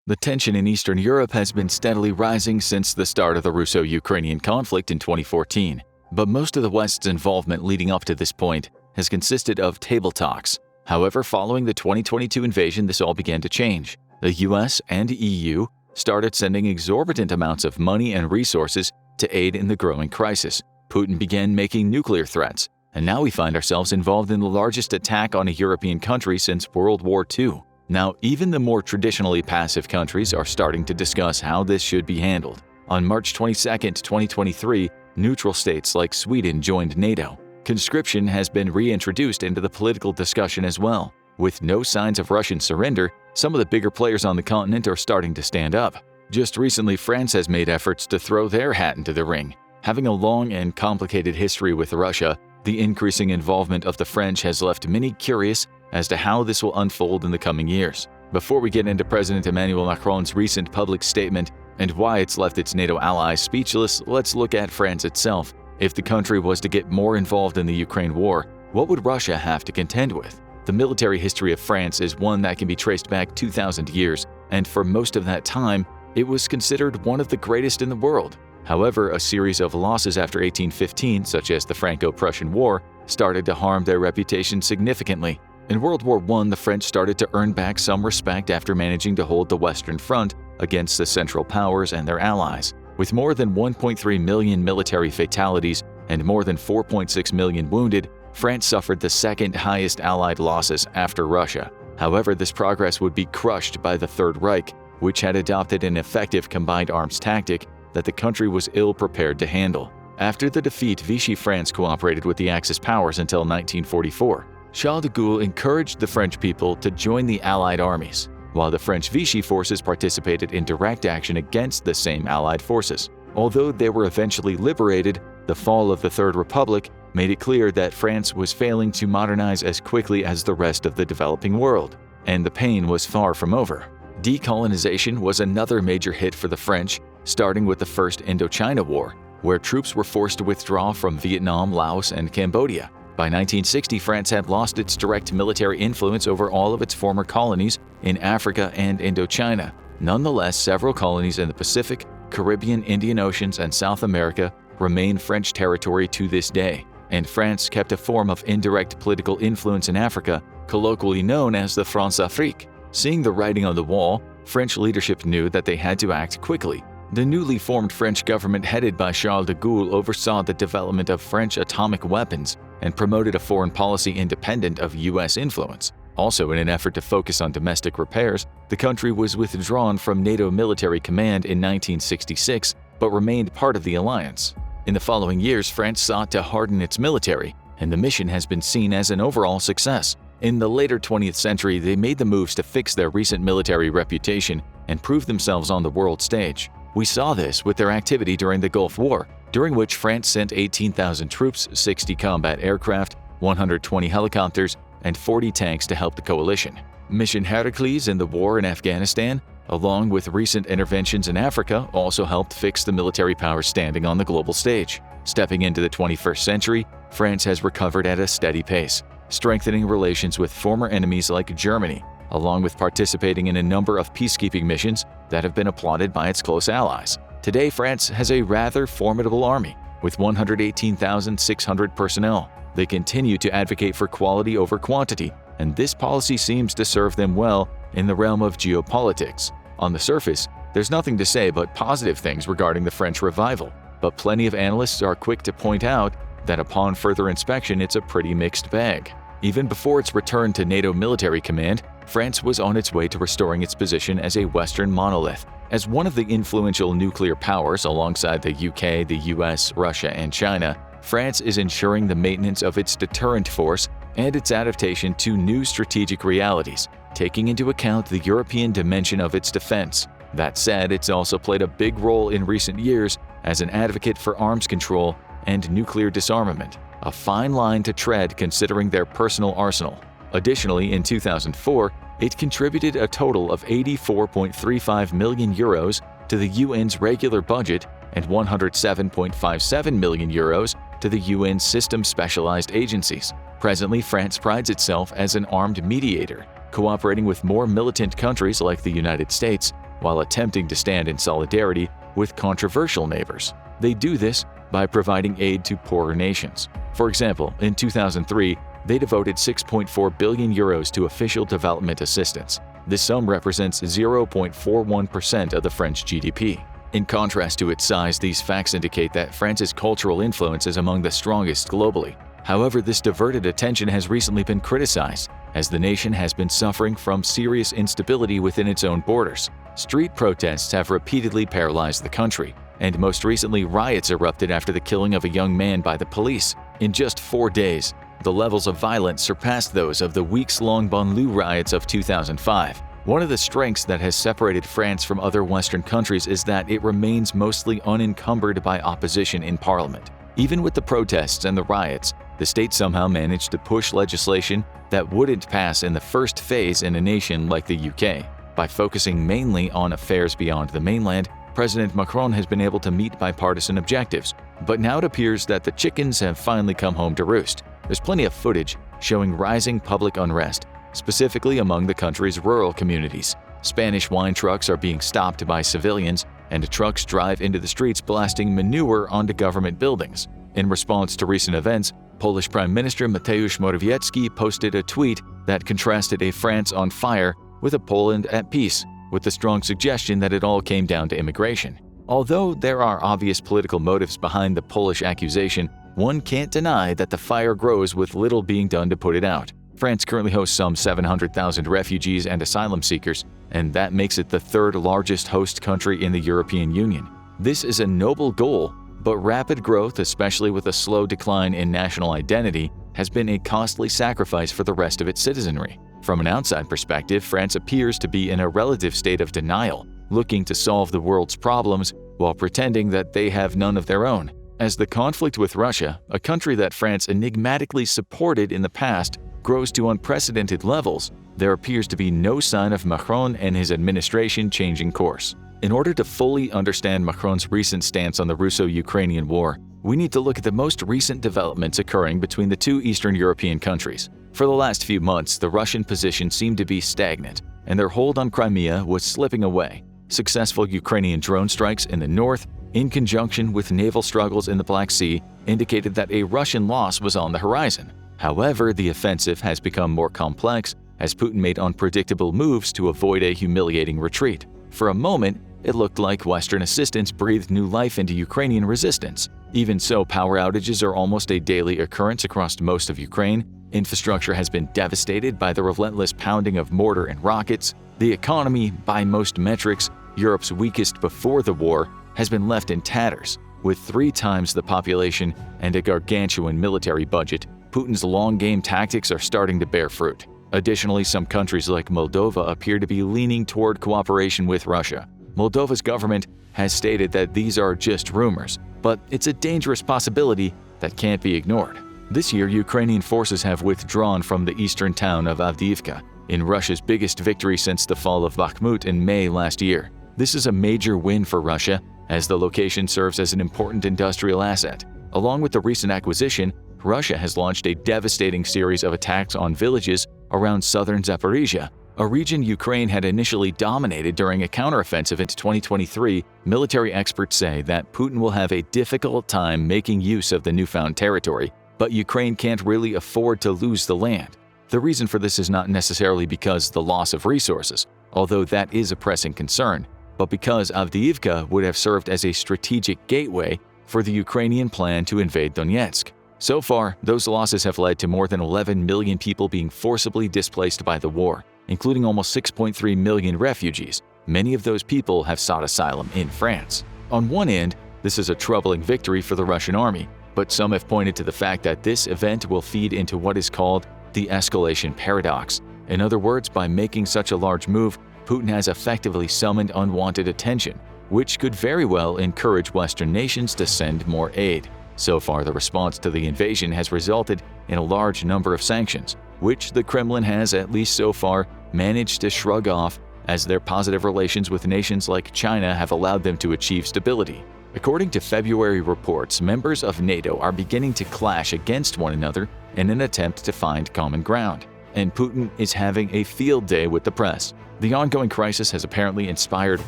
The tension in Eastern Europe has been steadily rising since the start of the Russo-Ukrainian conflict in 2014, but most of the West's involvement leading up to this point has consisted of table talks. However, following the 2022 invasion, this all began to change. The US and EU started sending exorbitant amounts of money and resources to aid in the growing crisis. Putin began making nuclear threats, and now we find ourselves involved in the largest attack on a European country since World War II. Now, even the more traditionally passive countries are starting to discuss how this should be handled. On March 22, 2023, neutral states like Sweden joined NATO. Conscription has been reintroduced into the political discussion as well. With no signs of Russian surrender, some of the bigger players on the continent are starting to stand up. Just recently, France has made efforts to throw their hat into the ring. Having a long and complicated history with Russia, the increasing involvement of the French has left many curious as to how this will unfold in the coming years. Before we get into President Emmanuel Macron's recent public statement and why it's left its NATO allies speechless, let's look at France itself. If the country was to get more involved in the Ukraine war, what would Russia have to contend with? The military history of France is one that can be traced back 2,000 years, and for most of that time, it was considered one of the greatest in the world. However, a series of losses after 1815, such as the Franco-Prussian War, started to harm their reputation significantly. In World War I, the French started to earn back some respect after managing to hold the Western Front against the Central Powers and their allies. With more than 1.3 million military fatalities and more than 4.6 million wounded, France suffered the second highest Allied losses after Russia. However, this progress would be crushed by the Third Reich, which had adopted an effective combined arms tactic that the country was ill-prepared to handle. After the defeat, Vichy France cooperated with the Axis powers until 1944. Charles de Gaulle encouraged the French people to join the Allied armies, while the French Vichy forces participated in direct action against the same Allied forces. Although they were eventually liberated, the fall of the Third Republic made it clear that France was failing to modernize as quickly as the rest of the developing world, and the pain was far from over. Decolonization was another major hit for the French, starting with the First Indochina War, where troops were forced to withdraw from Vietnam, Laos, and Cambodia. By 1960, France had lost its direct military influence over all of its former colonies in Africa and Indochina. Nonetheless, several colonies in the Pacific, Caribbean, Indian Oceans, and South America remain French territory to this day, and France kept a form of indirect political influence in Africa, colloquially known as the France-Afrique. Seeing the writing on the wall, French leadership knew that they had to act quickly. The newly formed French government headed by Charles de Gaulle oversaw the development of French atomic weapons and promoted a foreign policy independent of U.S. influence. Also, in an effort to focus on domestic repairs, the country was withdrawn from NATO military command in 1966, but remained part of the alliance. In the following years, France sought to harden its military, and the mission has been seen as an overall success. In the later 20th century, they made the moves to fix their recent military reputation and prove themselves on the world stage. We saw this with their activity during the Gulf War, during which France sent 18,000 troops, 60 combat aircraft, 120 helicopters, and 40 tanks to help the coalition. Mission Heracles in the war in Afghanistan, along with recent interventions in Africa, also helped fix the military power standing on the global stage. Stepping into the 21st century, France has recovered at a steady pace, strengthening relations with former enemies like Germany, along with participating in a number of peacekeeping missions that have been applauded by its close allies. Today, France has a rather formidable army, with 118,600 personnel. They continue to advocate for quality over quantity, and this policy seems to serve them well in the realm of geopolitics. On the surface, there's nothing to say but positive things regarding the French revival, but plenty of analysts are quick to point out that upon further inspection, it's a pretty mixed bag. Even before its return to NATO military command, France was on its way to restoring its position as a Western monolith. As one of the influential nuclear powers alongside the UK, the US, Russia, and China, France is ensuring the maintenance of its deterrent force and its adaptation to new strategic realities, taking into account the European dimension of its defense. That said, it's also played a big role in recent years as an advocate for arms control and nuclear disarmament, a fine line to tread considering their personal arsenal. Additionally, in 2004, it contributed a total of 84.35 million euros to the UN's regular budget and 107.57 million euros to the UN's system-specialized agencies. Presently, France prides itself as an armed mediator, cooperating with more militant countries like the United States while attempting to stand in solidarity with controversial neighbors. They do this by providing aid to poorer nations. For example, in 2003, they devoted 6.4 billion euros to official development assistance. This sum represents 0.41% of the French GDP. In contrast to its size, these facts indicate that France's cultural influence is among the strongest globally. However, this diverted attention has recently been criticized, as the nation has been suffering from serious instability within its own borders. Street protests have repeatedly paralyzed the country, and most recently riots erupted after the killing of a young man by the police. In just 4 days, the levels of violence surpassed those of the weeks-long Banlieue riots of 2005. One of the strengths that has separated France from other Western countries is that it remains mostly unencumbered by opposition in parliament. Even with the protests and the riots, the state somehow managed to push legislation that wouldn't pass in the first phase in a nation like the UK. By focusing mainly on affairs beyond the mainland, President Macron has been able to meet bipartisan objectives. But now it appears that the chickens have finally come home to roost. There's plenty of footage showing rising public unrest, specifically among the country's rural communities. Spanish wine trucks are being stopped by civilians, and trucks drive into the streets blasting manure onto government buildings. In response to recent events, Polish Prime Minister Mateusz Morawiecki posted a tweet that contrasted a France on fire with a Poland at peace, with the strong suggestion that it all came down to immigration. Although there are obvious political motives behind the Polish accusation, one can't deny that the fire grows with little being done to put it out. France currently hosts some 700,000 refugees and asylum seekers, and that makes it the third largest host country in the European Union. This is a noble goal, but rapid growth, especially with a slow decline in national identity, has been a costly sacrifice for the rest of its citizenry. From an outside perspective, France appears to be in a relative state of denial, looking to solve the world's problems while pretending that they have none of their own. As the conflict with Russia, a country that France enigmatically supported in the past, grows to unprecedented levels, there appears to be no sign of Macron and his administration changing course. In order to fully understand Macron's recent stance on the Russo-Ukrainian war, we need to look at the most recent developments occurring between the two Eastern European countries. For the last few months, the Russian position seemed to be stagnant, and their hold on Crimea was slipping away. Successful Ukrainian drone strikes in the north, in conjunction with naval struggles in the Black Sea, indicated that a Russian loss was on the horizon. However, the offensive has become more complex as Putin made unpredictable moves to avoid a humiliating retreat. For a moment, it looked like Western assistance breathed new life into Ukrainian resistance. Even so, power outages are almost a daily occurrence across most of Ukraine. Infrastructure has been devastated by the relentless pounding of mortar and rockets. The economy, by most metrics, Europe's weakest before the war, has been left in tatters. With 3 times the population and a gargantuan military budget, Putin's long-game tactics are starting to bear fruit. Additionally, some countries like Moldova appear to be leaning toward cooperation with Russia. Moldova's government has stated that these are just rumors, but it's a dangerous possibility that can't be ignored. This year, Ukrainian forces have withdrawn from the eastern town of Avdiivka, in Russia's biggest victory since the fall of Bakhmut in May last year. This is a major win for Russia, as the location serves as an important industrial asset. Along with the recent acquisition, Russia has launched a devastating series of attacks on villages around southern Zaporizhia, a region Ukraine had initially dominated during a counteroffensive in 2023. Military experts say that Putin will have a difficult time making use of the newfound territory, but Ukraine can't really afford to lose the land. The reason for this is not necessarily because the loss of resources, although that is a pressing concern, but because Avdiivka would have served as a strategic gateway for the Ukrainian plan to invade Donetsk. So far, those losses have led to more than 11 million people being forcibly displaced by the war, including almost 6.3 million refugees. Many of those people have sought asylum in France. On one end, this is a troubling victory for the Russian army, but some have pointed to the fact that this event will feed into what is called the escalation paradox. In other words, by making such a large move, Putin has effectively summoned unwanted attention, which could very well encourage Western nations to send more aid. So far, the response to the invasion has resulted in a large number of sanctions, which the Kremlin has, at least so far, managed to shrug off, as their positive relations with nations like China have allowed them to achieve stability. According to February reports, members of NATO are beginning to clash against one another in an attempt to find common ground, and Putin is having a field day with the press. The ongoing crisis has apparently inspired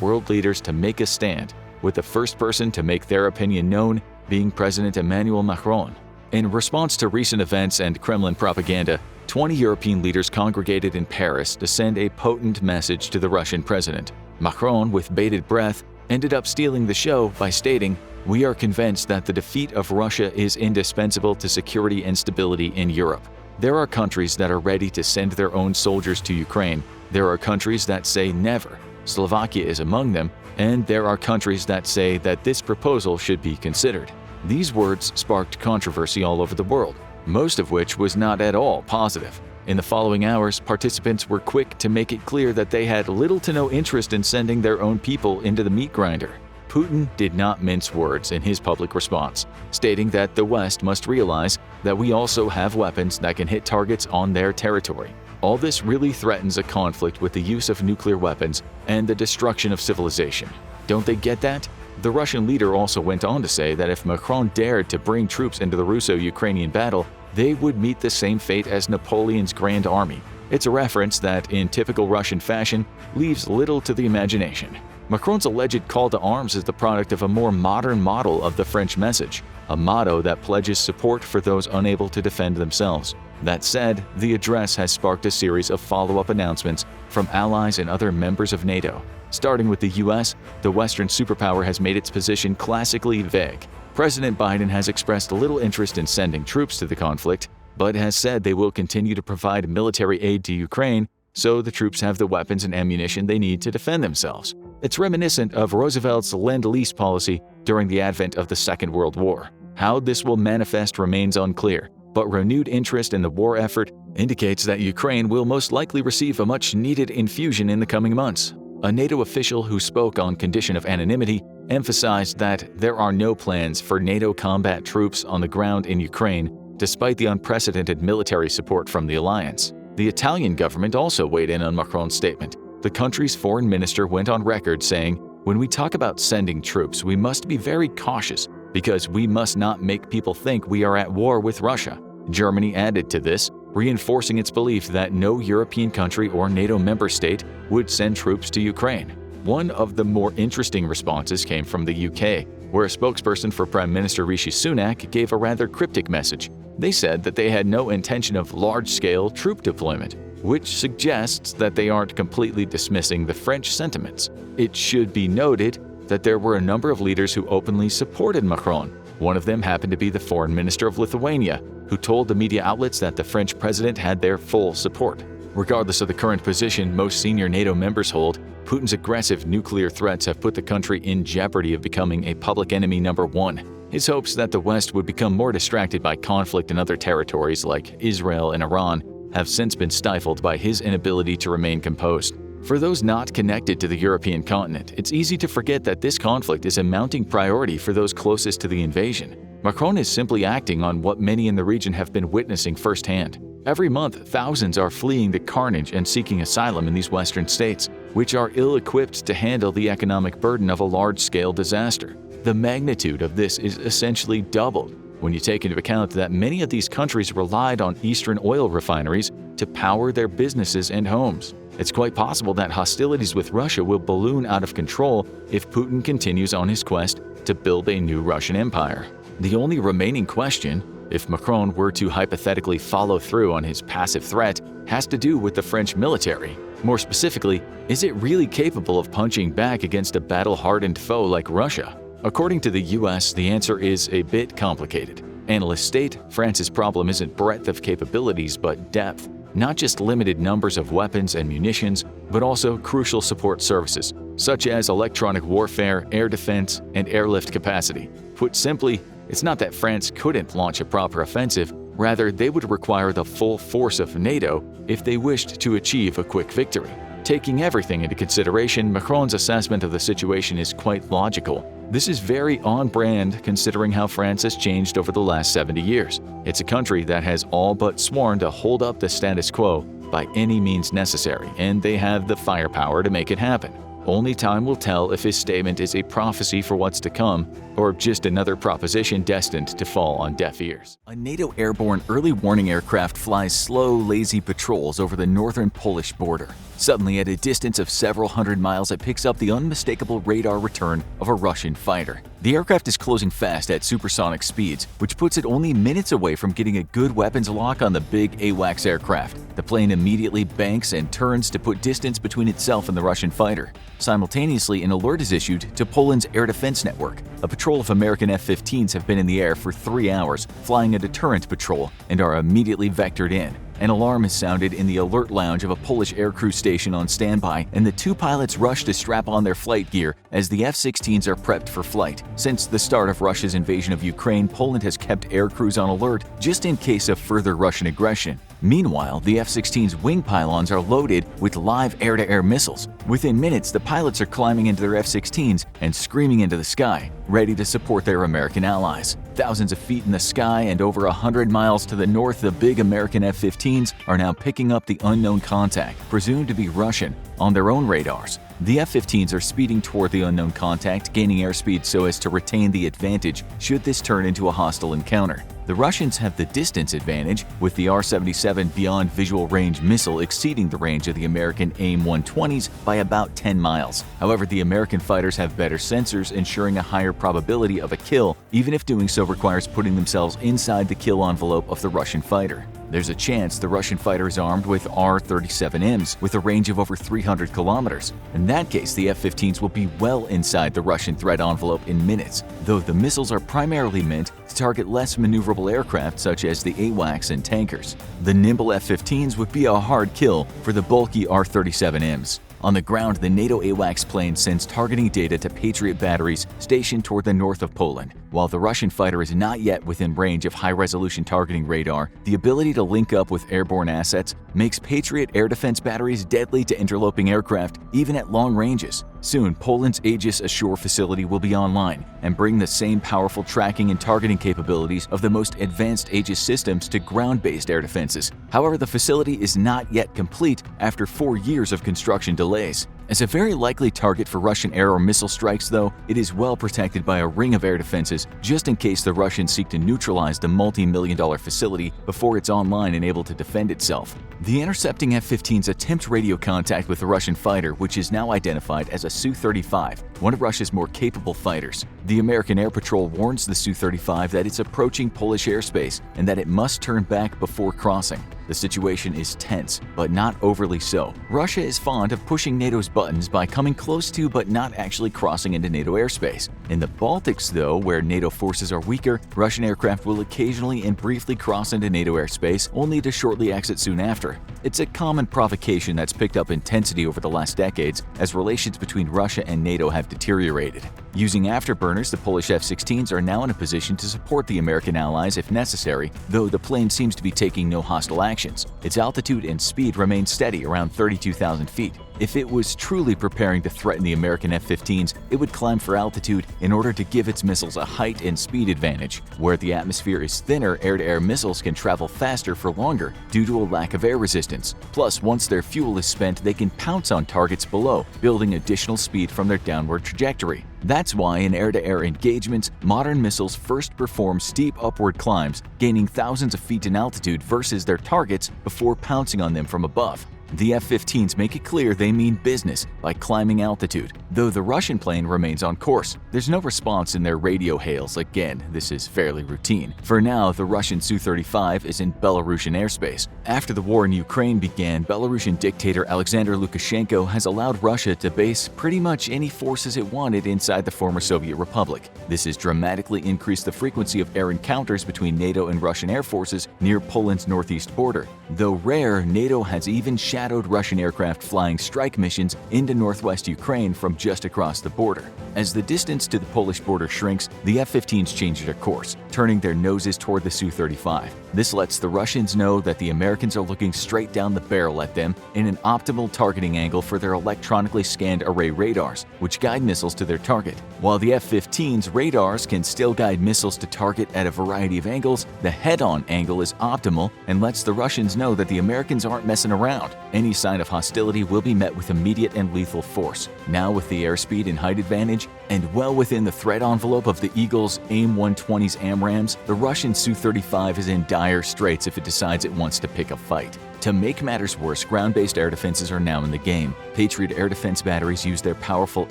world leaders to make a stand, with the first person to make their opinion known being President Emmanuel Macron. In response to recent events and Kremlin propaganda, 20 European leaders congregated in Paris to send a potent message to the Russian president. Macron, with bated breath, ended up stealing the show by stating, "We are convinced that the defeat of Russia is indispensable to security and stability in Europe. There are countries that are ready to send their own soldiers to Ukraine. There are countries that say never. Slovakia is among them, and there are countries that say that this proposal should be considered." These words sparked controversy all over the world, most of which was not at all positive. In the following hours, participants were quick to make it clear that they had little to no interest in sending their own people into the meat grinder. Putin did not mince words in his public response, stating that the West must realize that we also have weapons that can hit targets on their territory. All this really threatens a conflict with the use of nuclear weapons and the destruction of civilization. Don't they get that? The Russian leader also went on to say that if Macron dared to bring troops into the Russo-Ukrainian battle, they would meet the same fate as Napoleon's Grand Army. It's a reference that, in typical Russian fashion, leaves little to the imagination. Macron's alleged call to arms is the product of a more modern model of the French message, a motto that pledges support for those unable to defend themselves. That said, the address has sparked a series of follow-up announcements from allies and other members of NATO. Starting with the US, the Western superpower has made its position classically vague. President Biden has expressed little interest in sending troops to the conflict, but has said they will continue to provide military aid to Ukraine so the troops have the weapons and ammunition they need to defend themselves. It's reminiscent of Roosevelt's Lend-Lease policy during the advent of the Second World War. How this will manifest remains unclear, but renewed interest in the war effort indicates that Ukraine will most likely receive a much-needed infusion in the coming months. A NATO official who spoke on condition of anonymity emphasized that there are no plans for NATO combat troops on the ground in Ukraine, despite the unprecedented military support from the alliance. The Italian government also weighed in on Macron's statement. The country's foreign minister went on record saying, "When we talk about sending troops, we must be very cautious because we must not make people think we are at war with Russia." Germany added to this, reinforcing its belief that no European country or NATO member state would send troops to Ukraine. One of the more interesting responses came from the UK, where a spokesperson for Prime Minister Rishi Sunak gave a rather cryptic message. They said that they had no intention of large-scale troop deployment, which suggests that they aren't completely dismissing the French sentiments. It should be noted that there were a number of leaders who openly supported Macron. One of them happened to be the foreign minister of Lithuania, who told the media outlets that the French president had their full support. Regardless of the current position most senior NATO members hold, Putin's aggressive nuclear threats have put the country in jeopardy of becoming a public enemy number one. His hopes that the West would become more distracted by conflict in other territories like Israel and Iran have since been stifled by his inability to remain composed. For those not connected to the European continent, it's easy to forget that this conflict is a mounting priority for those closest to the invasion. Macron is simply acting on what many in the region have been witnessing firsthand. Every month, thousands are fleeing the carnage and seeking asylum in these Western states, which are ill-equipped to handle the economic burden of a large-scale disaster. The magnitude of this is essentially doubled when you take into account that many of these countries relied on Eastern oil refineries to power their businesses and homes. It's quite possible that hostilities with Russia will balloon out of control if Putin continues on his quest to build a new Russian empire. The only remaining question, if Macron were to hypothetically follow through on his passive threat, has to do with the French military. More specifically, is it really capable of punching back against a battle-hardened foe like Russia? According to the US, the answer is a bit complicated. Analysts state France's problem isn't breadth of capabilities but depth. Not just limited numbers of weapons and munitions, but also crucial support services, such as electronic warfare, air defense, and airlift capacity. Put simply, it's not that France couldn't launch a proper offensive, rather they would require the full force of NATO if they wished to achieve a quick victory. Taking everything into consideration, Macron's assessment of the situation is quite logical. This is very on-brand considering how France has changed over the last 70 years. It's a country that has all but sworn to hold up the status quo by any means necessary, and they have the firepower to make it happen. Only time will tell if his statement is a prophecy for what's to come, or just another proposition destined to fall on deaf ears. A NATO airborne early warning aircraft flies slow, lazy patrols over the northern Polish border. Suddenly, at a distance of several hundred miles, it picks up the unmistakable radar return of a Russian fighter. The aircraft is closing fast at supersonic speeds, which puts it only minutes away from getting a good weapons lock on the big AWACS aircraft. The plane immediately banks and turns to put distance between itself and the Russian fighter. Simultaneously, an alert is issued to Poland's air defense network. A patrol of American F-15s have been in the air for 3 hours, flying a deterrent patrol, and are immediately vectored in. An alarm is sounded in the alert lounge of a Polish aircrew station on standby, and the 2 pilots rush to strap on their flight gear as the F-16s are prepped for flight. Since the start of Russia's invasion of Ukraine, Poland has kept air crews on alert just in case of further Russian aggression. Meanwhile, the F-16's wing pylons are loaded with live air-to-air missiles. Within minutes, the pilots are climbing into their F-16s and screaming into the sky, ready to support their American allies. Thousands of feet in the sky and over 100 miles to the north, the big American F-15s are now picking up the unknown contact, presumed to be Russian, on their own radars. The F-15s are speeding toward the unknown contact, gaining airspeed so as to retain the advantage should this turn into a hostile encounter. The Russians have the distance advantage, with the R-77 Beyond Visual Range missile exceeding the range of the American AIM-120s by about 10 miles. However, the American fighters have better sensors, ensuring a higher probability of a kill, even if doing so requires putting themselves inside the kill envelope of the Russian fighter. There's a chance the Russian fighter is armed with R-37Ms with a range of over 300 kilometers. In that case, the F-15s will be well inside the Russian threat envelope in minutes, though the missiles are primarily meant to target less maneuverable aircraft such as the AWACS and tankers. The nimble F-15s would be a hard kill for the bulky R-37Ms. On the ground, the NATO AWACS plane sends targeting data to Patriot batteries stationed toward the north of Poland. While the Russian fighter is not yet within range of high-resolution targeting radar, the ability to link up with airborne assets makes Patriot air defense batteries deadly to interloping aircraft, even at long ranges. Soon, Poland's Aegis Ashore facility will be online and bring the same powerful tracking and targeting capabilities of the most advanced Aegis systems to ground-based air defenses. However, the facility is not yet complete after 4 years of construction delays. As a very likely target for Russian air or missile strikes, though, it is well protected by a ring of air defenses just in case the Russians seek to neutralize the multi-million-dollar facility before it's online and able to defend itself. The intercepting F-15s attempt radio contact with the Russian fighter, which is now identified as a Su-35, one of Russia's more capable fighters. The American Air Patrol warns the Su-35 that it's approaching Polish airspace and that it must turn back before crossing. The situation is tense, but not overly so. Russia is fond of pushing NATO's buttons by coming close to but not actually crossing into NATO airspace. In the Baltics, though, where NATO forces are weaker, Russian aircraft will occasionally and briefly cross into NATO airspace, only to shortly exit soon after. It's a common provocation that's picked up intensity over the last decades as relations between Russia and NATO have deteriorated. Using afterburners, the Polish F-16s are now in a position to support the American allies if necessary, though the plane seems to be taking no hostile actions. Its altitude and speed remain steady around 32,000 feet. If it was truly preparing to threaten the American F-15s, it would climb for altitude in order to give its missiles a height and speed advantage. Where the atmosphere is thinner, air-to-air missiles can travel faster for longer due to a lack of air resistance. Plus, once their fuel is spent, they can pounce on targets below, building additional speed from their downward trajectory. That's why in air-to-air engagements, modern missiles first perform steep upward climbs, gaining thousands of feet in altitude versus their targets before pouncing on them from above. The F-15s make it clear they mean business by climbing altitude, though the Russian plane remains on course. There's no response in their radio hails. Again, this is fairly routine. For now, the Russian Su-35 is in Belarusian airspace. After the war in Ukraine began, Belarusian dictator Alexander Lukashenko has allowed Russia to base pretty much any forces it wanted inside the former Soviet Republic. This has dramatically increased the frequency of air encounters between NATO and Russian air forces near Poland's northeast border. Though rare, NATO has even shadowed Russian aircraft flying strike missions into northwest Ukraine from just across the border. As the distance to the Polish border shrinks, the F-15s change their course, turning their noses toward the Su-35. This lets the Russians know that the Americans are looking straight down the barrel at them in an optimal targeting angle for their electronically scanned array radars, which guide missiles to their target. While the F-15's radars can still guide missiles to target at a variety of angles, the head-on angle is optimal and lets the Russians know that the Americans aren't messing around. Any sign of hostility will be met with immediate and lethal force. Now with the airspeed and height advantage, and well within the threat envelope of the Eagle's AIM-120's AMRAAMs, the Russian Su-35 is in dire dire straits if it decides it wants to pick a fight. To make matters worse, ground-based air defenses are now in the game. Patriot air defense batteries use their powerful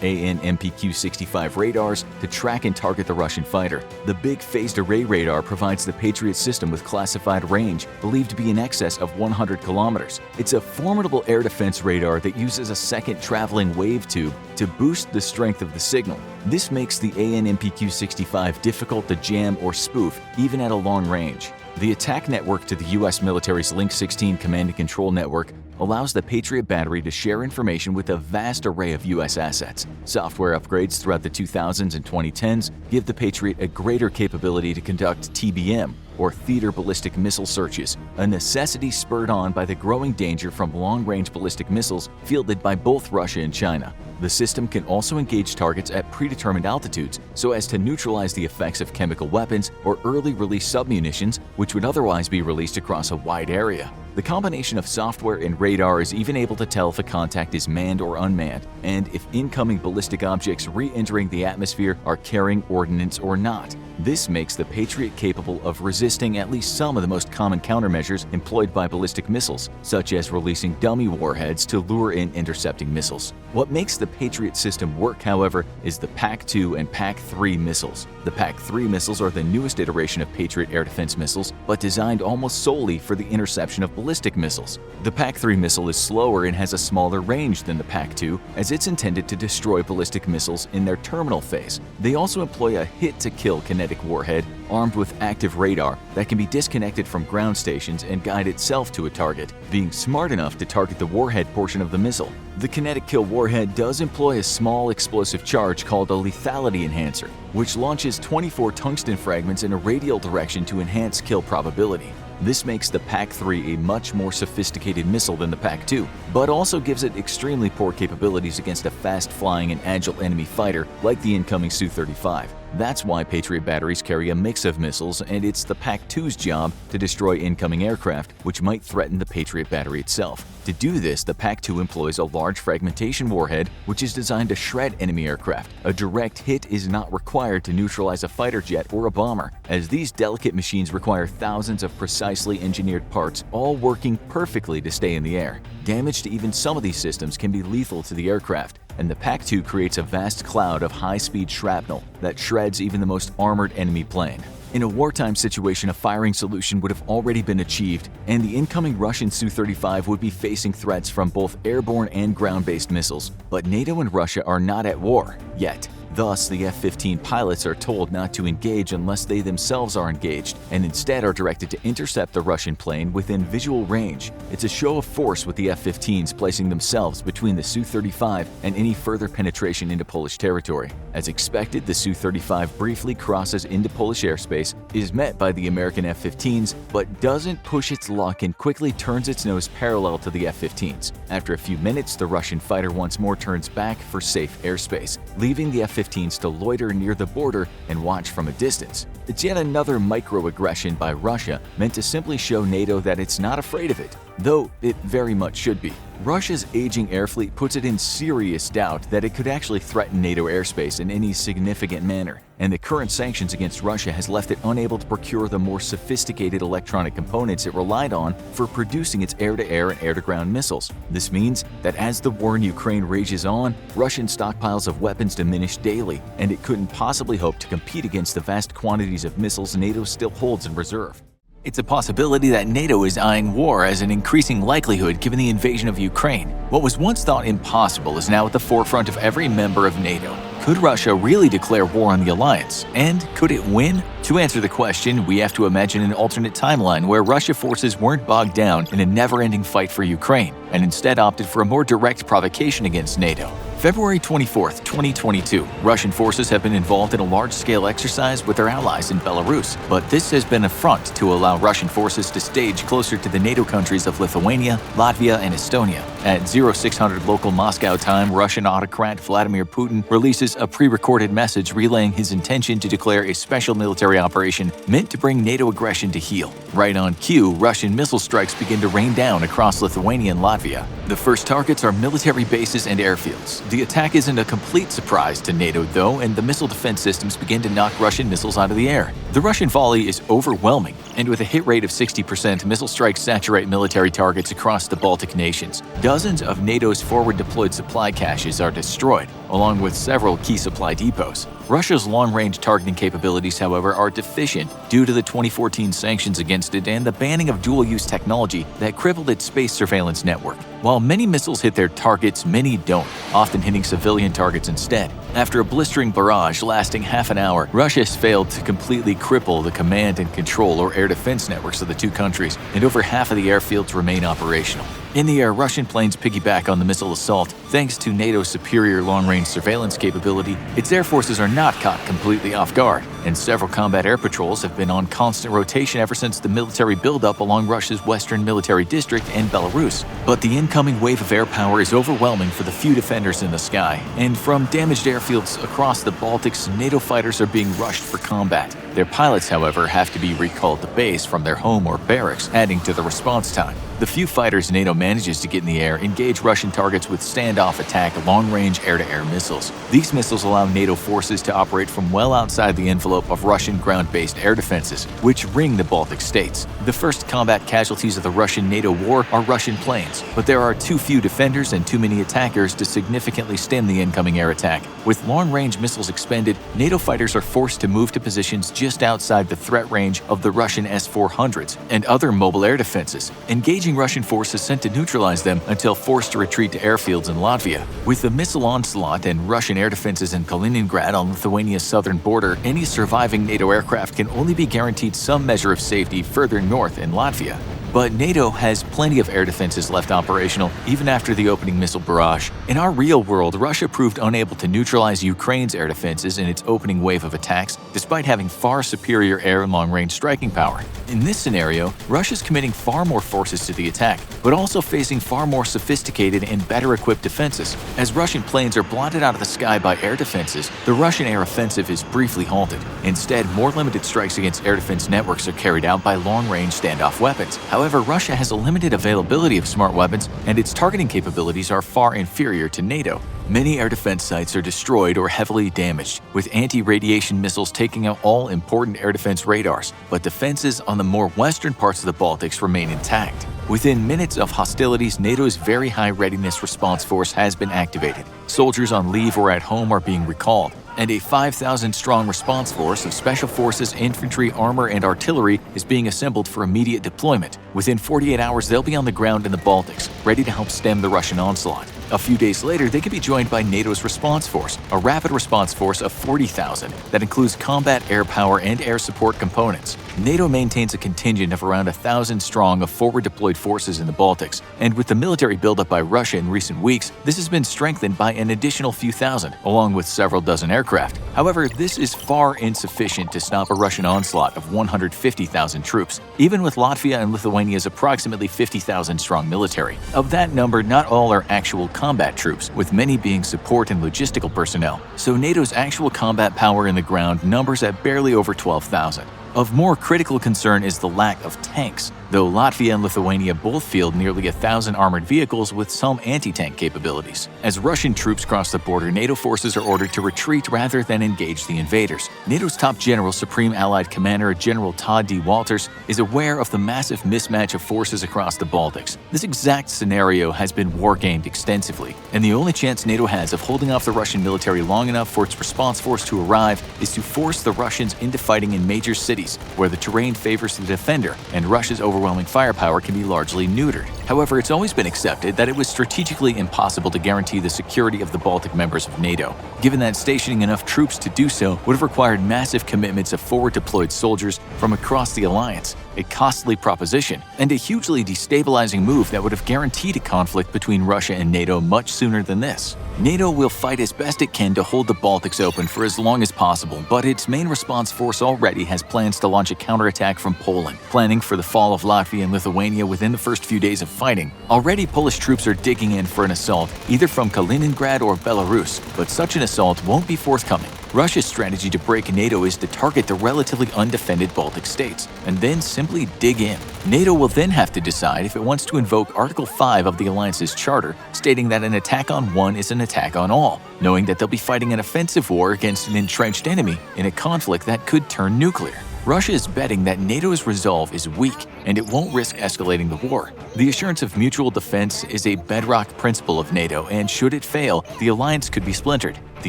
AN/MPQ-65 radars to track and target the Russian fighter. The big phased array radar provides the Patriot system with classified range, believed to be in excess of 100 kilometers. It's a formidable air defense radar that uses a second traveling wave tube to boost the strength of the signal. This makes the AN/MPQ-65 difficult to jam or spoof, even at a long range. The attack network to the U.S. military's Link 16 command and control network allows the Patriot battery to share information with a vast array of U.S. assets. Software upgrades throughout the 2000s and 2010s give the Patriot a greater capability to conduct TBM, or theater ballistic missile searches, a necessity spurred on by the growing danger from long-range ballistic missiles fielded by both Russia and China. The system can also engage targets at predetermined altitudes so as to neutralize the effects of chemical weapons or early-release submunitions, which would otherwise be released across a wide area. The combination of software and radar is even able to tell if a contact is manned or unmanned, and if incoming ballistic objects re-entering the atmosphere are carrying ordnance or not. This makes the Patriot capable of resisting at least some of the most common countermeasures employed by ballistic missiles, such as releasing dummy warheads to lure in intercepting missiles. What makes the Patriot system work, however, is the PAC-2 and PAC-3 missiles. The PAC-3 missiles are the newest iteration of Patriot air defense missiles, but designed almost solely for the interception of ballistic missiles. The PAC-3 missile is slower and has a smaller range than the PAC-2, as it's intended to destroy ballistic missiles in their terminal phase. They also employ a hit-to-kill kinetic warhead armed with active radar that can be disconnected from ground stations and guide itself to a target, being smart enough to target the warhead portion of the missile. The kinetic kill warhead does employ a small explosive charge called a lethality enhancer, which launches 24 tungsten fragments in a radial direction to enhance kill probability. This makes the PAC-3 a much more sophisticated missile than the PAC-2, but also gives it extremely poor capabilities against a fast-flying and agile enemy fighter like the incoming Su-35. That's why Patriot batteries carry a mix of missiles, and it's the PAC-2's job to destroy incoming aircraft, which might threaten the Patriot battery itself. To do this, the PAC-2 employs a large fragmentation warhead, which is designed to shred enemy aircraft. A direct hit is not required to neutralize a fighter jet or a bomber, as these delicate machines require thousands of precisely engineered parts, all working perfectly to stay in the air. Damage to even some of these systems can be lethal to the aircraft, and the PAC-2 creates a vast cloud of high-speed shrapnel that shreds even the most armored enemy plane. In a wartime situation, a firing solution would have already been achieved, and the incoming Russian Su-35 would be facing threats from both airborne and ground-based missiles. But NATO and Russia are not at war yet. Thus, the F-15 pilots are told not to engage unless they themselves are engaged, and instead are directed to intercept the Russian plane within visual range. It's a show of force with the F-15s placing themselves between the Su-35 and any further penetration into Polish territory. As expected, the Su-35 briefly crosses into Polish airspace, is met by the American F-15s, but doesn't push its luck and quickly turns its nose parallel to the F-15s. After a few minutes, the Russian fighter once more turns back for safe airspace, leaving the F-15s to loiter near the border and watch from a distance. It's yet another microaggression by Russia meant to simply show NATO that it's not afraid of it, though it very much should be. Russia's aging air fleet puts it in serious doubt that it could actually threaten NATO airspace in any significant manner, and the current sanctions against Russia has left it unable to procure the more sophisticated electronic components it relied on for producing its air-to-air and air-to-ground missiles. This means that as the war in Ukraine rages on, Russian stockpiles of weapons diminish daily, and it couldn't possibly hope to compete against the vast quantities of missiles NATO still holds in reserve. It's a possibility that NATO is eyeing war as an increasing likelihood given the invasion of Ukraine. What was once thought impossible is now at the forefront of every member of NATO. Could Russia really declare war on the alliance? And could it win? To answer the question, we have to imagine an alternate timeline where Russia forces weren't bogged down in a never-ending fight for Ukraine, and instead opted for a more direct provocation against NATO. February 24, 2022, Russian forces have been involved in a large-scale exercise with their allies in Belarus, but this has been a front to allow Russian forces to stage closer to the NATO countries of Lithuania, Latvia, and Estonia. At 0600 local Moscow time, Russian autocrat Vladimir Putin releases a pre-recorded message relaying his intention to declare a special military operation meant to bring NATO aggression to heel. Right on cue, Russian missile strikes begin to rain down across Lithuania and Latvia. The first targets are military bases and airfields. The attack isn't a complete surprise to NATO, though, and the missile defense systems begin to knock Russian missiles out of the air. The Russian volley is overwhelming, and with a hit rate of 60%, missile strikes saturate military targets across the Baltic nations. Dozens of NATO's forward-deployed supply caches are destroyed, along with several key supply depots. Russia's long-range targeting capabilities, however, are deficient due to the 2014 sanctions against it and the banning of dual-use technology that crippled its space surveillance network. While many missiles hit their targets, many don't, often hitting civilian targets instead. After a blistering barrage lasting half an hour, Russia has failed to completely cripple the command and control or air defense networks of the two countries, and over half of the airfields remain operational. In the air, Russian planes piggyback on the missile assault. Thanks to NATO's superior long-range surveillance capability, its air forces are not caught completely off guard, and several combat air patrols have been on constant rotation ever since the military buildup along Russia's western military district and Belarus. But the incoming wave of air power is overwhelming for the few defenders in the sky, and from damaged airfields across the Baltics, NATO fighters are being rushed for combat. Their pilots, however, have to be recalled to base from their home or barracks, adding to the response time. The few fighters NATO manages to get in the air engage Russian targets with standoff attack long-range air-to-air missiles. These missiles allow NATO forces to operate from well outside the envelope of Russian ground-based air defenses, which ring the Baltic states. The first combat casualties of the Russian-NATO war are Russian planes, but there are too few defenders and too many attackers to significantly stem the incoming air attack. With long-range missiles expended, NATO fighters are forced to move to positions just outside the threat range of the Russian S-400s and other mobile air defenses, engaging Russian forces sent to neutralize them until forced to retreat to airfields in Latvia. With the missile onslaught and Russian air defenses in Kaliningrad on Lithuania's southern border, any surviving NATO aircraft can only be guaranteed some measure of safety further north in Latvia. But NATO has plenty of air defenses left operational even after the opening missile barrage. In our real world, Russia proved unable to neutralize Ukraine's air defenses in its opening wave of attacks, despite having far superior air and long-range striking power. In this scenario, Russia's committing far more forces to the attack, but also facing far more sophisticated and better-equipped defenses. As Russian planes are blotted out of the sky by air defenses, the Russian air offensive is briefly halted. Instead, more limited strikes against air defense networks are carried out by long-range standoff weapons. However, Russia has a limited availability of smart weapons, and its targeting capabilities are far inferior to NATO. Many air defense sites are destroyed or heavily damaged, with anti-radiation missiles taking out all important air defense radars, but defenses on the more western parts of the Baltics remain intact. Within minutes of hostilities, NATO's Very High Readiness Response Force has been activated. Soldiers on leave or at home are being recalled, and a 5,000-strong response force of special forces, infantry, armor, and artillery is being assembled for immediate deployment. Within 48 hours, they'll be on the ground in the Baltics, ready to help stem the Russian onslaught. A few days later, they could be joined by NATO's response force, a rapid response force of 40,000 that includes combat air power and air support components. NATO maintains a contingent of around 1,000 strong of forward-deployed forces in the Baltics, and with the military buildup by Russia in recent weeks, this has been strengthened by an additional few thousand, along with several dozen aircraft. However, this is far insufficient to stop a Russian onslaught of 150,000 troops, even with Latvia and Lithuania's approximately 50,000 strong military. Of that number, not all are actual combat troops, with many being support and logistical personnel, so NATO's actual combat power in the ground numbers at barely over 12,000. Of more critical concern is the lack of tanks, though Latvia and Lithuania both field nearly 1,000 armored vehicles with some anti-tank capabilities. As Russian troops cross the border, NATO forces are ordered to retreat rather than engage the invaders. NATO's top general, Supreme Allied Commander General Todd D. Walters, is aware of the massive mismatch of forces across the Baltics. This exact scenario has been wargamed extensively, and the only chance NATO has of holding off the Russian military long enough for its response force to arrive is to force the Russians into fighting in major cities where the terrain favors the defender and Russia's overwhelming firepower can be largely neutered. However, it's always been accepted that it was strategically impossible to guarantee the security of the Baltic members of NATO, given that stationing enough troops to do so would have required massive commitments of forward-deployed soldiers from across the alliance, a costly proposition, and a hugely destabilizing move that would have guaranteed a conflict between Russia and NATO much sooner than this. NATO will fight as best it can to hold the Baltics open for as long as possible, but its main response force already has plans to launch a counterattack from Poland, planning for the fall of Latvia and Lithuania within the first few days of fighting. Already Polish troops are digging in for an assault, either from Kaliningrad or Belarus, but such an assault won't be forthcoming. Russia's strategy to break NATO is to target the relatively undefended Baltic states, and then simply dig in. NATO will then have to decide if it wants to invoke Article 5 of the alliance's charter, stating that an attack on one is an attack on all, knowing that they'll be fighting an offensive war against an entrenched enemy in a conflict that could turn nuclear. Russia is betting that NATO's resolve is weak and it won't risk escalating the war. The assurance of mutual defense is a bedrock principle of NATO, and should it fail, the alliance could be splintered. The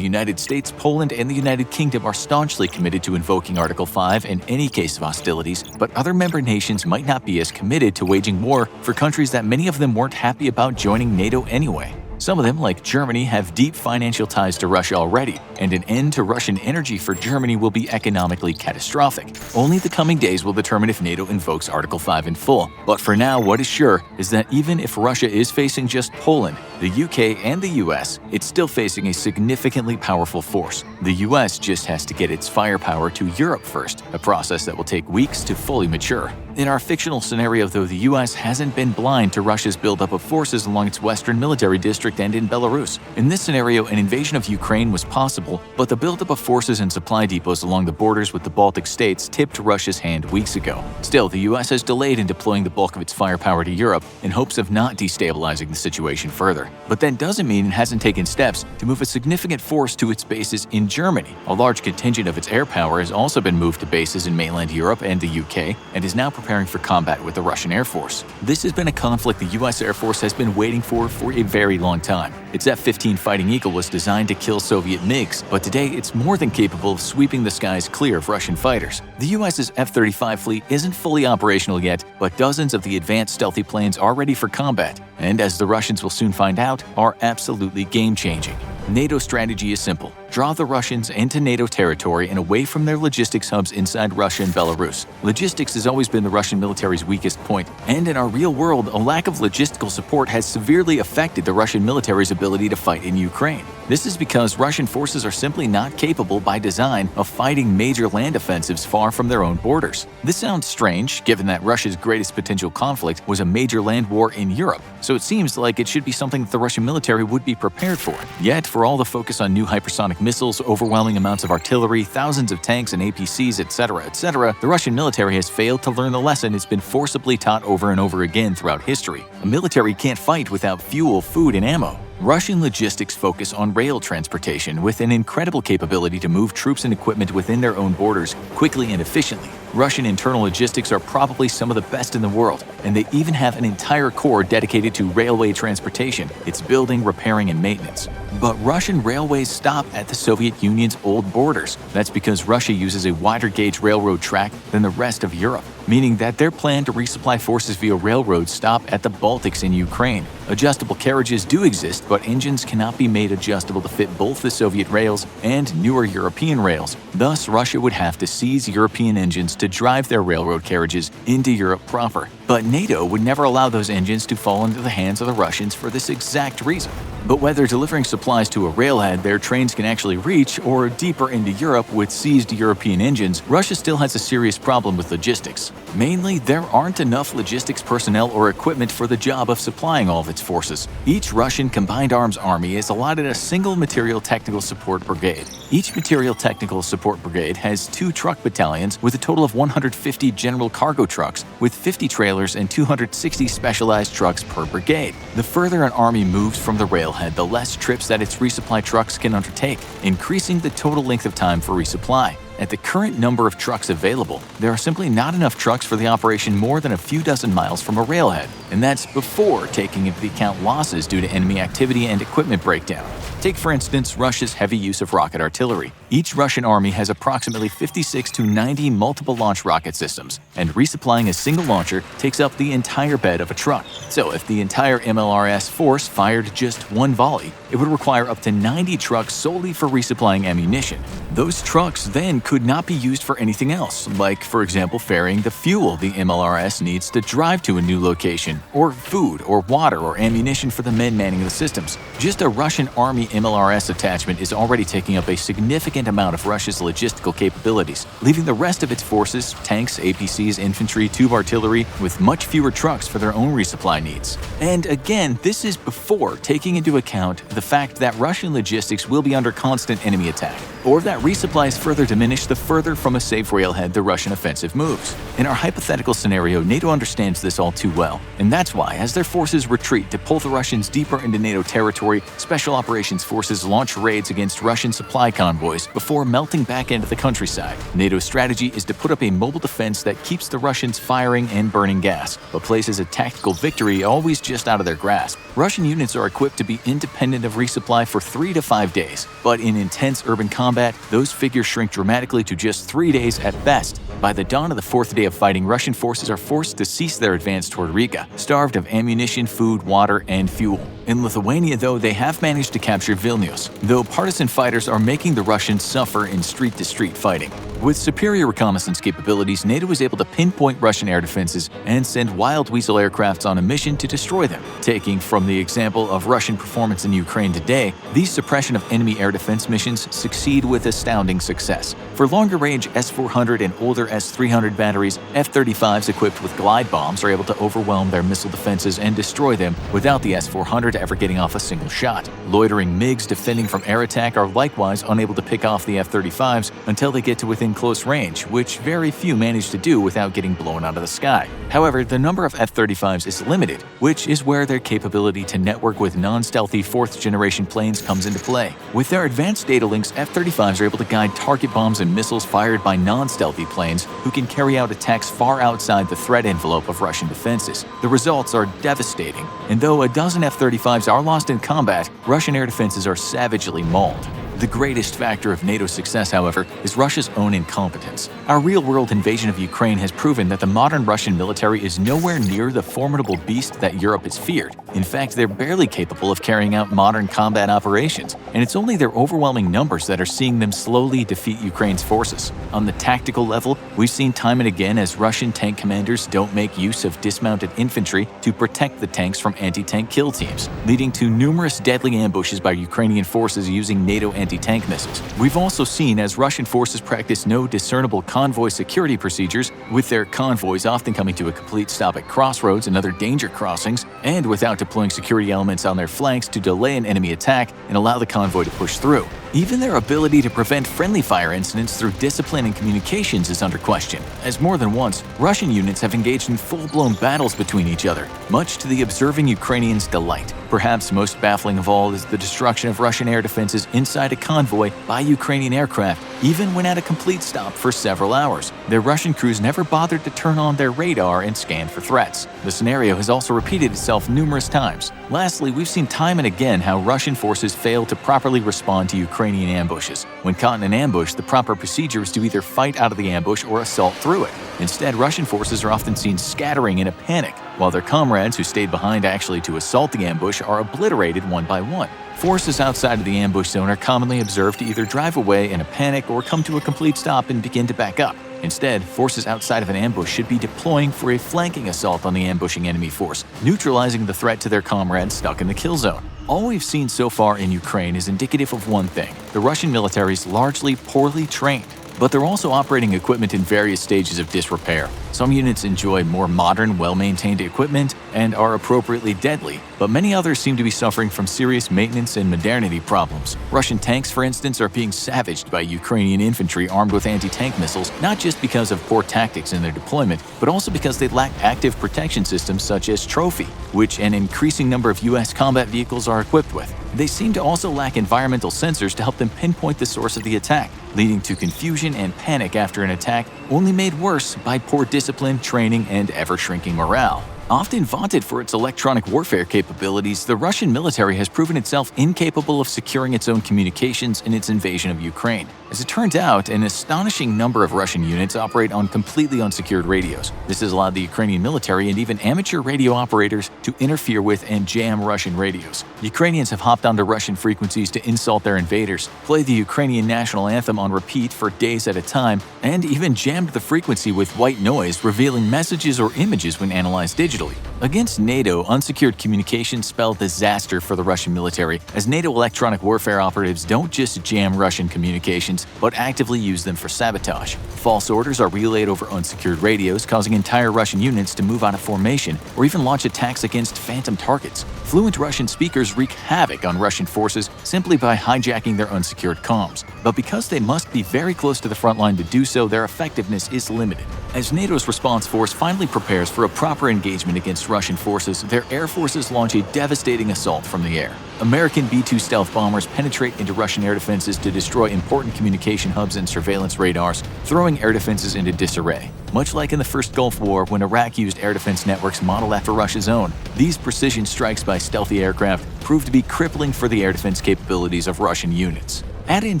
United States, Poland, and the United Kingdom are staunchly committed to invoking Article 5 in any case of hostilities, but other member nations might not be as committed to waging war for countries that many of them weren't happy about joining NATO anyway. Some of them, like Germany, have deep financial ties to Russia already, and an end to Russian energy for Germany will be economically catastrophic. Only the coming days will determine if NATO invokes Article 5 in full. But for now, what is sure is that even if Russia is facing just Poland, the UK, and the US, it's still facing a significantly powerful force. The US just has to get its firepower to Europe first, a process that will take weeks to fully mature. In our fictional scenario, though, the US hasn't been blind to Russia's buildup of forces along its western military district and in Belarus. In this scenario, an invasion of Ukraine was possible, but the buildup of forces and supply depots along the borders with the Baltic states tipped Russia's hand weeks ago. Still, the US has delayed in deploying the bulk of its firepower to Europe in hopes of not destabilizing the situation further. But that doesn't mean it hasn't taken steps to move a significant force to its bases in Germany. A large contingent of its air power has also been moved to bases in mainland Europe and the UK, and is now preparing for combat with the Russian Air Force. This has been a conflict the US Air Force has been waiting for a very long time. Its F-15 Fighting Eagle was designed to kill Soviet MiGs, but today it's more than capable of sweeping the skies clear of Russian fighters. The US's F-35 fleet isn't fully operational yet, but dozens of the advanced stealthy planes are ready for combat, and as the Russians will soon find out, are absolutely game-changing. NATO's strategy is simple. Draw the Russians into NATO territory and away from their logistics hubs inside Russia and Belarus. Logistics has always been the Russian military's weakest point, and in our real world, a lack of logistical support has severely affected the Russian military's ability to fight in Ukraine. This is because Russian forces are simply not capable by design of fighting major land offensives far from their own borders. This sounds strange, given that Russia's greatest potential conflict was a major land war in Europe, so it seems like it should be something that the Russian military would be prepared for. Yet, for all the focus on new hypersonic missiles, overwhelming amounts of artillery, thousands of tanks and APCs, etc., the Russian military has failed to learn the lesson it's been forcibly taught over and over again throughout history. A military can't fight without fuel, food, and ammo. Russian logistics focus on rail transportation with an incredible capability to move troops and equipment within their own borders quickly and efficiently. Russian internal logistics are probably some of the best in the world, and they even have an entire corps dedicated to railway transportation, its building, repairing, and maintenance. But Russian railways stop at the Soviet Union's old borders. That's because Russia uses a wider gauge railroad track than the rest of Europe, meaning that their plan to resupply forces via railroads stop at the Baltics in Ukraine. Adjustable carriages do exist, but engines cannot be made adjustable to fit both the Soviet rails and newer European rails. Thus, Russia would have to seize European engines to drive their railroad carriages into Europe proper. But NATO would never allow those engines to fall into the hands of the Russians for this exact reason. But whether delivering supplies to a railhead their trains can actually reach, or deeper into Europe with seized European engines, Russia still has a serious problem with logistics. Mainly, there aren't enough logistics personnel or equipment for the job of supplying all of its forces. Each Russian combined arms army is allotted a single material technical support brigade. Each material technical support brigade has 2 truck battalions with a total of 150 general cargo trucks with 50 trailers and 260 specialized trucks per brigade. The further an army moves from the railhead, the less trips that its resupply trucks can undertake, increasing the total length of time for resupply. At the current number of trucks available, there are simply not enough trucks for the operation more than a few dozen miles from a railhead, and that's before taking into account losses due to enemy activity and equipment breakdown. Take, for instance, Russia's heavy use of rocket artillery. Each Russian army has approximately 56 to 90 multiple launch rocket systems, and resupplying a single launcher takes up the entire bed of a truck. So if the entire MLRS force fired just one volley, it would require up to 90 trucks solely for resupplying ammunition. Those trucks then could not be used for anything else, like, for example, ferrying the fuel the MLRS needs to drive to a new location, or food or water or ammunition for the men manning the systems. Just a Russian Army MLRS attachment is already taking up a significant amount of Russia's logistical capabilities, leaving the rest of its forces, tanks, APCs, infantry, tube artillery, with much fewer trucks for their own resupply needs. And again, this is before taking into account the fact that Russian logistics will be under constant enemy attack, or that resupplies further diminish the further from a safe railhead the Russian offensive moves. In our hypothetical scenario, NATO understands this all too well, and that's why, as their forces retreat to pull the Russians deeper into NATO territory, Special Operations Forces launch raids against Russian supply convoys before melting back into the countryside. NATO's strategy is to put up a mobile defense that keeps the Russians firing and burning gas, but places a tactical victory always just out of their grasp. Russian units are equipped to be independent of resupply for 3 to 5 days, but in intense urban combat, those figures shrink dramatically to just 3 days at best. By the dawn of the 4th day of fighting, Russian forces are forced to cease their advance toward Riga, starved of ammunition, food, water, and fuel. In Lithuania, though, they have managed to capture Vilnius, though partisan fighters are making the Russians suffer in street-to-street fighting. With superior reconnaissance capabilities, NATO was able to pinpoint Russian air defenses and send Wild Weasel aircrafts on a mission to destroy them. Taking from the example of Russian performance in Ukraine today, these suppression of enemy air defense missions succeed with astounding success. For longer-range S-400 and older S-300 batteries, F-35s equipped with glide bombs are able to overwhelm their missile defenses and destroy them without the S-400 ever getting off a single shot. Loitering MiGs defending from air attack are likewise unable to pick off the F-35s until they get to within close range, which very few manage to do without getting blown out of the sky. However, the number of F-35s is limited, which is where their capability to network with non-stealthy 4th-generation planes comes into play. With their advanced data links, F-35s are able to guide target bombs and missiles fired by non-stealthy planes who can carry out attacks far outside the threat envelope of Russian defenses. The results are devastating, and though a dozen F-35s are lost in combat, Russian air defenses are savagely mauled. The greatest factor of NATO's success, however, is Russia's own incompetence. Our real-world invasion of Ukraine has proven that the modern Russian military is nowhere near the formidable beast that Europe has feared. In fact, they're barely capable of carrying out modern combat operations, and it's only their overwhelming numbers that are seeing them slowly defeat Ukraine's forces. On the tactical level, we've seen time and again as Russian tank commanders don't make use of dismounted infantry to protect the tanks from anti-tank kill teams, leading to numerous deadly ambushes by Ukrainian forces using NATO anti-tank missiles. We've also seen as Russian forces practice no discernible convoy security procedures, with their convoys often coming to a complete stop at crossroads and other danger crossings, and without deploying security elements on their flanks to delay an enemy attack and allow the convoy to push through. Even their ability to prevent friendly fire incidents through discipline and communications is under question, as more than once, Russian units have engaged in full-blown battles between each other, much to the observing Ukrainians' delight. Perhaps most baffling of all is the destruction of Russian air defenses inside a convoy by Ukrainian aircraft, even when at a complete stop for several hours. Their Russian crews never bothered to turn on their radar and scan for threats. The scenario has also repeated itself numerous times. Lastly, we've seen time and again how Russian forces fail to properly respond to Ukrainian ambushes. When caught in an ambush, the proper procedure is to either fight out of the ambush or assault through it. Instead, Russian forces are often seen scattering in a panic, while their comrades who stayed behind actually to assault the ambush are obliterated one by one. Forces outside of the ambush zone are commonly observed to either drive away in a panic or come to a complete stop and begin to back up. Instead, forces outside of an ambush should be deploying for a flanking assault on the ambushing enemy force, neutralizing the threat to their comrades stuck in the kill zone. All we've seen so far in Ukraine is indicative of one thing: the Russian military is largely poorly trained. But they're also operating equipment in various stages of disrepair. Some units enjoy more modern, well-maintained equipment and are appropriately deadly, but many others seem to be suffering from serious maintenance and modernity problems. Russian tanks, for instance, are being savaged by Ukrainian infantry armed with anti-tank missiles, not just because of poor tactics in their deployment, but also because they lack active protection systems such as Trophy, which an increasing number of U.S. combat vehicles are equipped with. They seem to also lack environmental sensors to help them pinpoint the source of the attack, leading to confusion and panic after an attack, only made worse by poor discipline, training, and ever-shrinking morale. Often vaunted for its electronic warfare capabilities, the Russian military has proven itself incapable of securing its own communications in its invasion of Ukraine. As it turns out, an astonishing number of Russian units operate on completely unsecured radios. This has allowed the Ukrainian military and even amateur radio operators to interfere with and jam Russian radios. Ukrainians have hopped onto Russian frequencies to insult their invaders, play the Ukrainian national anthem on repeat for days at a time, and even jammed the frequency with white noise, revealing messages or images when analyzed digitally. Against NATO, unsecured communications spell disaster for the Russian military, as NATO electronic warfare operatives don't just jam Russian communications, but actively use them for sabotage. False orders are relayed over unsecured radios, causing entire Russian units to move out of formation or even launch attacks against phantom targets. Fluent Russian speakers wreak havoc on Russian forces simply by hijacking their unsecured comms. But because they must be very close to the front line to do so, their effectiveness is limited. As NATO's response force finally prepares for a proper engagement against Russian forces, their air forces launch a devastating assault from the air. American B-2 stealth bombers penetrate into Russian air defenses to destroy important communication hubs and surveillance radars, throwing air defenses into disarray. Much like in the First Gulf War, when Iraq used air defense networks modeled after Russia's own, these precision strikes by stealthy aircraft proved to be crippling for the air defense capabilities of Russian units. Add in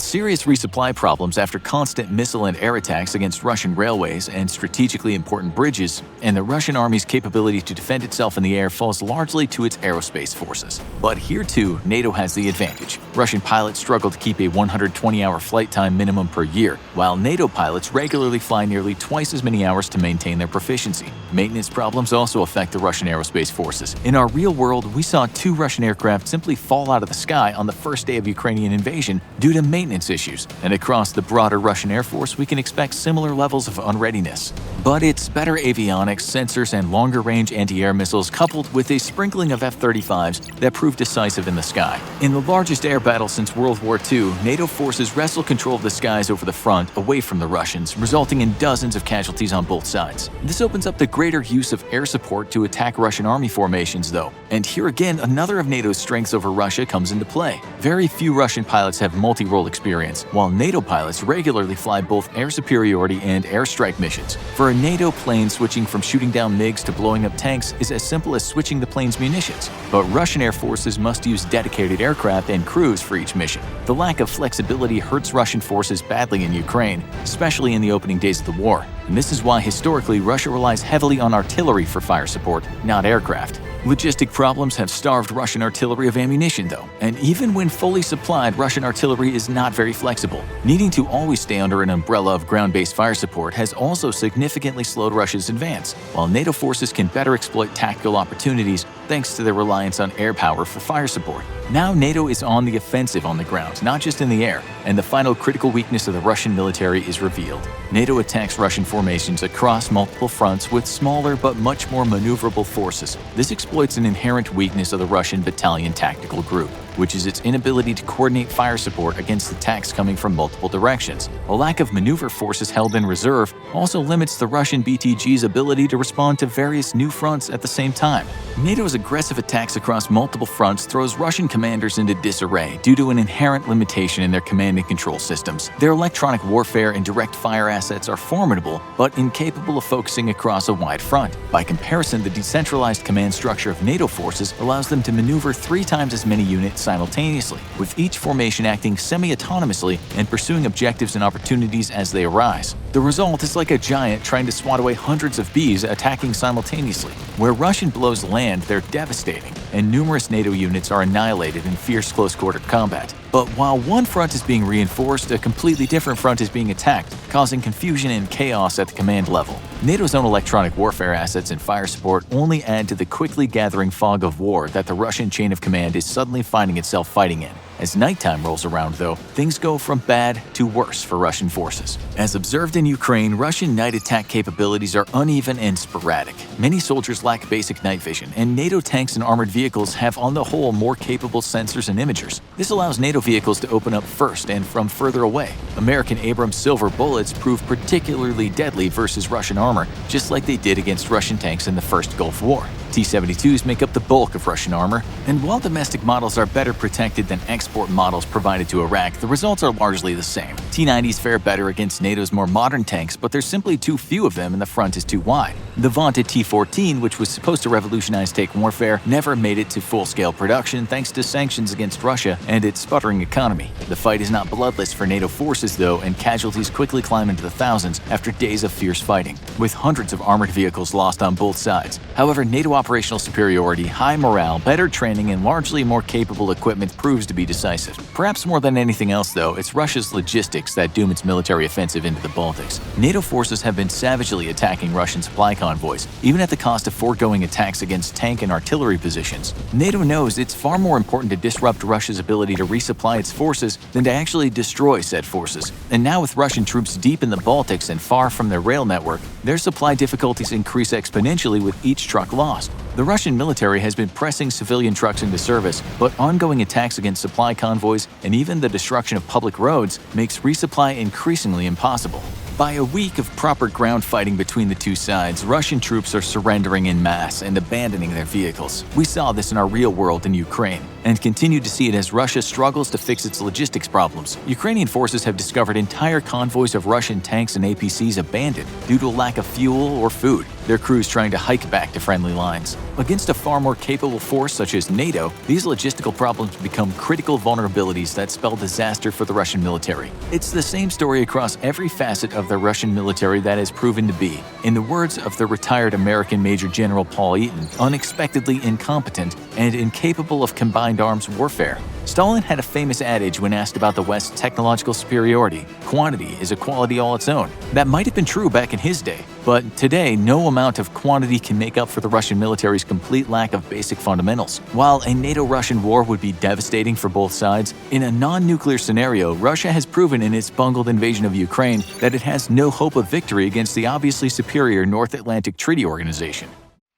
serious resupply problems after constant missile and air attacks against Russian railways and strategically important bridges, and the Russian army's capability to defend itself in the air falls largely to its aerospace forces. But here too, NATO has the advantage. Russian pilots struggle to keep a 120-hour flight time minimum per year, while NATO pilots regularly fly nearly twice as many hours to maintain their proficiency. Maintenance problems also affect the Russian aerospace forces. In our real world, we saw 2 Russian aircraft simply fall out of the sky on the first day of Ukrainian invasion due to maintenance issues, and across the broader Russian Air Force we can expect similar levels of unreadiness. But it's better avionics, sensors, and longer-range anti-air missiles coupled with a sprinkling of F-35s that prove decisive in the sky. In the largest air battle since World War II, NATO forces wrestle control of the skies over the front away from the Russians, resulting in dozens of casualties on both sides. This opens up the greater use of air support to attack Russian army formations, though. And here again, another of NATO's strengths over Russia comes into play. Very few Russian pilots have multi-role experience, while NATO pilots regularly fly both air superiority and airstrike missions. For a NATO plane, switching from shooting down MiGs to blowing up tanks is as simple as switching the plane's munitions. But Russian air forces must use dedicated aircraft and crews for each mission. The lack of flexibility hurts Russian forces badly in Ukraine, especially in the opening days of the war. And this is why historically Russia relies heavily on artillery for fire support, not aircraft. Logistic problems have starved Russian artillery of ammunition, though, and even when fully supplied, Russian artillery is not very flexible. Needing to always stay under an umbrella of ground-based fire support has also significantly slowed Russia's advance, while NATO forces can better exploit tactical opportunities thanks to their reliance on air power for fire support. Now NATO is on the offensive on the ground, not just in the air, and the final critical weakness of the Russian military is revealed. NATO attacks Russian formations across multiple fronts with smaller but much more maneuverable forces. This exploits an inherent weakness of the Russian battalion tactical group, which is its inability to coordinate fire support against attacks coming from multiple directions. A lack of maneuver forces held in reserve also limits the Russian BTG's ability to respond to various new fronts at the same time. NATO's aggressive attacks across multiple fronts throws Russian commanders into disarray due to an inherent limitation in their command and control systems. Their electronic warfare and direct fire assets are formidable, but incapable of focusing across a wide front. By comparison, the decentralized command structure of NATO forces allows them to maneuver 3 times as many units simultaneously, with each formation acting semi-autonomously and pursuing objectives and opportunities as they arise. The result is like a giant trying to swat away hundreds of bees attacking simultaneously. Where Russian blows land, they're devastating, and numerous NATO units are annihilated in fierce close-quarter combat. But while one front is being reinforced, a completely different front is being attacked, causing confusion and chaos at the command level. NATO's own electronic warfare assets and fire support only add to the quickly gathering fog of war that the Russian chain of command is suddenly finding itself fighting in. As nighttime rolls around, though, things go from bad to worse for Russian forces. As observed in Ukraine, Russian night attack capabilities are uneven and sporadic. Many soldiers lack basic night vision, and NATO tanks and armored vehicles have on the whole more capable sensors and imagers. This allows NATO vehicles to open up first and from further away. American Abrams Silver bullets prove particularly deadly versus Russian armor, just like they did against Russian tanks in the First Gulf War. T-72s make up the bulk of Russian armor, and while domestic models are better protected than export models provided to Iraq, the results are largely the same. T-90s fare better against NATO's more modern tanks, but there's simply too few of them and the front is too wide. The vaunted T-14, which was supposed to revolutionize tank warfare, never made it to full-scale production thanks to sanctions against Russia and its sputtering economy. The fight is not bloodless for NATO forces, though, and casualties quickly climb into the thousands after days of fierce fighting, with hundreds of armored vehicles lost on both sides. However, NATO operational superiority, high morale, better training, and largely more capable equipment proves to be decisive. Perhaps more than anything else, though, it's Russia's logistics that doom its military offensive into the Baltics. NATO forces have been savagely attacking Russian supply convoys, even at the cost of foregoing attacks against tank and artillery positions. NATO knows it's far more important to disrupt Russia's ability to resupply its forces than to actually destroy said forces. And now with Russian troops deep in the Baltics and far from their rail network, their supply difficulties increase exponentially with each truck lost. The Russian military has been pressing civilian trucks into service, but ongoing attacks against supply convoys and even the destruction of public roads makes resupply increasingly impossible. By a week of proper ground fighting between the two sides, Russian troops are surrendering en masse and abandoning their vehicles. We saw this in our real world in Ukraine, and continue to see it as Russia struggles to fix its logistics problems. Ukrainian forces have discovered entire convoys of Russian tanks and APCs abandoned due to a lack of fuel or food, their crews trying to hike back to friendly lines. Against a far more capable force such as NATO, these logistical problems become critical vulnerabilities that spell disaster for the Russian military. It's the same story across every facet of the Russian military that has proven to be, in the words of the retired American Major General Paul Eaton, unexpectedly incompetent and incapable of combined arms warfare. Stalin had a famous adage when asked about the West's technological superiority: quantity is a quality all its own. That might have been true back in his day, but today no amount of quantity can make up for the Russian military's complete lack of basic fundamentals. While a NATO-Russian war would be devastating for both sides, in a non-nuclear scenario, Russia has proven in its bungled invasion of Ukraine that it has no hope of victory against the obviously superior North Atlantic Treaty Organization.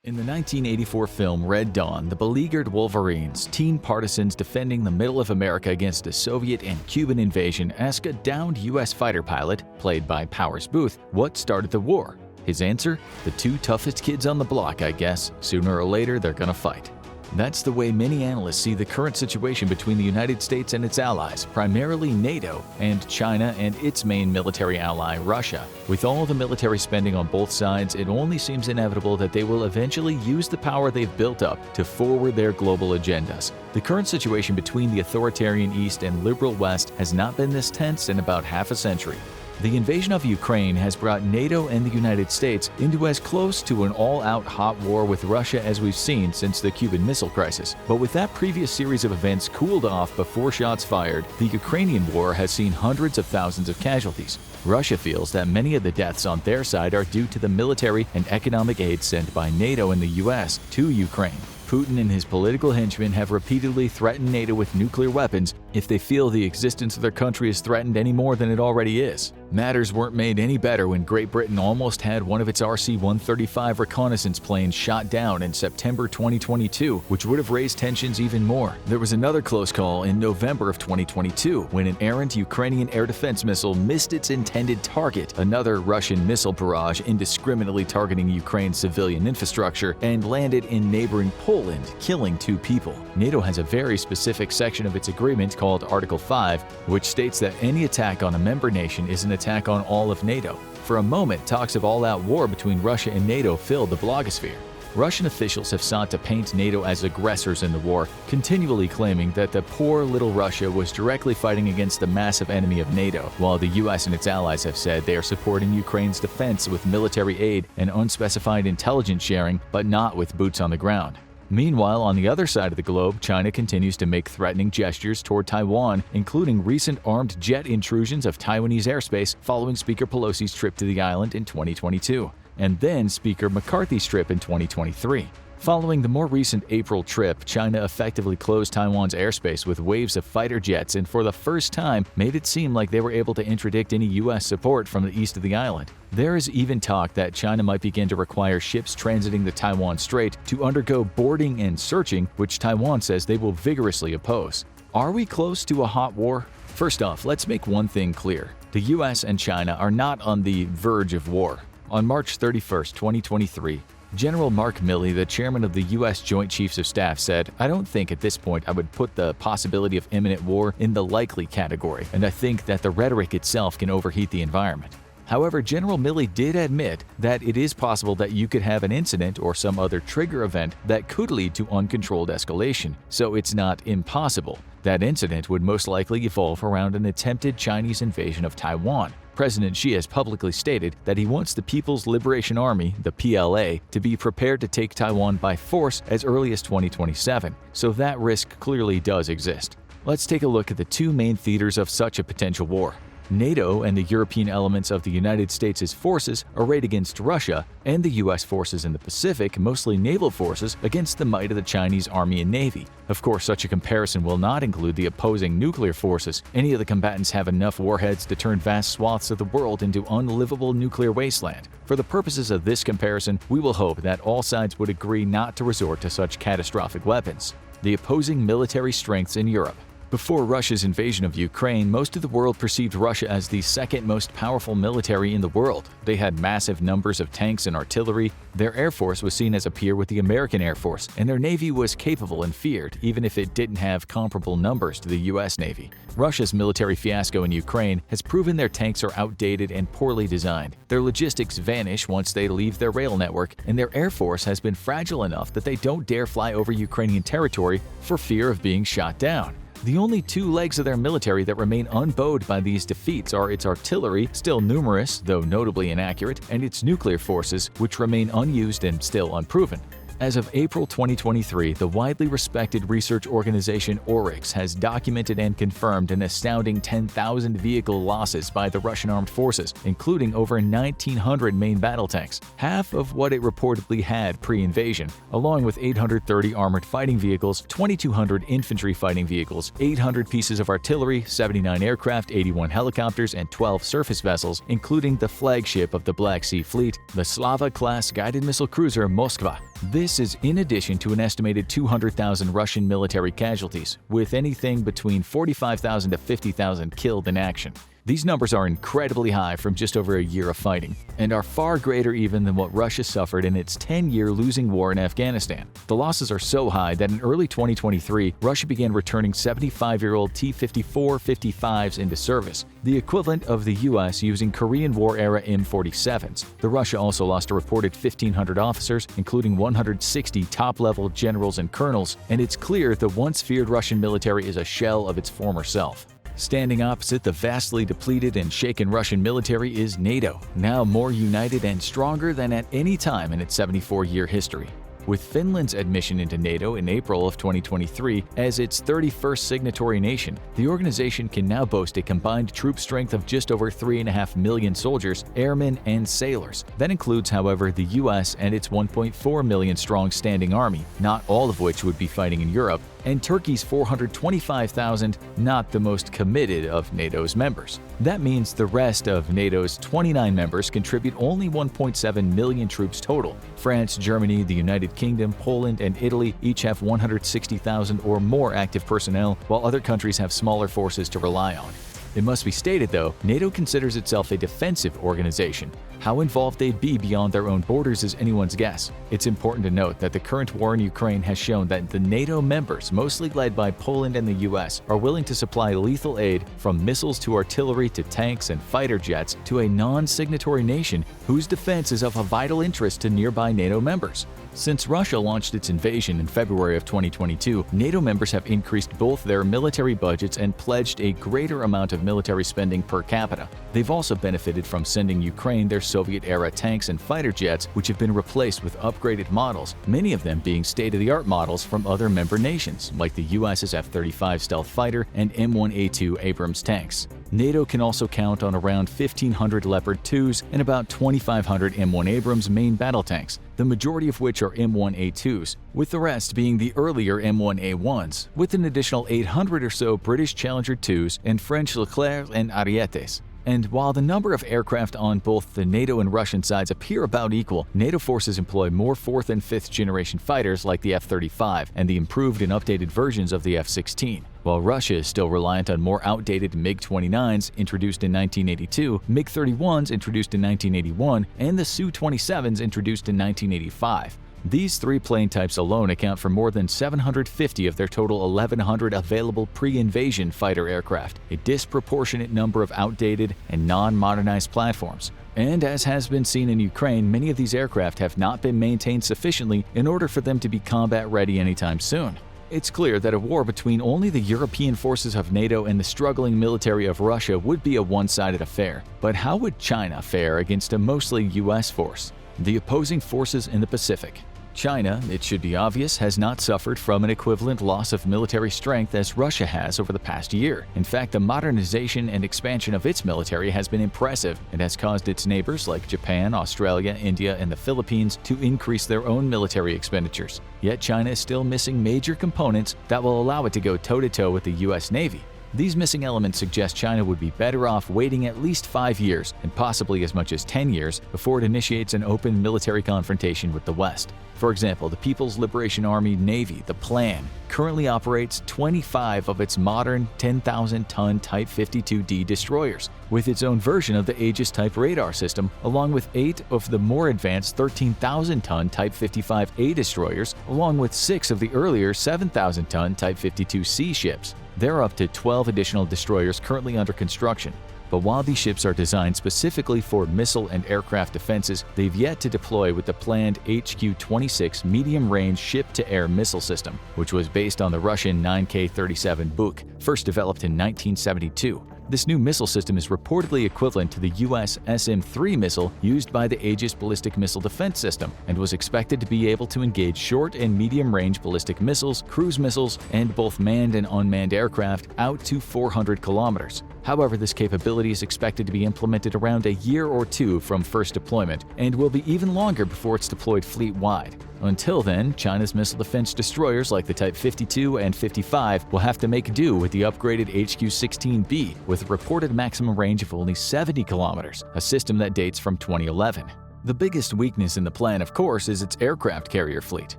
In the 1984 film Red Dawn, the beleaguered Wolverines, teen partisans defending the middle of America against a Soviet and Cuban invasion, ask a downed U.S. fighter pilot, played by Powers Booth, what started the war. His answer? The two toughest kids on the block, I guess. Sooner or later, they're gonna fight. That's the way many analysts see the current situation between the United States and its allies, primarily NATO, and China and its main military ally, Russia. With all the military spending on both sides, it only seems inevitable that they will eventually use the power they've built up to forward their global agendas. The current situation between the authoritarian East and liberal West has not been this tense in about half a century. The invasion of Ukraine has brought NATO and the United States into as close to an all-out hot war with Russia as we've seen since the Cuban Missile Crisis. But with that previous series of events cooled off before shots fired, the Ukrainian war has seen hundreds of thousands of casualties. Russia feels that many of the deaths on their side are due to the military and economic aid sent by NATO and the US to Ukraine. Putin and his political henchmen have repeatedly threatened NATO with nuclear weapons if they feel the existence of their country is threatened any more than it already is. Matters weren't made any better when Great Britain almost had one of its RC-135 reconnaissance planes shot down in September 2022, which would have raised tensions even more. There was another close call in November of 2022 when an errant Ukrainian air defense missile missed its intended target, another Russian missile barrage indiscriminately targeting Ukraine's civilian infrastructure, and landed in neighboring Poland, killing 2 people. NATO has a very specific section of its agreement called Article 5, which states that any attack on a member nation is an attack on all of NATO. For a moment, talks of all-out war between Russia and NATO filled the blogosphere. Russian officials have sought to paint NATO as aggressors in the war, continually claiming that the poor little Russia was directly fighting against the massive enemy of NATO, while the US and its allies have said they are supporting Ukraine's defense with military aid and unspecified intelligence sharing, but not with boots on the ground. Meanwhile, on the other side of the globe, China continues to make threatening gestures toward Taiwan, including recent armed jet intrusions of Taiwanese airspace following Speaker Pelosi's trip to the island in 2022, and then Speaker McCarthy's trip in 2023. Following the more recent April trip, China effectively closed Taiwan's airspace with waves of fighter jets and for the first time made it seem like they were able to interdict any U.S. support from the east of the island. There is even talk that China might begin to require ships transiting the Taiwan Strait to undergo boarding and searching, which Taiwan says they will vigorously oppose. Are we close to a hot war? First off, let's make one thing clear. The U.S. and China are not on the verge of war. On March 31, 2023, General Mark Milley, the chairman of the U.S. Joint Chiefs of Staff, said, "I don't think at this point I would put the possibility of imminent war in the likely category, and I think that the rhetoric itself can overheat the environment." However, General Milley did admit that it is possible that you could have an incident or some other trigger event that could lead to uncontrolled escalation, so it's not impossible. That incident would most likely evolve around an attempted Chinese invasion of Taiwan. President Xi has publicly stated that he wants the People's Liberation Army, the PLA, to be prepared to take Taiwan by force as early as 2027, so that risk clearly does exist. Let's take a look at the two main theaters of such a potential war. NATO and the European elements of the United States' forces arrayed against Russia, and the U.S. forces in the Pacific, mostly naval forces, against the might of the Chinese Army and Navy. Of course, such a comparison will not include the opposing nuclear forces. Any of the combatants have enough warheads to turn vast swaths of the world into unlivable nuclear wasteland. For the purposes of this comparison, we will hope that all sides would agree not to resort to such catastrophic weapons. The opposing military strengths in Europe. Before Russia's invasion of Ukraine, most of the world perceived Russia as the second most powerful military in the world. They had massive numbers of tanks and artillery, their air force was seen as a peer with the American Air Force, and their navy was capable and feared, even if it didn't have comparable numbers to the US Navy. Russia's military fiasco in Ukraine has proven their tanks are outdated and poorly designed. Their logistics vanish once they leave their rail network, and their air force has been fragile enough that they don't dare fly over Ukrainian territory for fear of being shot down. The only two legs of their military that remain unbowed by these defeats are its artillery, still numerous, though notably inaccurate, and its nuclear forces, which remain unused and still unproven. As of April 2023, the widely respected research organization Oryx has documented and confirmed an astounding 10,000 vehicle losses by the Russian armed forces, including over 1,900 main battle tanks, half of what it reportedly had pre-invasion, along with 830 armored fighting vehicles, 2,200 infantry fighting vehicles, 800 pieces of artillery, 79 aircraft, 81 helicopters, and 12 surface vessels, including the flagship of the Black Sea Fleet, the Slava-class guided missile cruiser Moskva. This is in addition to an estimated 200,000 Russian military casualties, with anything between 45,000 to 50,000 killed in action. These numbers are incredibly high from just over a year of fighting, and are far greater even than what Russia suffered in its 10-year losing war in Afghanistan. The losses are so high that in early 2023, Russia began returning 75-year-old T-54-55s into service, the equivalent of the U.S. using Korean War-era M47s. The Russia also lost a reported 1,500 officers, including 160 top-level generals and colonels, and it's clear the once-feared Russian military is a shell of its former self. Standing opposite the vastly depleted and shaken Russian military is NATO, now more united and stronger than at any time in its 74-year history. With Finland's admission into NATO in April of 2023 as its 31st signatory nation, the organization can now boast a combined troop strength of just over 3.5 million soldiers, airmen, and sailors. That includes, however, the US and its 1.4 million strong standing army, not all of which would be fighting in Europe, and Turkey's 425,000, not the most committed of NATO's members. That means the rest of NATO's 29 members contribute only 1.7 million troops total. France, Germany, the United Kingdom, Poland, and Italy each have 160,000 or more active personnel, while other countries have smaller forces to rely on. It must be stated, though, NATO considers itself a defensive organization. How involved they'd be beyond their own borders is anyone's guess. It's important to note that the current war in Ukraine has shown that the NATO members, mostly led by Poland and the US, are willing to supply lethal aid, from missiles to artillery to tanks and fighter jets, to a non-signatory nation whose defense is of a vital interest to nearby NATO members. Since Russia launched its invasion in February of 2022, NATO members have increased both their military budgets and pledged a greater amount of military spending per capita. They've also benefited from sending Ukraine their Soviet-era tanks and fighter jets, which have been replaced with upgraded models, many of them being state-of-the-art models from other member nations, like the US's F-35 stealth fighter and M1A2 Abrams tanks. NATO can also count on around 1,500 Leopard 2s and about 2,500 M1 Abrams main battle tanks, the majority of which are M1A2s, with the rest being the earlier M1A1s, with an additional 800 or so British Challenger 2s and French Leclerc and Ariettes. And while the number of aircraft on both the NATO and Russian sides appear about equal, NATO forces employ more 4th and 5th generation fighters like the F-35 and the improved and updated versions of the F-16. While Russia is still reliant on more outdated MiG-29s introduced in 1982, MiG-31s introduced in 1981, and the Su-27s introduced in 1985. These three plane types alone account for more than 750 of their total 1,100 available pre-invasion fighter aircraft, a disproportionate number of outdated and non-modernized platforms. And as has been seen in Ukraine, many of these aircraft have not been maintained sufficiently in order for them to be combat-ready anytime soon. It's clear that a war between only the European forces of NATO and the struggling military of Russia would be a one-sided affair. But how would China fare against a mostly US force? The opposing forces in the Pacific. China, it should be obvious, has not suffered from an equivalent loss of military strength as Russia has over the past year. In fact, the modernization and expansion of its military has been impressive and has caused its neighbors like Japan, Australia, India, and the Philippines to increase their own military expenditures. Yet China is still missing major components that will allow it to go toe-to-toe with the US Navy. These missing elements suggest China would be better off waiting at least 5 years, and possibly as much as 10 years, before it initiates an open military confrontation with the West. For example, the People's Liberation Army Navy, the Plan, currently operates 25 of its modern 10,000-ton Type 52D destroyers, with its own version of the Aegis-type radar system, along with 8 of the more advanced 13,000-ton Type 55A destroyers, along with 6 of the earlier 7,000-ton Type 52C ships. There are up to 12 additional destroyers currently under construction. But while these ships are designed specifically for missile and aircraft defenses, they've yet to deploy with the planned HQ-26 medium-range ship-to-air missile system, which was based on the Russian 9K-37 Buk, first developed in 1972. This new missile system is reportedly equivalent to the US SM-3 missile used by the Aegis ballistic missile defense system and was expected to be able to engage short and medium-range ballistic missiles, cruise missiles, and both manned and unmanned aircraft out to 400 kilometers. However, this capability is expected to be implemented around a year or two from first deployment and will be even longer before it's deployed fleet-wide. Until then, China's missile defense destroyers like the Type 52 and 55 will have to make do with the upgraded HQ-16B with a reported maximum range of only 70 kilometers, a system that dates from 2011. The biggest weakness in the plan, of course, is its aircraft carrier fleet.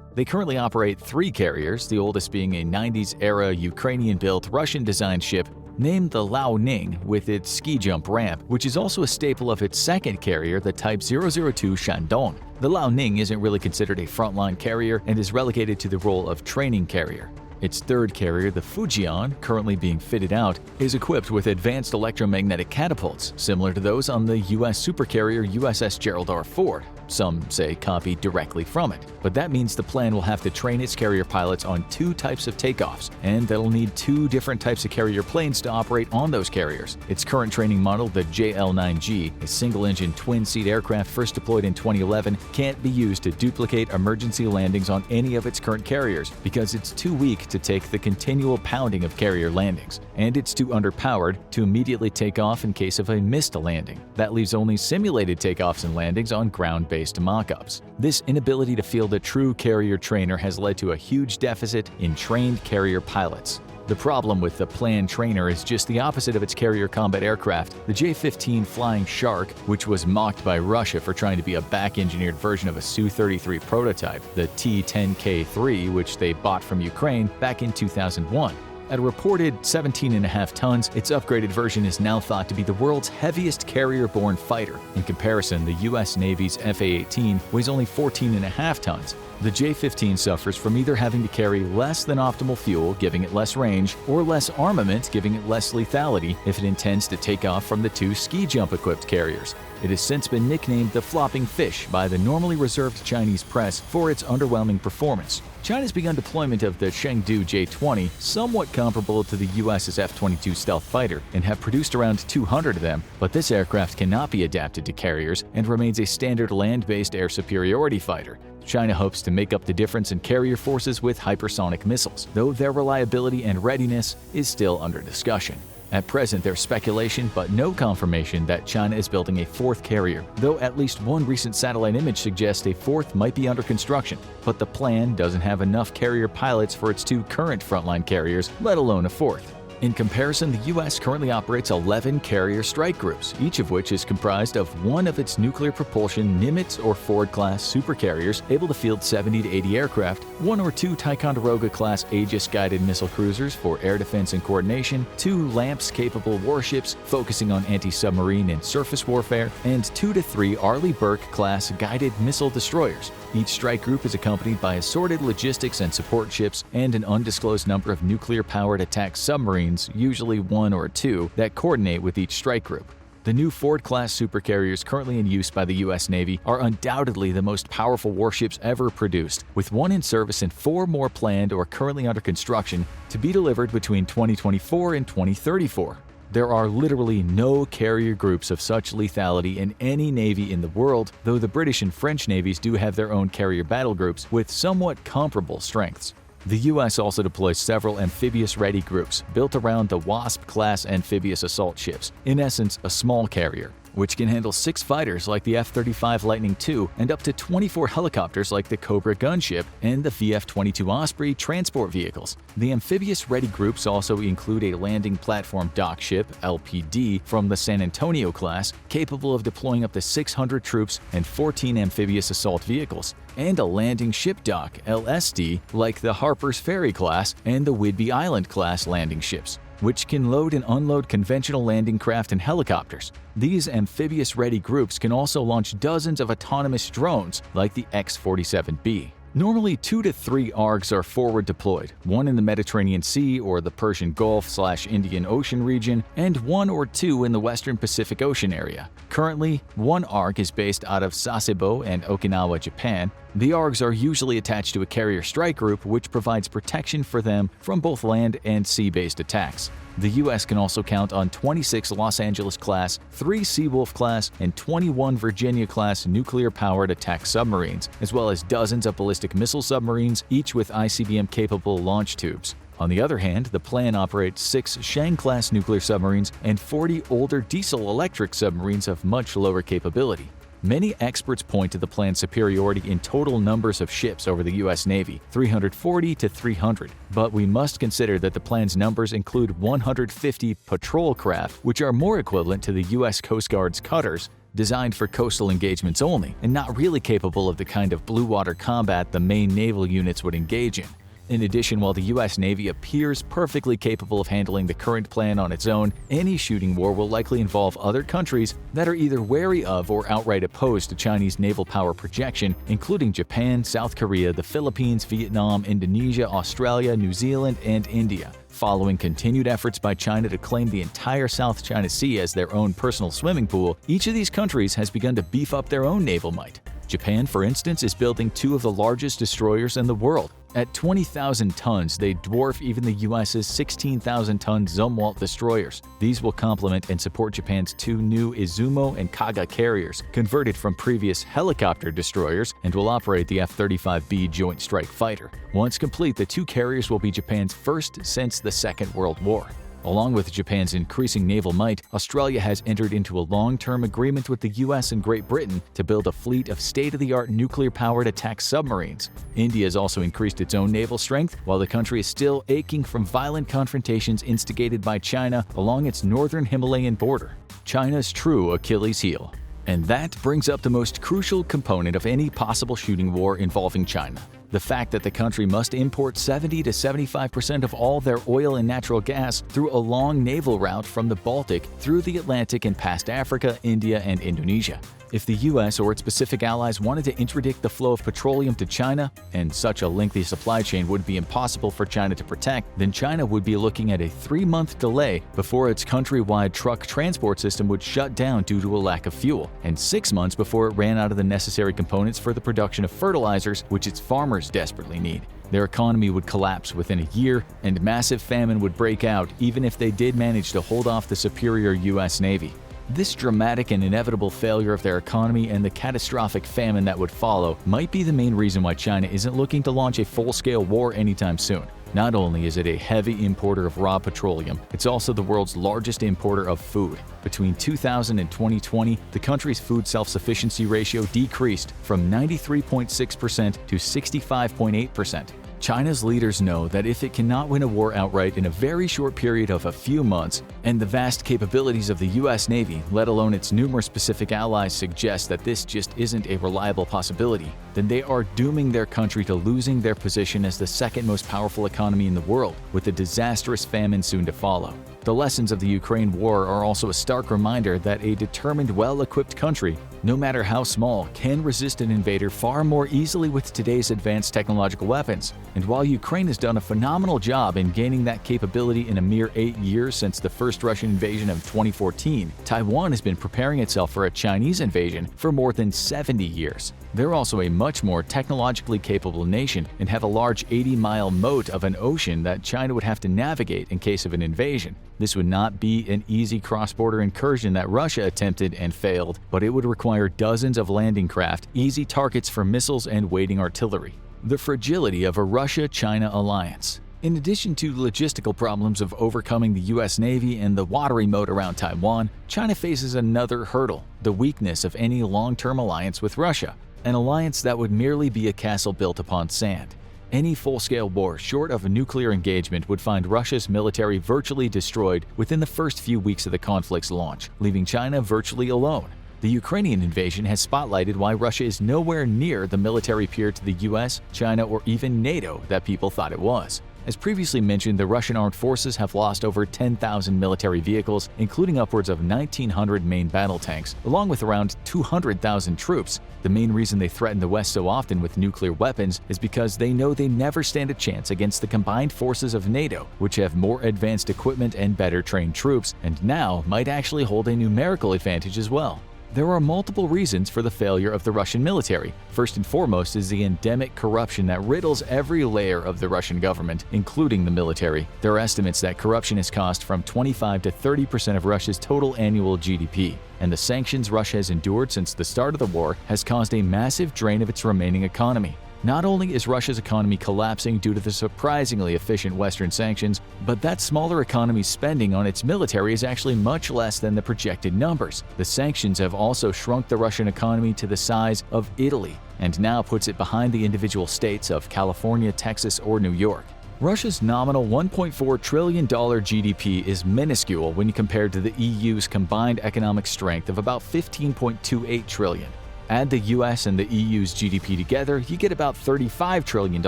They currently operate 3 carriers, the oldest being a 90s-era Ukrainian-built Russian-designed ship named the Liaoning with its ski jump ramp, which is also a staple of its second carrier, the Type 002 Shandong. The Liaoning isn't really considered a frontline carrier and is relegated to the role of training carrier. Its third carrier, the Fujian, currently being fitted out, is equipped with advanced electromagnetic catapults, similar to those on the U.S. supercarrier USS Gerald R. Ford. Some say copied directly from it. But that means the plan will have to train its carrier pilots on 2 types of takeoffs, and they'll need 2 different types of carrier planes to operate on those carriers. Its current training model, the JL-9G, a single-engine twin-seat aircraft first deployed in 2011, can't be used to duplicate emergency landings on any of its current carriers because it's too weak to take the continual pounding of carrier landings, and it's too underpowered to immediately take off in case of a missed landing. That leaves only simulated takeoffs and landings on ground-based mock-ups. This inability to field a true carrier trainer has led to a huge deficit in trained carrier pilots. The problem with the planned trainer is just the opposite of its carrier combat aircraft, the J-15 Flying Shark, which was mocked by Russia for trying to be a back-engineered version of a Su-33 prototype, the T-10K-3, which they bought from Ukraine back in 2001. At a reported 17.5 tons, its upgraded version is now thought to be the world's heaviest carrier-borne fighter. In comparison, the U.S. Navy's F/A-18 weighs only 14.5 tons. The J-15 suffers from either having to carry less than optimal fuel, giving it less range, or less armament, giving it less lethality if it intends to take off from the 2 ski jump-equipped carriers. It has since been nicknamed the Flopping Fish by the normally reserved Chinese press for its underwhelming performance. China's begun deployment of the Chengdu J-20, somewhat comparable to the US's F-22 stealth fighter, and have produced around 200 of them, but this aircraft cannot be adapted to carriers and remains a standard land-based air superiority fighter. China hopes to make up the difference in carrier forces with hypersonic missiles, though their reliability and readiness is still under discussion. At present, there's speculation but no confirmation that China is building a 4th carrier, though at least one recent satellite image suggests a 4th might be under construction. But the plan doesn't have enough carrier pilots for its 2 current frontline carriers, let alone a 4th. In comparison, the U.S. currently operates 11 carrier strike groups, each of which is comprised of one of its nuclear propulsion Nimitz or Ford-class supercarriers able to field 70 to 80 aircraft, one or two Ticonderoga-class Aegis-guided missile cruisers for air defense and coordination, two LAMPS-capable warships focusing on anti-submarine and surface warfare, and 2 to 3 Arleigh Burke-class guided missile destroyers. Each strike group is accompanied by assorted logistics and support ships and an undisclosed number of nuclear-powered attack submarines, usually 1 or 2, that coordinate with each strike group. The new Ford-class supercarriers currently in use by the U.S. Navy are undoubtedly the most powerful warships ever produced, with 1 in service and 4 more planned or currently under construction to be delivered between 2024 and 2034. There are literally no carrier groups of such lethality in any navy in the world, though the British and French navies do have their own carrier battle groups with somewhat comparable strengths. The U.S. also deploys several amphibious-ready groups built around the Wasp-class amphibious assault ships, in essence a small carrier, which can handle 6 fighters like the F-35 Lightning II and up to 24 helicopters like the Cobra gunship and the VF-22 Osprey transport vehicles. The amphibious-ready groups also include a landing platform dock ship (LPD) from the San Antonio class, capable of deploying up to 600 troops and 14 amphibious assault vehicles, and a landing ship dock (LSD) like the Harper's Ferry class and the Whidbey Island class landing ships, which can load and unload conventional landing craft and helicopters. These amphibious-ready groups can also launch dozens of autonomous drones like the X-47B. Normally, 2 to 3 ARGs are forward deployed, 1 in the Mediterranean Sea or the Persian Gulf/Indian Ocean region, and 1 or 2 in the Western Pacific Ocean area. Currently, 1 ARG is based out of Sasebo and Okinawa, Japan. The ARGs are usually attached to a carrier strike group, which provides protection for them from both land and sea-based attacks. The U.S. can also count on 26 Los Angeles-class, 3 Seawolf-class, and 21 Virginia-class nuclear-powered attack submarines, as well as dozens of ballistic missile submarines, each with ICBM-capable launch tubes. On the other hand, the plan operates 6 Shang-class nuclear submarines and 40 older diesel-electric submarines of much lower capability. Many experts point to the plan's superiority in total numbers of ships over the U.S. Navy, 340 to 300, but we must consider that the plan's numbers include 150 patrol craft, which are more equivalent to the U.S. Coast Guard's cutters, designed for coastal engagements only, and not really capable of the kind of blue water combat the main naval units would engage in. In addition, while the U.S. Navy appears perfectly capable of handling the current plan on its own, any shooting war will likely involve other countries that are either wary of or outright opposed to Chinese naval power projection, including Japan, South Korea, the Philippines, Vietnam, Indonesia, Australia, New Zealand, and India. Following continued efforts by China to claim the entire South China Sea as their own personal swimming pool, each of these countries has begun to beef up their own naval might. Japan, for instance, is building 2 of the largest destroyers in the world. At 20,000 tons, they dwarf even the U.S.'s 16,000-ton Zumwalt destroyers. These will complement and support Japan's 2 new Izumo and Kaga carriers, converted from previous helicopter destroyers, and will operate the F-35B Joint Strike Fighter. Once complete, the 2 carriers will be Japan's first since the Second World War. Along with Japan's increasing naval might, Australia has entered into a long-term agreement with the U.S. and Great Britain to build a fleet of state-of-the-art nuclear-powered attack submarines. India has also increased its own naval strength, while the country is still aching from violent confrontations instigated by China along its northern Himalayan border. China's true Achilles heel. And that brings up the most crucial component of any possible shooting war involving China: the fact that the country must import 70 to 75% of all their oil and natural gas through a long naval route from the Baltic through the Atlantic and past Africa, India, and Indonesia. If the U.S. or its Pacific allies wanted to interdict the flow of petroleum to China, and such a lengthy supply chain would be impossible for China to protect, then China would be looking at a 3-month delay before its countrywide truck transport system would shut down due to a lack of fuel, and 6 months before it ran out of the necessary components for the production of fertilizers, which its farmers desperately need. Their economy would collapse within a year, and massive famine would break out even if they did manage to hold off the superior U.S. Navy. This dramatic and inevitable failure of their economy and the catastrophic famine that would follow might be the main reason why China isn't looking to launch a full-scale war anytime soon. Not only is it a heavy importer of raw petroleum, it's also the world's largest importer of food. Between 2000 and 2020, the country's food self-sufficiency ratio decreased from 93.6% to 65.8%. China's leaders know that if it cannot win a war outright in a very short period of a few months, and the vast capabilities of the US Navy, let alone its numerous Pacific allies, suggest that this just isn't a reliable possibility, then they are dooming their country to losing their position as the second most powerful economy in the world, with a disastrous famine soon to follow. The lessons of the Ukraine war are also a stark reminder that a determined, well-equipped country, no matter how small, can resist an invader far more easily with today's advanced technological weapons. And while Ukraine has done a phenomenal job in gaining that capability in a mere 8 years since the first Russian invasion of 2014, Taiwan has been preparing itself for a Chinese invasion for more than 70 years. They're also a much more technologically capable nation and have a large 80-mile moat of an ocean that China would have to navigate in case of an invasion. This would not be an easy cross-border incursion that Russia attempted and failed, but it would require dozens of landing craft, easy targets for missiles, and waiting artillery. The fragility of a Russia-China alliance. In addition to logistical problems of overcoming the US Navy and the watery moat around Taiwan, China faces another hurdle: the weakness of any long-term alliance with Russia, an alliance that would merely be a castle built upon sand. Any full-scale war short of a nuclear engagement would find Russia's military virtually destroyed within the first few weeks of the conflict's launch, leaving China virtually alone. The Ukrainian invasion has spotlighted why Russia is nowhere near the military peer to the US, China, or even NATO that people thought it was. As previously mentioned, the Russian armed forces have lost over 10,000 military vehicles, including upwards of 1,900 main battle tanks, along with around 200,000 troops. The main reason they threaten the West so often with nuclear weapons is because they know they never stand a chance against the combined forces of NATO, which have more advanced equipment and better trained troops, and now might actually hold a numerical advantage as well. There are multiple reasons for the failure of the Russian military. First and foremost is the endemic corruption that riddles every layer of the Russian government, including the military. There are estimates that corruption has cost from 25 to 30% of Russia's total annual GDP, and the sanctions Russia has endured since the start of the war has caused a massive drain of its remaining economy. Not only is Russia's economy collapsing due to the surprisingly efficient Western sanctions, but that smaller economy's spending on its military is actually much less than the projected numbers. The sanctions have also shrunk the Russian economy to the size of Italy, and now puts it behind the individual states of California, Texas, or New York. Russia's nominal $1.4 trillion GDP is minuscule when compared to the EU's combined economic strength of about $15.28 trillion. Add the US and the EU's GDP together, you get about $35 trillion,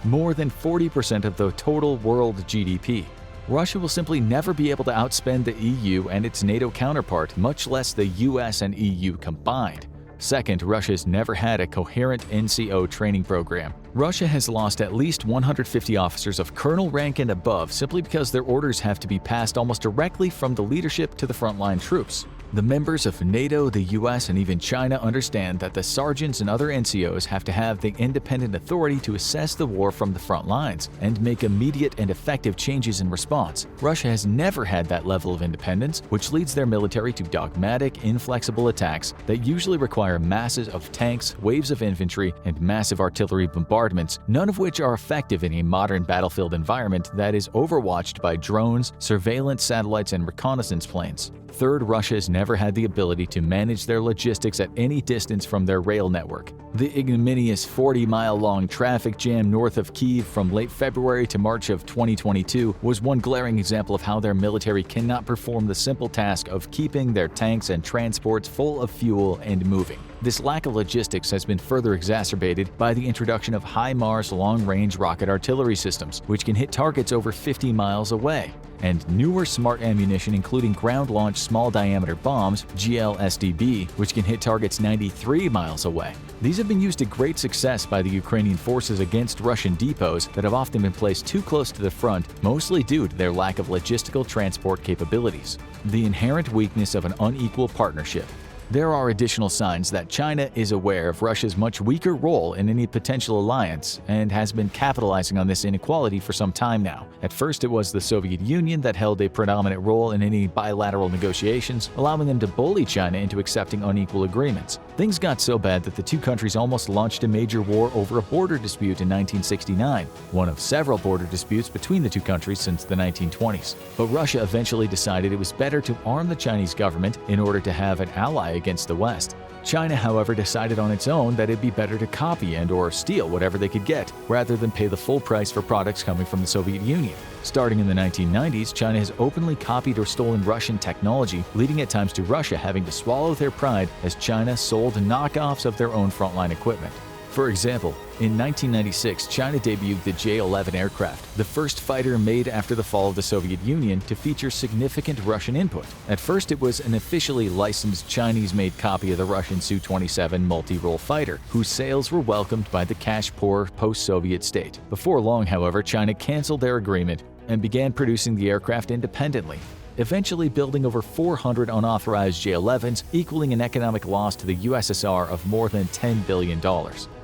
more than 40% of the total world GDP. Russia will simply never be able to outspend the EU and its NATO counterpart, much less the US and EU combined. Second, Russia's never had a coherent NCO training program. Russia has lost at least 150 officers of colonel rank and above simply because their orders have to be passed almost directly from the leadership to the frontline troops. The members of NATO, the US, and even China understand that the sergeants and other NCOs have to have the independent authority to assess the war from the front lines and make immediate and effective changes in response. Russia has never had that level of independence, which leads their military to dogmatic, inflexible attacks that usually require masses of tanks, waves of infantry, and massive artillery bombardments, none of which are effective in a modern battlefield environment that is overwatched by drones, surveillance satellites, and reconnaissance planes. Third, Russia has never had the ability to manage their logistics at any distance from their rail network. The ignominious 40-mile-long traffic jam north of Kyiv from late February to March of 2022 was one glaring example of how their military cannot perform the simple task of keeping their tanks and transports full of fuel and moving. This lack of logistics has been further exacerbated by the introduction of HIMARS long-range rocket artillery systems, which can hit targets over 50 miles away, and newer smart ammunition including ground-launched small-diameter bombs, GLSDB, which can hit targets 93 miles away. These have been used to great success by the Ukrainian forces against Russian depots that have often been placed too close to the front, mostly due to their lack of logistical transport capabilities. The inherent weakness of an unequal partnership. There are additional signs that China is aware of Russia's much weaker role in any potential alliance and has been capitalizing on this inequality for some time now. At first, it was the Soviet Union that held a predominant role in any bilateral negotiations, allowing them to bully China into accepting unequal agreements. Things got so bad that the two countries almost launched a major war over a border dispute in 1969, one of several border disputes between the two countries since the 1920s. But Russia eventually decided it was better to arm the Chinese government in order to have an ally against the West. China, however, decided on its own that it'd be better to copy and/or steal whatever they could get, rather than pay the full price for products coming from the Soviet Union. Starting in the 1990s, China has openly copied or stolen Russian technology, leading at times to Russia having to swallow their pride as China sold knockoffs of their own frontline equipment. For example, in 1996, China debuted the J-11 aircraft, the first fighter made after the fall of the Soviet Union to feature significant Russian input. At first, it was an officially licensed Chinese-made copy of the Russian Su-27 multi-role fighter, whose sales were welcomed by the cash-poor post-Soviet state. Before long, however, China canceled their agreement and began producing the aircraft independently, eventually building over 400 unauthorized J-11s, equaling an economic loss to the USSR of more than $10 billion.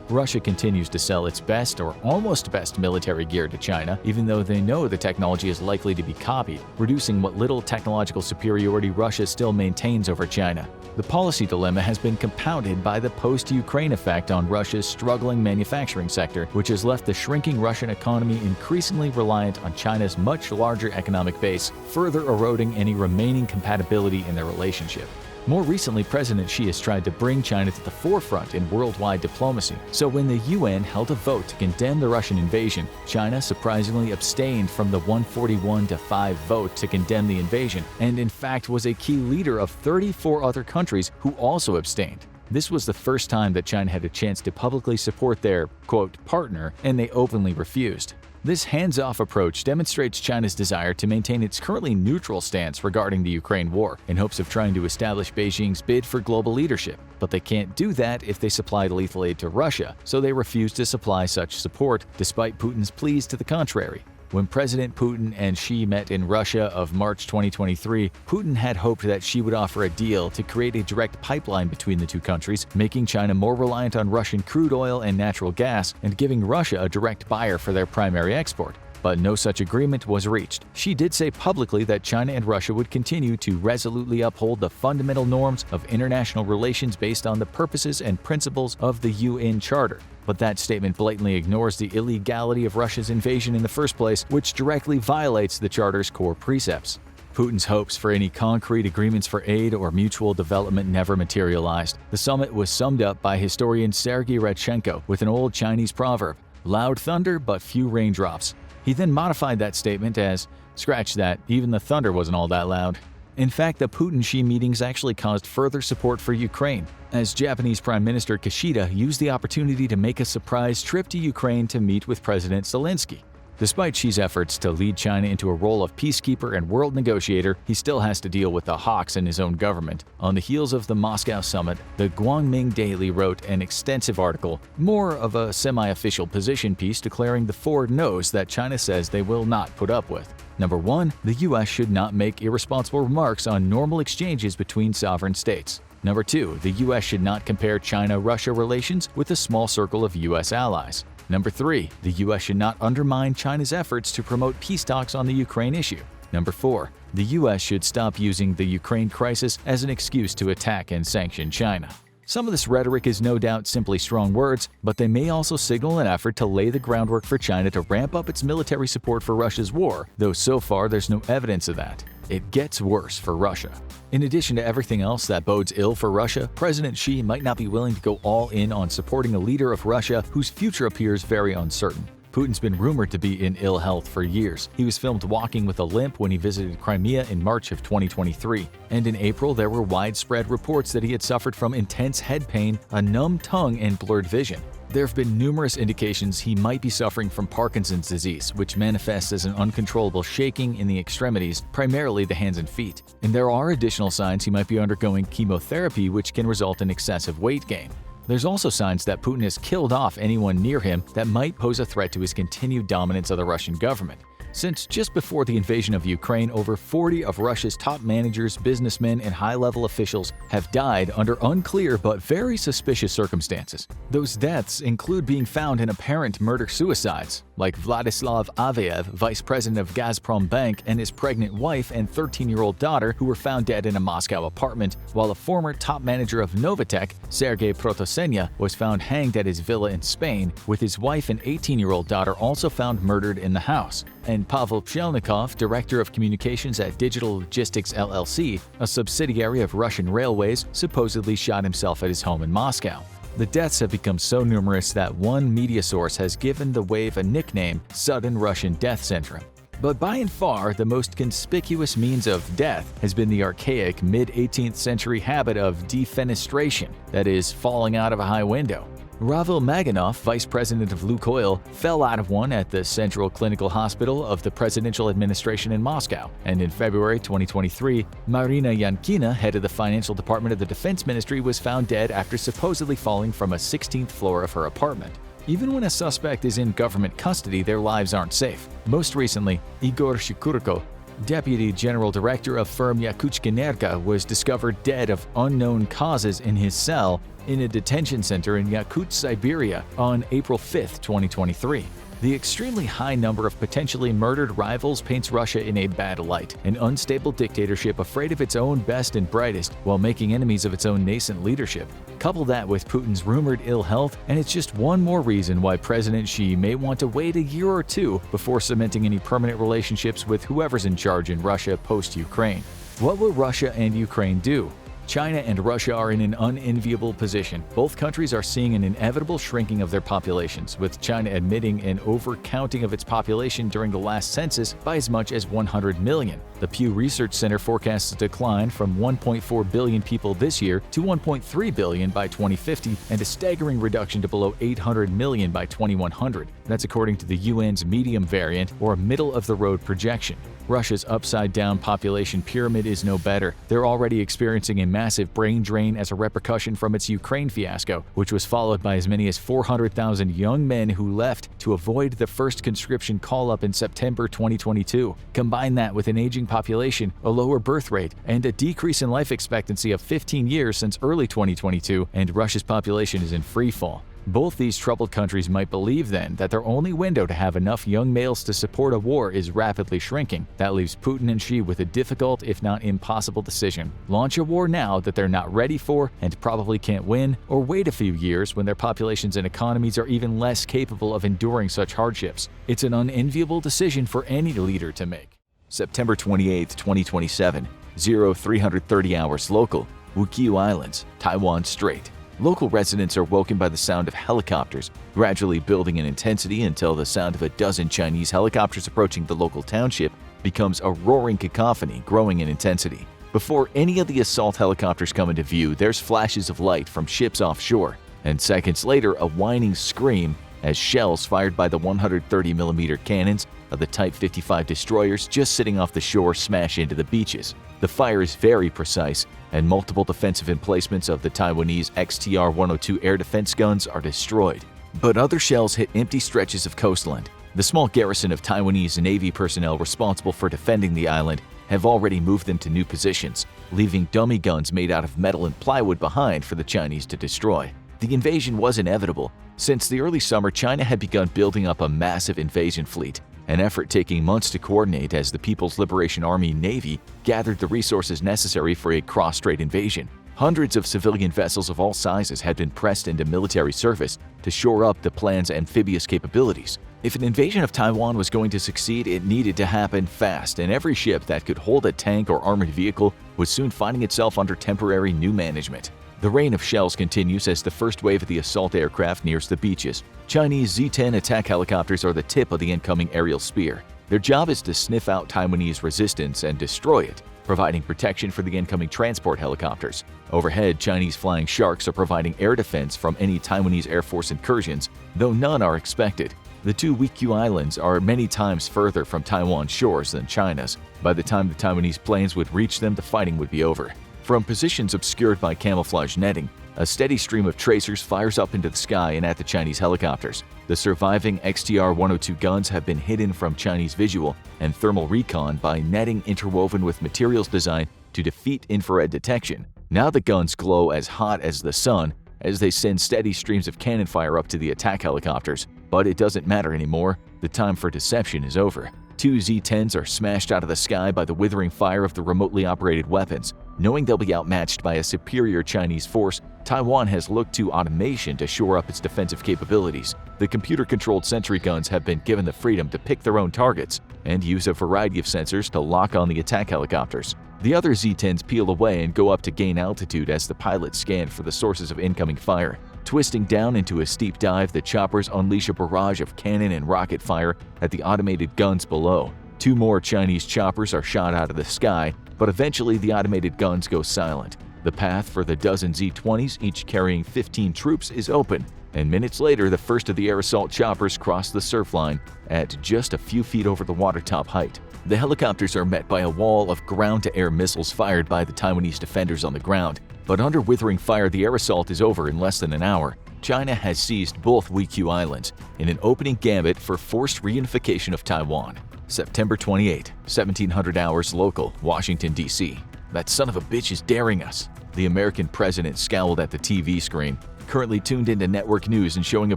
Russia continues to sell its best or almost best military gear to China, even though they know the technology is likely to be copied, reducing what little technological superiority Russia still maintains over China. The policy dilemma has been compounded by the post-Ukraine effect on Russia's struggling manufacturing sector, which has left the shrinking Russian economy increasingly reliant on China's much larger economic base, further eroding any remaining compatibility in their relationship. More recently, President Xi has tried to bring China to the forefront in worldwide diplomacy. So when the UN held a vote to condemn the Russian invasion, China surprisingly abstained from the 141-5 vote to condemn the invasion, and in fact was a key leader of 34 other countries who also abstained. This was the first time that China had a chance to publicly support their, quote, partner, and they openly refused. This hands-off approach demonstrates China's desire to maintain its currently neutral stance regarding the Ukraine war, in hopes of trying to establish Beijing's bid for global leadership. But they can't do that if they supplied lethal aid to Russia, so they refuse to supply such support, despite Putin's pleas to the contrary. When President Putin and Xi met in Russia of March 2023, Putin had hoped that Xi would offer a deal to create a direct pipeline between the two countries, making China more reliant on Russian crude oil and natural gas and giving Russia a direct buyer for their primary export. But no such agreement was reached. Xi did say publicly that China and Russia would continue to resolutely uphold the fundamental norms of international relations based on the purposes and principles of the UN Charter. But that statement blatantly ignores the illegality of Russia's invasion in the first place, which directly violates the Charter's core precepts. Putin's hopes for any concrete agreements for aid or mutual development never materialized. The summit was summed up by historian Sergei Radchenko with an old Chinese proverb, "Loud thunder but few raindrops." He then modified that statement as, "Scratch that, even the thunder wasn't all that loud." In fact, the Putin-Xi meetings actually caused further support for Ukraine, as Japanese Prime Minister Kishida used the opportunity to make a surprise trip to Ukraine to meet with President Zelensky. Despite Xi's efforts to lead China into a role of peacekeeper and world negotiator, he still has to deal with the hawks in his own government. On the heels of the Moscow summit, the Guangming Daily wrote an extensive article, more of a semi-official position piece declaring the four no's that China says they will not put up with. Number 1, the US should not make irresponsible remarks on normal exchanges between sovereign states. Number 2, the US should not compare China-Russia relations with a small circle of US allies. Number 3, the US should not undermine China's efforts to promote peace talks on the Ukraine issue. Number 4, the US should stop using the Ukraine crisis as an excuse to attack and sanction China. Some of this rhetoric is no doubt simply strong words, but they may also signal an effort to lay the groundwork for China to ramp up its military support for Russia's war, though so far there's no evidence of that. It gets worse for Russia. In addition to everything else that bodes ill for Russia, President Xi might not be willing to go all in on supporting a leader of Russia whose future appears very uncertain. Putin's been rumored to be in ill health for years. He was filmed walking with a limp when he visited Crimea in March of 2023. And in April, there were widespread reports that he had suffered from intense head pain, a numb tongue, and blurred vision. There have been numerous indications he might be suffering from Parkinson's disease, which manifests as an uncontrollable shaking in the extremities, primarily the hands and feet. And there are additional signs he might be undergoing chemotherapy, which can result in excessive weight gain. There's also signs that Putin has killed off anyone near him that might pose a threat to his continued dominance of the Russian government. Since just before the invasion of Ukraine, over 40 of Russia's top managers, businessmen, and high-level officials have died under unclear but very suspicious circumstances. Those deaths include being found in apparent murder-suicides, like Vladislav Aveyev, vice president of Gazprom Bank, and his pregnant wife and 13-year-old daughter, who were found dead in a Moscow apartment, while a former top manager of Novatek, Sergei Protosenya, was found hanged at his villa in Spain, with his wife and 18-year-old daughter also found murdered in the house. And and Pavel Pshelnikov, director of communications at Digital Logistics LLC, a subsidiary of Russian Railways, supposedly shot himself at his home in Moscow. The deaths have become so numerous that one media source has given the wave a nickname, Sudden Russian Death Syndrome. But by and far, the most conspicuous means of death has been the archaic mid-18th century habit of defenestration, that is, falling out of a high window. Ravil Maganov, vice president of Lukoil, fell out of one at the Central Clinical Hospital of the Presidential Administration in Moscow, and in February 2023, Marina Yankina, head of the financial department of the Defense Ministry, was found dead after supposedly falling from a 16th floor of her apartment. Even when a suspect is in government custody, their lives aren't safe. Most recently, Igor Shikurko, deputy general director of firm Yakutskenerga, was discovered dead of unknown causes in his cell in a detention center in Yakutsk, Siberia on April 5, 2023. The extremely high number of potentially murdered rivals paints Russia in a bad light, an unstable dictatorship afraid of its own best and brightest while making enemies of its own nascent leadership. Couple that with Putin's rumored ill health, and it's just one more reason why President Xi may want to wait a year or two before cementing any permanent relationships with whoever's in charge in Russia post-Ukraine. What will Russia and Ukraine do? China and Russia are in an unenviable position. Both countries are seeing an inevitable shrinking of their populations, with China admitting an overcounting of its population during the last census by as much as 100 million. The Pew Research Center forecasts a decline from 1.4 billion people this year to 1.3 billion by 2050 and a staggering reduction to below 800 million by 2100. That's according to the UN's medium variant, or middle-of-the-road projection. Russia's upside-down population pyramid is no better. They're already experiencing a massive brain drain as a repercussion from its Ukraine fiasco, which was followed by as many as 400,000 young men who left to avoid the first conscription call-up in September 2022. Combine that with an aging population, a lower birth rate, and a decrease in life expectancy of 15 years since early 2022, and Russia's population is in free fall. Both these troubled countries might believe then that their only window to have enough young males to support a war is rapidly shrinking. That leaves Putin and Xi with a difficult, if not impossible decision. Launch a war now that they're not ready for and probably can't win, or wait a few years when their populations and economies are even less capable of enduring such hardships. It's an unenviable decision for any leader to make. September 28, 2027, 0330 hours local, Ryukyu Islands, Taiwan Strait. Local residents are woken by the sound of helicopters, gradually building in intensity until the sound of a dozen Chinese helicopters approaching the local township becomes a roaring cacophony growing in intensity. Before any of the assault helicopters come into view, there's flashes of light from ships offshore, and seconds later a whining scream as shells fired by the 130mm cannons of the Type 55 destroyers just sitting off the shore smash into the beaches. The fire is very precise, and multiple defensive emplacements of the Taiwanese XTR-102 air defense guns are destroyed. But other shells hit empty stretches of coastline. The small garrison of Taiwanese Navy personnel responsible for defending the island have already moved them to new positions, leaving dummy guns made out of metal and plywood behind for the Chinese to destroy. The invasion was inevitable. Since the early summer, China had begun building up a massive invasion fleet, an effort taking months to coordinate as the People's Liberation Army Navy gathered the resources necessary for a cross-strait invasion. Hundreds of civilian vessels of all sizes had been pressed into military service to shore up the plan's amphibious capabilities. If an invasion of Taiwan was going to succeed, it needed to happen fast, and every ship that could hold a tank or armored vehicle was soon finding itself under temporary new management. The rain of shells continues as the first wave of the assault aircraft nears the beaches. Chinese Z-10 attack helicopters are the tip of the incoming aerial spear. Their job is to sniff out Taiwanese resistance and destroy it, providing protection for the incoming transport helicopters. Overhead, Chinese flying sharks are providing air defense from any Taiwanese Air Force incursions, though none are expected. The two Ryukyu Islands are many times further from Taiwan's shores than China's. By the time the Taiwanese planes would reach them, the fighting would be over. From positions obscured by camouflage netting, a steady stream of tracers fires up into the sky and at the Chinese helicopters. The surviving XTR-102 guns have been hidden from Chinese visual and thermal recon by netting interwoven with materials designed to defeat infrared detection. Now the guns glow as hot as the sun as they send steady streams of cannon fire up to the attack helicopters. But it doesn't matter anymore. The time for deception is over. Two Z-10s are smashed out of the sky by the withering fire of the remotely operated weapons. Knowing they'll be outmatched by a superior Chinese force, Taiwan has looked to automation to shore up its defensive capabilities. The computer-controlled sentry guns have been given the freedom to pick their own targets and use a variety of sensors to lock on the attack helicopters. The other Z-10s peel away and go up to gain altitude as the pilots scan for the sources of incoming fire. Twisting down into a steep dive, the choppers unleash a barrage of cannon and rocket fire at the automated guns below. Two more Chinese choppers are shot out of the sky, but eventually the automated guns go silent. The path for the dozen Z-20s, each carrying 15 troops, is open, and minutes later the first of the air assault choppers cross the surf line at just a few feet over the watertop height. The helicopters are met by a wall of ground-to-air missiles fired by the Taiwanese defenders on the ground, but under withering fire the air assault is over in less than an hour. China has seized both Weikyu Islands in an opening gambit for forced reunification of Taiwan. September 28, 1700 hours local, Washington, D.C. That son of a bitch is daring us. The American president scowled at the TV screen, currently tuned into network news and showing a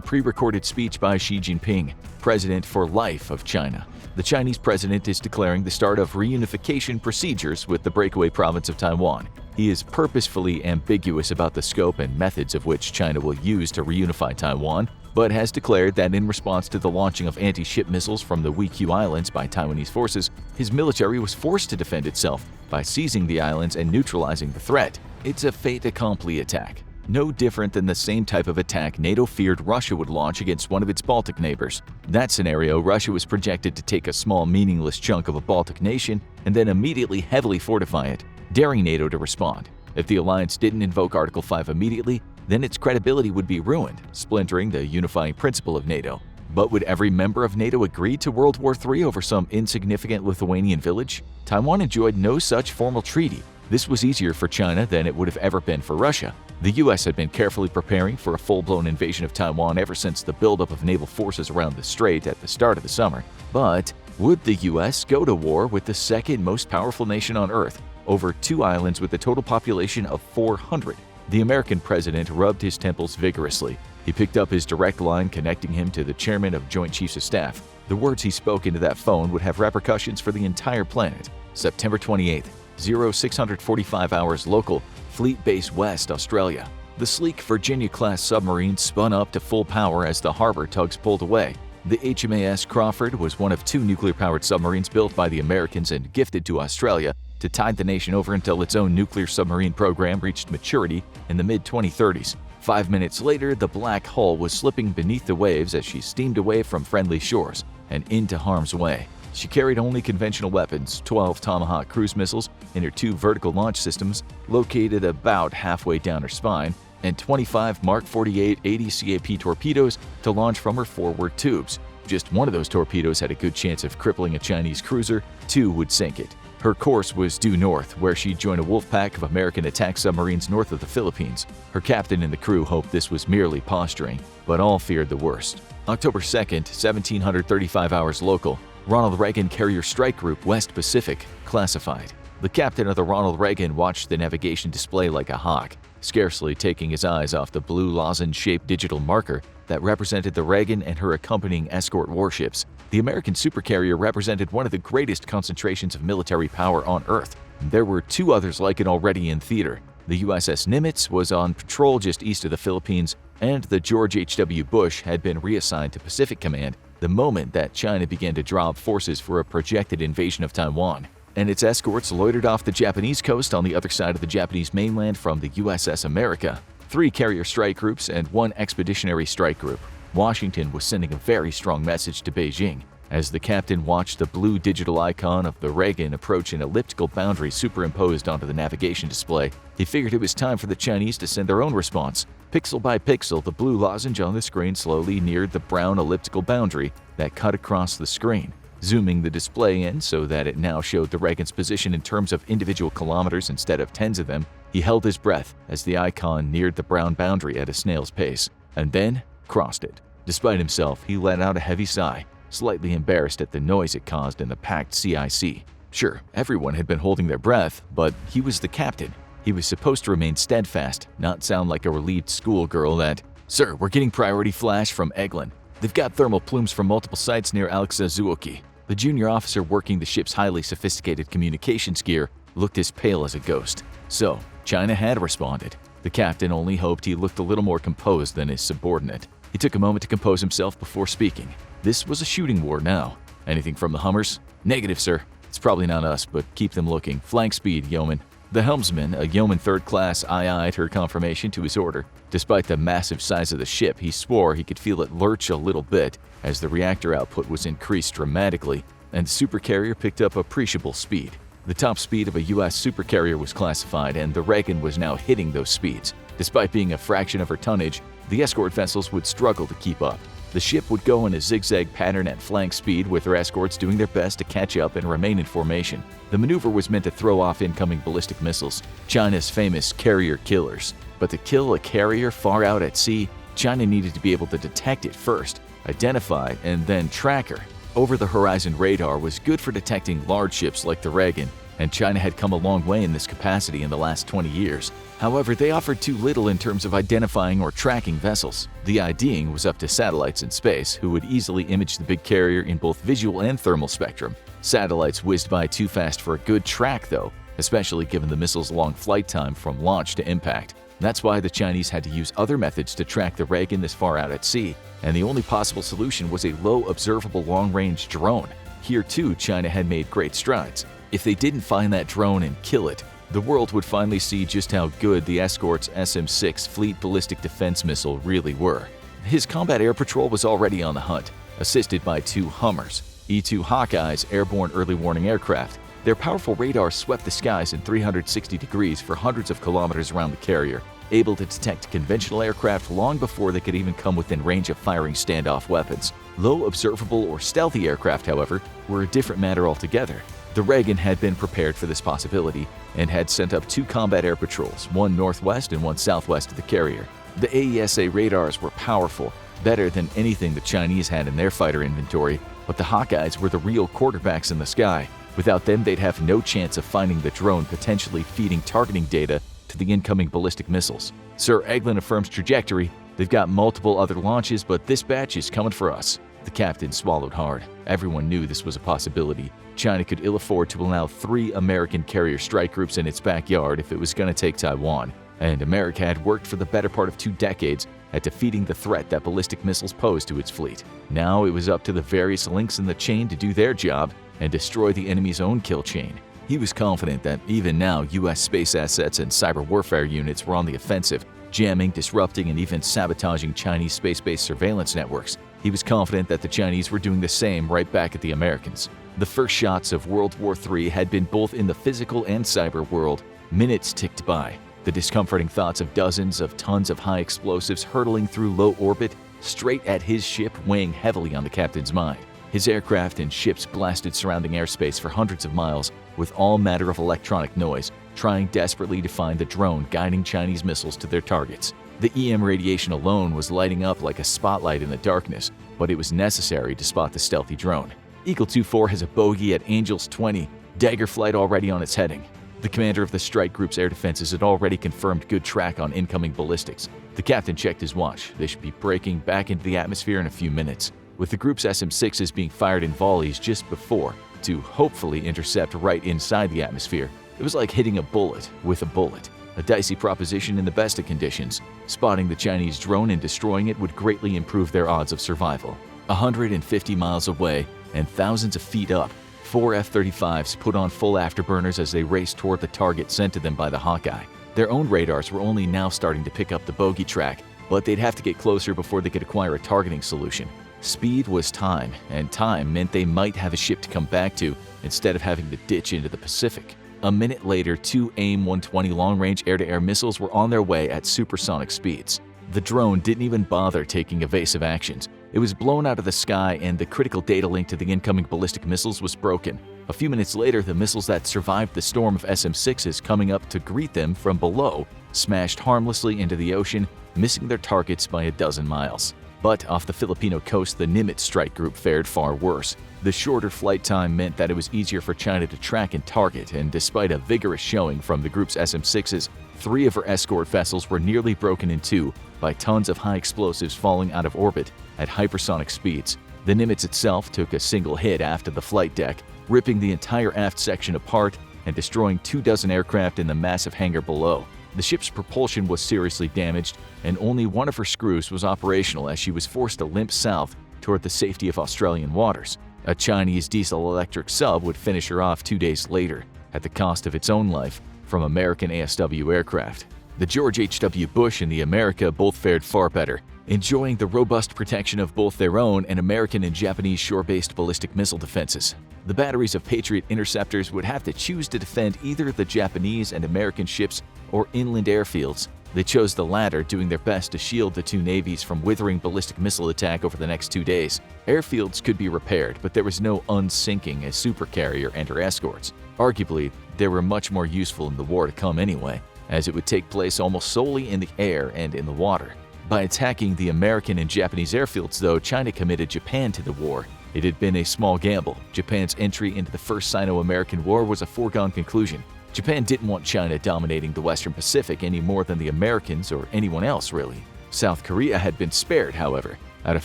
pre-recorded speech by Xi Jinping, president for life of China. The Chinese president is declaring the start of reunification procedures with the breakaway province of Taiwan. He is purposefully ambiguous about the scope and methods of which China will use to reunify Taiwan, but has declared that in response to the launching of anti-ship missiles from the Weikyu Islands by Taiwanese forces, his military was forced to defend itself by seizing the islands and neutralizing the threat. It's a fait accompli attack, no different than the same type of attack NATO feared Russia would launch against one of its Baltic neighbors. That scenario, Russia was projected to take a small meaningless chunk of a Baltic nation and then immediately heavily fortify it, daring NATO to respond. If the alliance didn't invoke Article 5 immediately, then its credibility would be ruined, splintering the unifying principle of NATO. But would every member of NATO agree to World War III over some insignificant Lithuanian village? Taiwan enjoyed no such formal treaty. This was easier for China than it would have ever been for Russia. The US had been carefully preparing for a full-blown invasion of Taiwan ever since the buildup of naval forces around the strait at the start of the summer. But would the US go to war with the second most powerful nation on Earth over two islands with a total population of 400? The American president rubbed his temples vigorously. He picked up his direct line connecting him to the chairman of Joint Chiefs of Staff. The words he spoke into that phone would have repercussions for the entire planet. September 28th, 0645 hours local, Fleet Base West, Australia. The sleek Virginia-class submarine spun up to full power as the harbor tugs pulled away. The HMAS Crawford was one of two nuclear-powered submarines built by the Americans and gifted to Australia to tide the nation over until its own nuclear submarine program reached maturity in the mid-2030s. 5 minutes later, the black hull was slipping beneath the waves as she steamed away from friendly shores and into harm's way. She carried only conventional weapons, 12 Tomahawk cruise missiles in her two vertical launch systems located about halfway down her spine, and 25 Mark 48 80 CAP torpedoes to launch from her forward tubes. Just one of those torpedoes had a good chance of crippling a Chinese cruiser, two would sink it. Her course was due north, where she'd join a wolf pack of American attack submarines north of the Philippines. Her captain and the crew hoped this was merely posturing, but all feared the worst. October 2nd, 1735 hours local, Ronald Reagan Carrier Strike Group, West Pacific, classified. The captain of the Ronald Reagan watched the navigation display like a hawk, scarcely taking his eyes off the blue lozenge-shaped digital marker that represented the Reagan and her accompanying escort warships. The American supercarrier represented one of the greatest concentrations of military power on Earth. There were two others like it already in theater. The USS Nimitz was on patrol just east of the Philippines, and the George H.W. Bush had been reassigned to Pacific Command the moment that China began to draw up forces for a projected invasion of Taiwan, and its escorts loitered off the Japanese coast on the other side of the Japanese mainland from the USS America. 3 carrier strike groups and 1 expeditionary strike group. Washington was sending a very strong message to Beijing. As the captain watched the blue digital icon of the Reagan approach an elliptical boundary superimposed onto the navigation display, he figured it was time for the Chinese to send their own response. Pixel by pixel, the blue lozenge on the screen slowly neared the brown elliptical boundary that cut across the screen, zooming the display in so that it now showed the Reagan's position in terms of individual kilometers instead of tens of them. He held his breath as the icon neared the brown boundary at a snail's pace, and then crossed it. Despite himself, he let out a heavy sigh, slightly embarrassed at the noise it caused in the packed CIC. Sure, everyone had been holding their breath, but he was the captain. He was supposed to remain steadfast, not sound like a relieved schoolgirl that, "Sir, we're getting priority flash from Eglin. They've got thermal plumes from multiple sites near Alexazuoki. The junior officer working the ship's highly sophisticated communications gear looked as pale as a ghost. So, China had responded. The captain only hoped he looked a little more composed than his subordinate. He took a moment to compose himself before speaking. This was a shooting war now. Anything from the Hummers? Negative, sir. It's probably not us, but keep them looking. Flank speed, yeoman. The helmsman, a yeoman third class, eyed her confirmation to his order. Despite the massive size of the ship, he swore he could feel it lurch a little bit as the reactor output was increased dramatically, and the supercarrier picked up appreciable speed. The top speed of a U.S. supercarrier was classified, and the Reagan was now hitting those speeds. Despite being a fraction of her tonnage, the escort vessels would struggle to keep up. The ship would go in a zigzag pattern at flank speed, with her escorts doing their best to catch up and remain in formation. The maneuver was meant to throw off incoming ballistic missiles, China's famous carrier killers. But to kill a carrier far out at sea, China needed to be able to detect it first, identify, and then track her. Over-the-horizon radar was good for detecting large ships like the Reagan, and China had come a long way in this capacity in the last 20 years. However, they offered too little in terms of identifying or tracking vessels. The IDing was up to satellites in space, who would easily image the big carrier in both visual and thermal spectrum. Satellites whizzed by too fast for a good track, though, especially given the missile's long flight time from launch to impact. That's why the Chinese had to use other methods to track the Reagan this far out at sea, and the only possible solution was a low observable long-range drone. Here too, China had made great strides. If they didn't find that drone and kill it, the world would finally see just how good the escort's SM-6 Fleet Ballistic Defense Missile really were. His combat air patrol was already on the hunt, assisted by 2 Hummers, E-2 Hawkeyes airborne early warning aircraft. Their powerful radar swept the skies in 360 degrees for hundreds of kilometers around the carrier, able to detect conventional aircraft long before they could even come within range of firing standoff weapons. Low observable or stealthy aircraft, however, were a different matter altogether. The Reagan had been prepared for this possibility and had sent up 2 combat air patrols, one northwest and one southwest of the carrier. The AESA radars were powerful, better than anything the Chinese had in their fighter inventory, but the Hawkeyes were the real quarterbacks in the sky. Without them, they'd have no chance of finding the drone potentially feeding targeting data to the incoming ballistic missiles. Sir Eglin affirms trajectory. They've got multiple other launches, but this batch is coming for us. The captain swallowed hard. Everyone knew this was a possibility. China could ill afford to allow 3 American carrier strike groups in its backyard if it was going to take Taiwan, and America had worked for the better part of 2 decades at defeating the threat that ballistic missiles posed to its fleet. Now it was up to the various links in the chain to do their job and destroy the enemy's own kill chain. He was confident that even now U.S. space assets and cyber warfare units were on the offensive, jamming, disrupting, and even sabotaging Chinese space-based surveillance networks. He was confident that the Chinese were doing the same right back at the Americans. The first shots of World War III had been both in the physical and cyber world. Minutes ticked by. The discomforting thoughts of dozens of tons of high explosives hurtling through low orbit straight at his ship weighing heavily on the captain's mind. His aircraft and ships blasted surrounding airspace for hundreds of miles with all manner of electronic noise, trying desperately to find the drone guiding Chinese missiles to their targets. The EM radiation alone was lighting up like a spotlight in the darkness, but it was necessary to spot the stealthy drone. Eagle 2-4 has a bogey at Angels 20, Dagger flight already on its heading. The commander of the strike group's air defenses had already confirmed good track on incoming ballistics. The captain checked his watch. They should be breaking back into the atmosphere in a few minutes, with the group's SM-6s being fired in volleys just before to hopefully intercept right inside the atmosphere. It was like hitting a bullet with a bullet. A dicey proposition in the best of conditions. Spotting the Chinese drone and destroying it would greatly improve their odds of survival. 150 miles away and thousands of feet up, 4 F-35s put on full afterburners as they raced toward the target sent to them by the Hawkeye. Their own radars were only now starting to pick up the bogey track, but they'd have to get closer before they could acquire a targeting solution. Speed was time, and time meant they might have a ship to come back to instead of having to ditch into the Pacific. A minute later, 2 AIM-120 long-range air-to-air missiles were on their way at supersonic speeds. The drone didn't even bother taking evasive actions. It was blown out of the sky, and the critical data link to the incoming ballistic missiles was broken. A few minutes later, the missiles that survived the storm of SM-6s coming up to greet them from below smashed harmlessly into the ocean, missing their targets by a dozen miles. But off the Filipino coast, the Nimitz strike group fared far worse. The shorter flight time meant that it was easier for China to track and target, and despite a vigorous showing from the group's SM-6s, 3 of her escort vessels were nearly broken in 2 by tons of high explosives falling out of orbit at hypersonic speeds. The Nimitz itself took a single hit aft of the flight deck, ripping the entire aft section apart and destroying 24 aircraft in the massive hangar below. The ship's propulsion was seriously damaged, and only one of her screws was operational as she was forced to limp south toward the safety of Australian waters. A Chinese diesel-electric sub would finish her off 2 days later, at the cost of its own life, from American ASW aircraft. The George H.W. Bush and the America both fared far better, enjoying the robust protection of both their own and American and Japanese shore-based ballistic missile defenses. The batteries of Patriot interceptors would have to choose to defend either the Japanese and American ships or inland airfields. They chose the latter, doing their best to shield the two navies from withering ballistic missile attack over the next 2 days. Airfields could be repaired, but there was no unsinking a supercarrier and her escorts. Arguably, they were much more useful in the war to come anyway, as it would take place almost solely in the air and in the water. By attacking the American and Japanese airfields, though, China committed Japan to the war. It had been a small gamble. Japan's entry into the First Sino-American War was a foregone conclusion. Japan didn't want China dominating the Western Pacific any more than the Americans or anyone else, really. South Korea had been spared, however, out of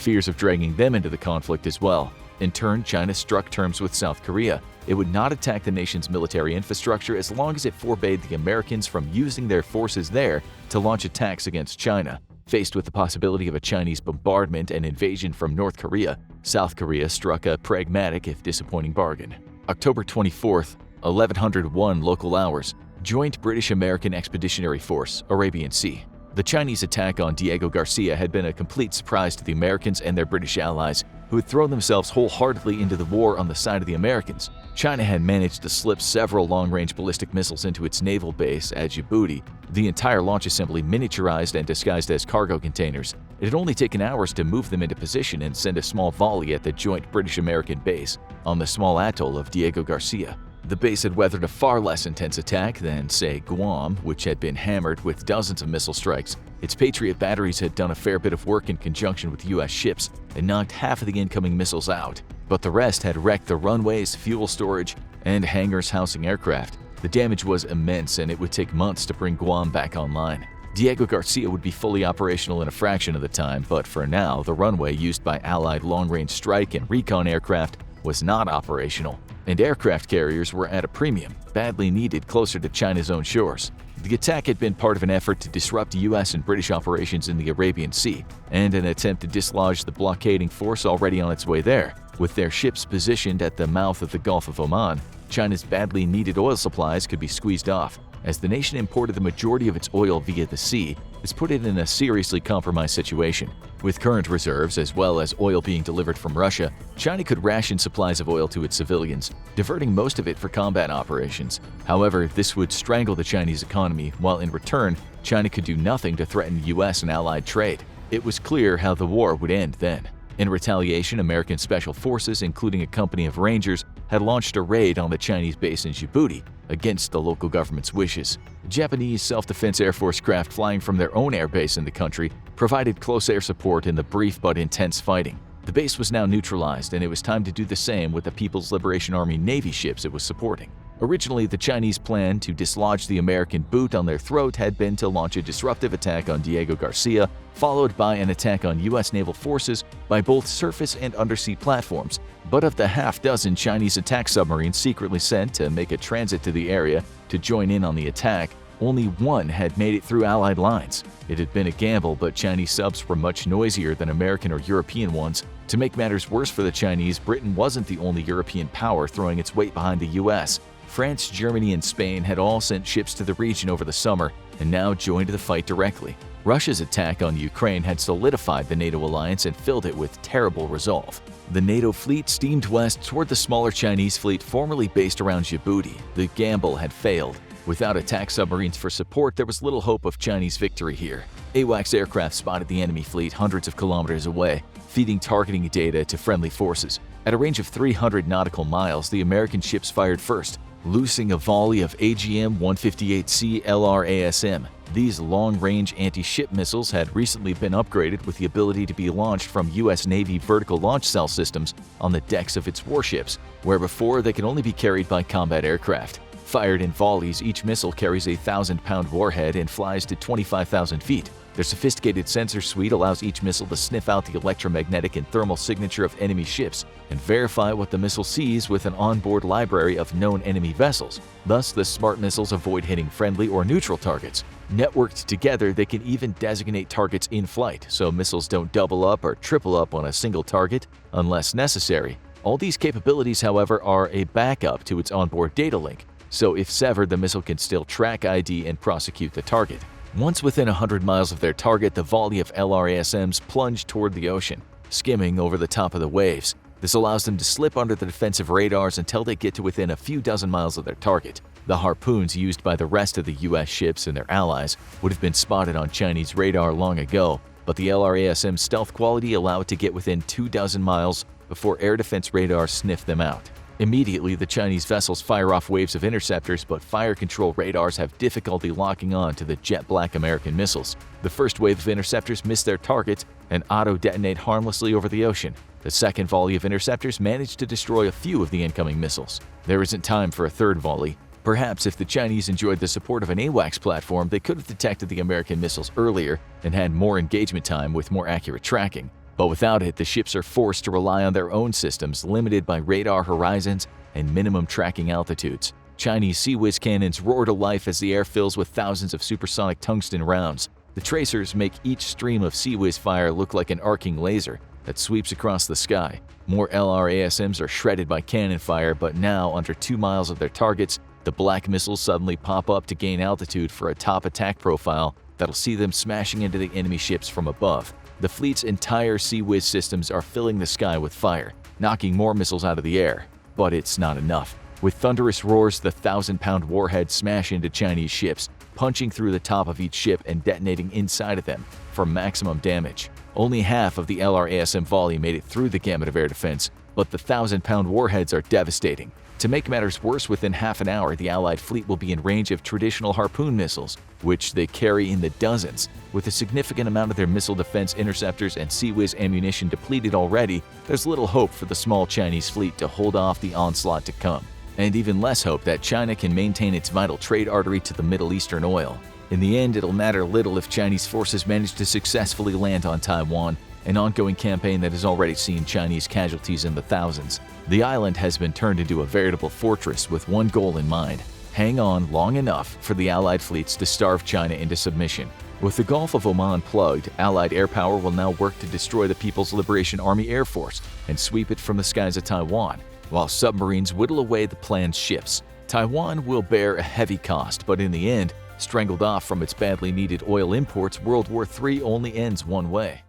fears of dragging them into the conflict as well. In turn, China struck terms with South Korea. It would not attack the nation's military infrastructure as long as it forbade the Americans from using their forces there to launch attacks against China. Faced with the possibility of a Chinese bombardment and invasion from North Korea, South Korea struck a pragmatic if disappointing bargain. October 24th, 1101 local hours, joined British-American Expeditionary Force, Arabian Sea. The Chinese attack on Diego Garcia had been a complete surprise to the Americans and their British allies, who had thrown themselves wholeheartedly into the war on the side of the Americans. China had managed to slip several long-range ballistic missiles into its naval base at Djibouti, the entire launch assembly miniaturized and disguised as cargo containers. It had only taken hours to move them into position and send a small volley at the joint British-American base on the small atoll of Diego Garcia. The base had weathered a far less intense attack than, say, Guam, which had been hammered with dozens of missile strikes. Its Patriot batteries had done a fair bit of work in conjunction with U.S. ships and knocked half of the incoming missiles out, but the rest had wrecked the runways, fuel storage, and hangars housing aircraft. The damage was immense, and it would take months to bring Guam back online. Diego Garcia would be fully operational in a fraction of the time, but for now, the runway used by Allied long-range strike and recon aircraft was not operational, and aircraft carriers were at a premium, badly needed closer to China's own shores. The attack had been part of an effort to disrupt U.S. and British operations in the Arabian Sea, and an attempt to dislodge the blockading force already on its way there. With their ships positioned at the mouth of the Gulf of Oman, China's badly needed oil supplies could be squeezed off. As the nation imported the majority of its oil via the sea, this put it in a seriously compromised situation. With current reserves, as well as oil being delivered from Russia, China could ration supplies of oil to its civilians, diverting most of it for combat operations. However, this would strangle the Chinese economy, while in return, China could do nothing to threaten U.S. and Allied trade. It was clear how the war would end then. In retaliation, American Special Forces, including a company of Rangers, had launched a raid on the Chinese base in Djibouti against the local government's wishes. Japanese self-defense Air Force craft flying from their own airbase in the country provided close air support in the brief but intense fighting. The base was now neutralized, and it was time to do the same with the People's Liberation Army Navy ships it was supporting. Originally, the Chinese plan to dislodge the American boot on their throat had been to launch a disruptive attack on Diego Garcia, followed by an attack on U.S. naval forces by both surface and undersea platforms. But of the half-dozen Chinese attack submarines secretly sent to make a transit to the area to join in on the attack, only one had made it through Allied lines. It had been a gamble, but Chinese subs were much noisier than American or European ones. To make matters worse for the Chinese, Britain wasn't the only European power throwing its weight behind the U.S. France, Germany, and Spain had all sent ships to the region over the summer and now joined the fight directly. Russia's attack on Ukraine had solidified the NATO alliance and filled it with terrible resolve. The NATO fleet steamed west toward the smaller Chinese fleet formerly based around Djibouti. The gamble had failed. Without attack submarines for support, there was little hope of Chinese victory here. AWACS aircraft spotted the enemy fleet hundreds of kilometers away, feeding targeting data to friendly forces. At a range of 300 nautical miles, the American ships fired first, loosing a volley of AGM-158C LRASM. These long-range anti-ship missiles had recently been upgraded with the ability to be launched from U.S. Navy vertical launch cell systems on the decks of its warships, where before they could only be carried by combat aircraft. Fired in volleys, each missile carries a 1,000-pound warhead and flies to 25,000 feet. Their sophisticated sensor suite allows each missile to sniff out the electromagnetic and thermal signature of enemy ships and verify what the missile sees with an onboard library of known enemy vessels. Thus, the smart missiles avoid hitting friendly or neutral targets. Networked together, they can even designate targets in flight, so missiles don't double up or triple up on a single target unless necessary. All these capabilities, however, are a backup to its onboard data link, so if severed, the missile can still track ID and prosecute the target. Once within 100 miles of their target, the volley of LRASMs plunge toward the ocean, skimming over the top of the waves. This allows them to slip under the defensive radars until they get to within a few dozen miles of their target. The harpoons used by the rest of the US ships and their allies would have been spotted on Chinese radar long ago, but the LRASM stealth quality allow it to get within 24 miles before air defense radars sniff them out. Immediately, the Chinese vessels fire off waves of interceptors, but fire control radars have difficulty locking on to the jet-black American missiles. The first wave of interceptors miss their targets and auto-detonate harmlessly over the ocean. The second volley of interceptors managed to destroy a few of the incoming missiles. There isn't time for a third volley. Perhaps if the Chinese enjoyed the support of an AWACS platform, they could have detected the American missiles earlier and had more engagement time with more accurate tracking. But without it, the ships are forced to rely on their own systems, limited by radar horizons and minimum tracking altitudes. Chinese Sea Whiz cannons roar to life as the air fills with thousands of supersonic tungsten rounds. The tracers make each stream of Sea Whiz fire look like an arcing laser that sweeps across the sky. More LRASMs are shredded by cannon fire, but now, under 2 miles of their targets, the black missiles suddenly pop up to gain altitude for a top attack profile that'll see them smashing into the enemy ships from above. The fleet's entire Sea Whiz systems are filling the sky with fire, knocking more missiles out of the air. But it's not enough. With thunderous roars, the 1,000-pound warheads smash into Chinese ships, punching through the top of each ship and detonating inside of them for maximum damage. Only half of the LRASM volley made it through the gamut of air defense, but the 1,000-pound warheads are devastating. To make matters worse, within half an hour, the Allied fleet will be in range of traditional Harpoon missiles, which they carry in the dozens. With a significant amount of their missile defense interceptors and Sea Whiz ammunition depleted already, there's little hope for the small Chinese fleet to hold off the onslaught to come. And even less hope that China can maintain its vital trade artery to the Middle Eastern oil. In the end, it'll matter little if Chinese forces manage to successfully land on Taiwan, an ongoing campaign that has already seen Chinese casualties in the thousands. The island has been turned into a veritable fortress with one goal in mind: hang on long enough for the Allied fleets to starve China into submission. With the Gulf of Oman plugged, Allied air power will now work to destroy the People's Liberation Army Air Force and sweep it from the skies of Taiwan, while submarines whittle away the planned ships. Taiwan will bear a heavy cost, but in the end, strangled off from its badly needed oil imports, World War III only ends one way.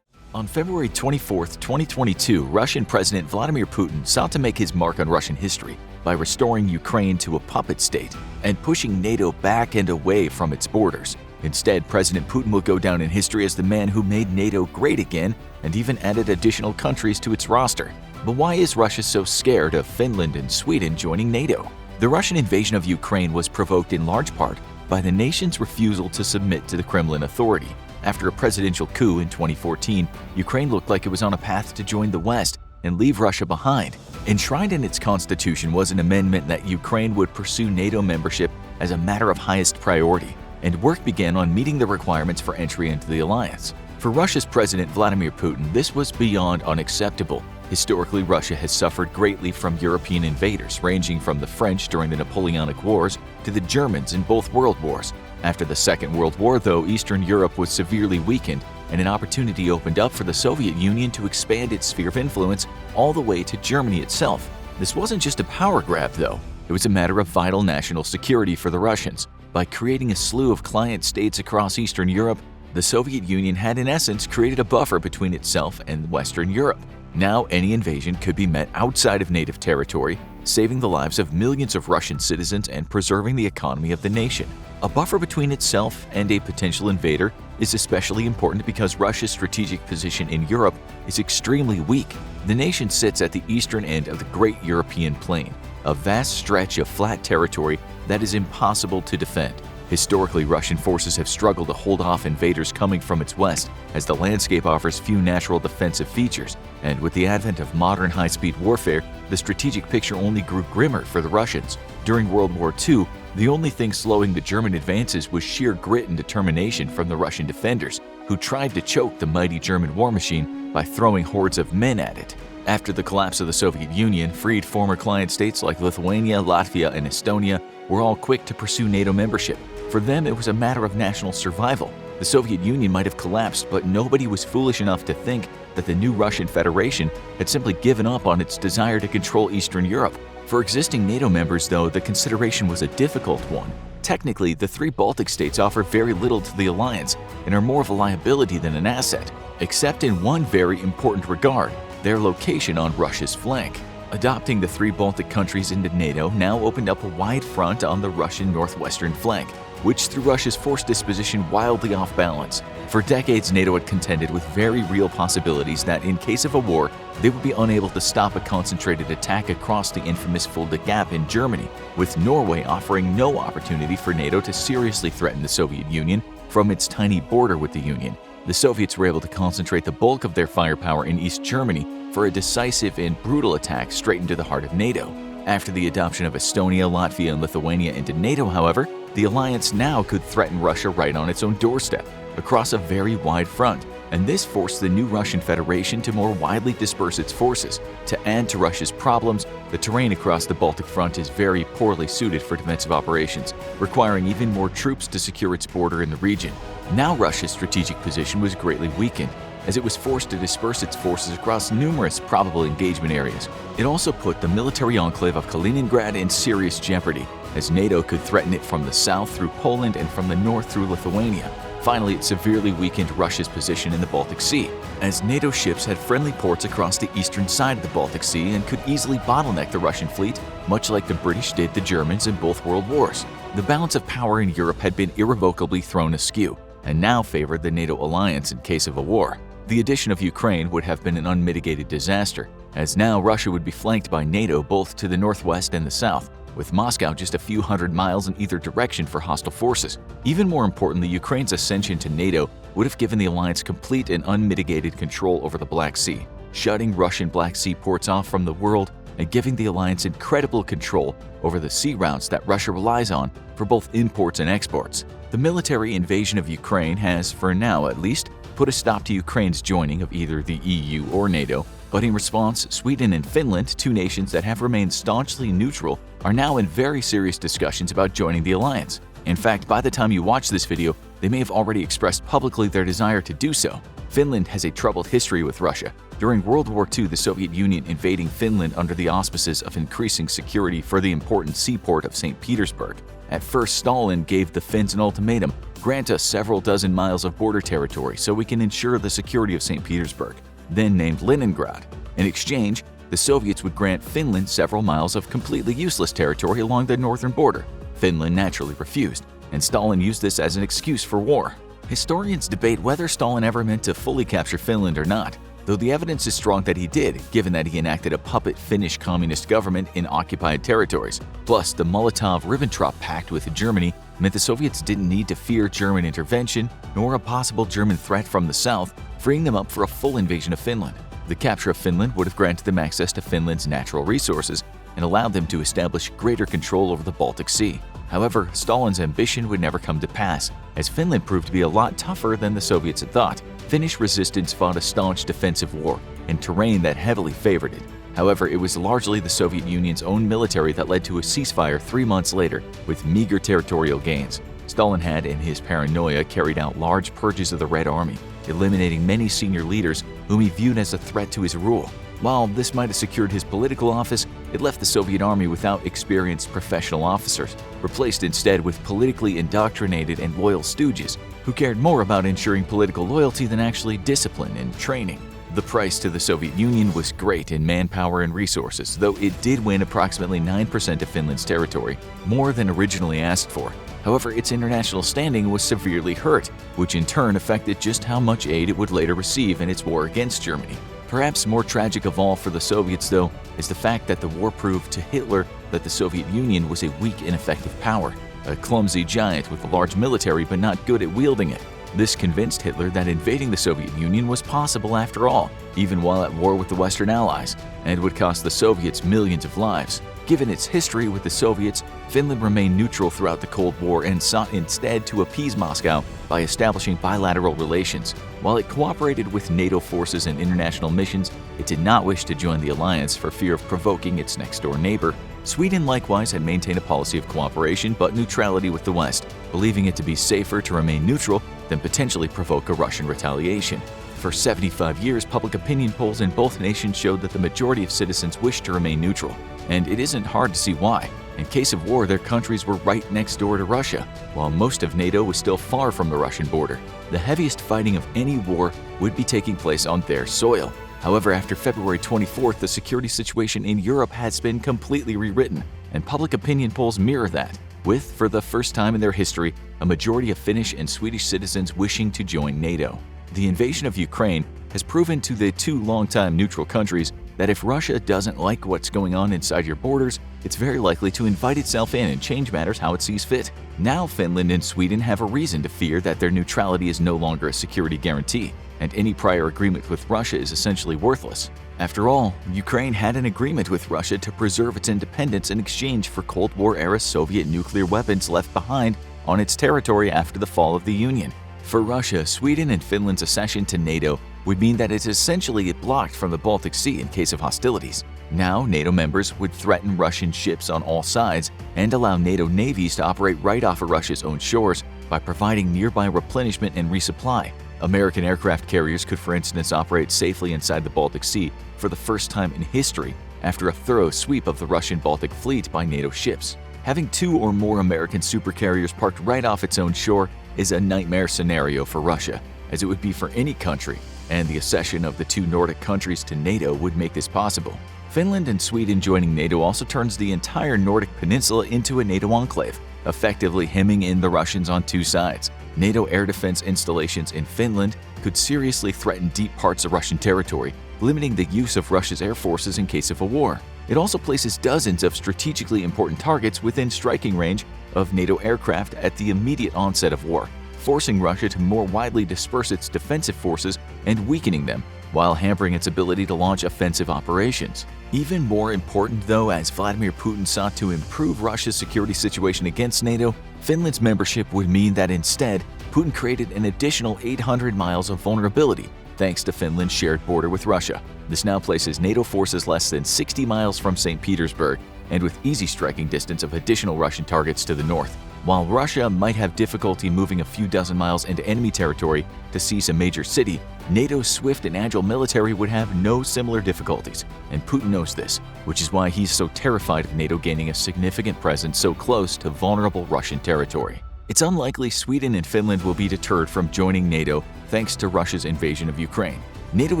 On February 24, 2022, Russian President Vladimir Putin sought to make his mark on Russian history by restoring Ukraine to a puppet state and pushing NATO back and away from its borders. Instead, President Putin will go down in history as the man who made NATO great again and even added additional countries to its roster. But why is Russia so scared of Finland and Sweden joining NATO? The Russian invasion of Ukraine was provoked in large part by the nation's refusal to submit to the Kremlin authority. After a presidential coup in 2014, Ukraine looked like it was on a path to join the West and leave Russia behind. Enshrined in its constitution was an amendment that Ukraine would pursue NATO membership as a matter of highest priority, and work began on meeting the requirements for entry into the alliance. For Russia's President Vladimir Putin, this was beyond unacceptable. Historically, Russia has suffered greatly from European invaders, ranging from the French during the Napoleonic Wars to the Germans in both World Wars. After the Second World War, though, Eastern Europe was severely weakened, and an opportunity opened up for the Soviet Union to expand its sphere of influence all the way to Germany itself. This wasn't just a power grab, though. It was a matter of vital national security for the Russians. By creating a slew of client states across Eastern Europe, the Soviet Union had in essence created a buffer between itself and Western Europe. Now any invasion could be met outside of native territory, saving the lives of millions of Russian citizens and preserving the economy of the nation. A buffer between itself and a potential invader is especially important because Russia's strategic position in Europe is extremely weak. The nation sits at the eastern end of the Great European Plain, a vast stretch of flat territory that is impossible to defend. Historically, Russian forces have struggled to hold off invaders coming from its west, as the landscape offers few natural defensive features, and with the advent of modern high-speed warfare, the strategic picture only grew grimmer for the Russians. During World War II, the only thing slowing the German advances was sheer grit and determination from the Russian defenders, who tried to choke the mighty German war machine by throwing hordes of men at it. After the collapse of the Soviet Union, freed former client states like Lithuania, Latvia, and Estonia were all quick to pursue NATO membership. For them, it was a matter of national survival. The Soviet Union might have collapsed, but nobody was foolish enough to think that the new Russian Federation had simply given up on its desire to control Eastern Europe. For existing NATO members, though, the consideration was a difficult one. Technically, the three Baltic states offer very little to the alliance and are more of a liability than an asset, except in one very important regard: their location on Russia's flank. Adopting the three Baltic countries into NATO now opened up a wide front on the Russian northwestern flank, which threw Russia's force disposition wildly off balance. For decades, NATO had contended with very real possibilities that, in case of a war, they would be unable to stop a concentrated attack across the infamous Fulda Gap in Germany, with Norway offering no opportunity for NATO to seriously threaten the Soviet Union from its tiny border with the Union. The Soviets were able to concentrate the bulk of their firepower in East Germany for a decisive and brutal attack straight into the heart of NATO. After the adoption of Estonia, Latvia, and Lithuania into NATO, however, the alliance now could threaten Russia right on its own doorstep, across a very wide front, and this forced the new Russian Federation to more widely disperse its forces. To add to Russia's problems, the terrain across the Baltic front is very poorly suited for defensive operations, requiring even more troops to secure its border in the region. Now Russia's strategic position was greatly weakened, as it was forced to disperse its forces across numerous probable engagement areas. It also put the military enclave of Kaliningrad in serious jeopardy, as NATO could threaten it from the south through Poland and from the north through Lithuania. Finally, it severely weakened Russia's position in the Baltic Sea, as NATO ships had friendly ports across the eastern side of the Baltic Sea and could easily bottleneck the Russian fleet, much like the British did the Germans in both world wars. The balance of power in Europe had been irrevocably thrown askew, and now favored the NATO alliance in case of a war. The addition of Ukraine would have been an unmitigated disaster, as now Russia would be flanked by NATO both to the northwest and the south, with Moscow just a few hundred miles in either direction for hostile forces. Even more importantly, Ukraine's ascension to NATO would have given the alliance complete and unmitigated control over the Black Sea, shutting Russian Black Sea ports off from the world and giving the alliance incredible control over the sea routes that Russia relies on for both imports and exports. The military invasion of Ukraine has, for now at least, put a stop to Ukraine's joining of either the EU or NATO, but in response, Sweden and Finland, two nations that have remained staunchly neutral, are now in very serious discussions about joining the alliance. In fact, by the time you watch this video, they may have already expressed publicly their desire to do so. Finland has a troubled history with Russia. During World War II, the Soviet Union invading Finland under the auspices of increasing security for the important seaport of St. Petersburg. At first, Stalin gave the Finns an ultimatum: grant us several dozen miles of border territory so we can ensure the security of St. Petersburg, then named Leningrad. In exchange, the Soviets would grant Finland several miles of completely useless territory along the northern border. Finland naturally refused, and Stalin used this as an excuse for war. Historians debate whether Stalin ever meant to fully capture Finland or not, though the evidence is strong that he did, given that he enacted a puppet Finnish communist government in occupied territories. Plus, the Molotov-Ribbentrop Pact with Germany meant the Soviets didn't need to fear German intervention nor a possible German threat from the south, freeing them up for a full invasion of Finland. The capture of Finland would have granted them access to Finland's natural resources and allowed them to establish greater control over the Baltic Sea. However, Stalin's ambition would never come to pass, as Finland proved to be a lot tougher than the Soviets had thought. Finnish resistance fought a staunch defensive war in terrain that heavily favored it. However, it was largely the Soviet Union's own military that led to a ceasefire 3 months later, with meager territorial gains. Stalin had, in his paranoia, carried out large purges of the Red Army, eliminating many senior leaders whom he viewed as a threat to his rule. While this might have secured his political office, it left the Soviet army without experienced professional officers, replaced instead with politically indoctrinated and loyal stooges who cared more about ensuring political loyalty than actually discipline and training. The price to the Soviet Union was great in manpower and resources, though it did win approximately 9% of Finland's territory, more than originally asked for. However, its international standing was severely hurt, which in turn affected just how much aid it would later receive in its war against Germany. Perhaps more tragic of all for the Soviets, though, is the fact that the war proved to Hitler that the Soviet Union was a weak, ineffective power, a clumsy giant with a large military but not good at wielding it. This convinced Hitler that invading the Soviet Union was possible after all, even while at war with the Western Allies, and would cost the Soviets millions of lives. Given its history with the Soviets, Finland remained neutral throughout the Cold War and sought instead to appease Moscow by establishing bilateral relations. While it cooperated with NATO forces and international missions, it did not wish to join the alliance for fear of provoking its next-door neighbor. Sweden likewise had maintained a policy of cooperation but neutrality with the West, believing it to be safer to remain neutral than potentially provoke a Russian retaliation. For 75 years, public opinion polls in both nations showed that the majority of citizens wished to remain neutral, and it isn't hard to see why. In case of war, their countries were right next door to Russia, while most of NATO was still far from the Russian border. The heaviest fighting of any war would be taking place on their soil. However, after February 24th, the security situation in Europe has been completely rewritten, and public opinion polls mirror that, with, for the first time in their history, a majority of Finnish and Swedish citizens wishing to join NATO. The invasion of Ukraine has proven to the two longtime neutral countries that if Russia doesn't like what's going on inside your borders, it's very likely to invite itself in and change matters how it sees fit. Now Finland and Sweden have a reason to fear that their neutrality is no longer a security guarantee, and any prior agreement with Russia is essentially worthless. After all, Ukraine had an agreement with Russia to preserve its independence in exchange for Cold War-era Soviet nuclear weapons left behind on its territory after the fall of the Union. For Russia, Sweden and Finland's accession to NATO would mean that it's essentially blocked from the Baltic Sea in case of hostilities. Now, NATO members would threaten Russian ships on all sides and allow NATO navies to operate right off of Russia's own shores by providing nearby replenishment and resupply. American aircraft carriers could, for instance, operate safely inside the Baltic Sea for the first time in history after a thorough sweep of the Russian Baltic Fleet by NATO ships. Having two or more American supercarriers parked right off its own shore is a nightmare scenario for Russia, as it would be for any country, and the accession of the two Nordic countries to NATO would make this possible. Finland and Sweden joining NATO also turns the entire Nordic peninsula into a NATO enclave, effectively hemming in the Russians on two sides. NATO air defense installations in Finland could seriously threaten deep parts of Russian territory, limiting the use of Russia's air forces in case of a war. It also places dozens of strategically important targets within striking range of NATO aircraft at the immediate onset of war, forcing Russia to more widely disperse its defensive forces and weakening them, while hampering its ability to launch offensive operations. Even more important, though, as Vladimir Putin sought to improve Russia's security situation against NATO, Finland's membership would mean that instead, Putin created an additional 800 miles of vulnerability thanks to Finland's shared border with Russia. This now places NATO forces less than 60 miles from St. Petersburg and with easy striking distance of additional Russian targets to the north. While Russia might have difficulty moving a few dozen miles into enemy territory to seize a major city, NATO's swift and agile military would have no similar difficulties, and Putin knows this, which is why he's so terrified of NATO gaining a significant presence so close to vulnerable Russian territory. It's unlikely Sweden and Finland will be deterred from joining NATO thanks to Russia's invasion of Ukraine. NATO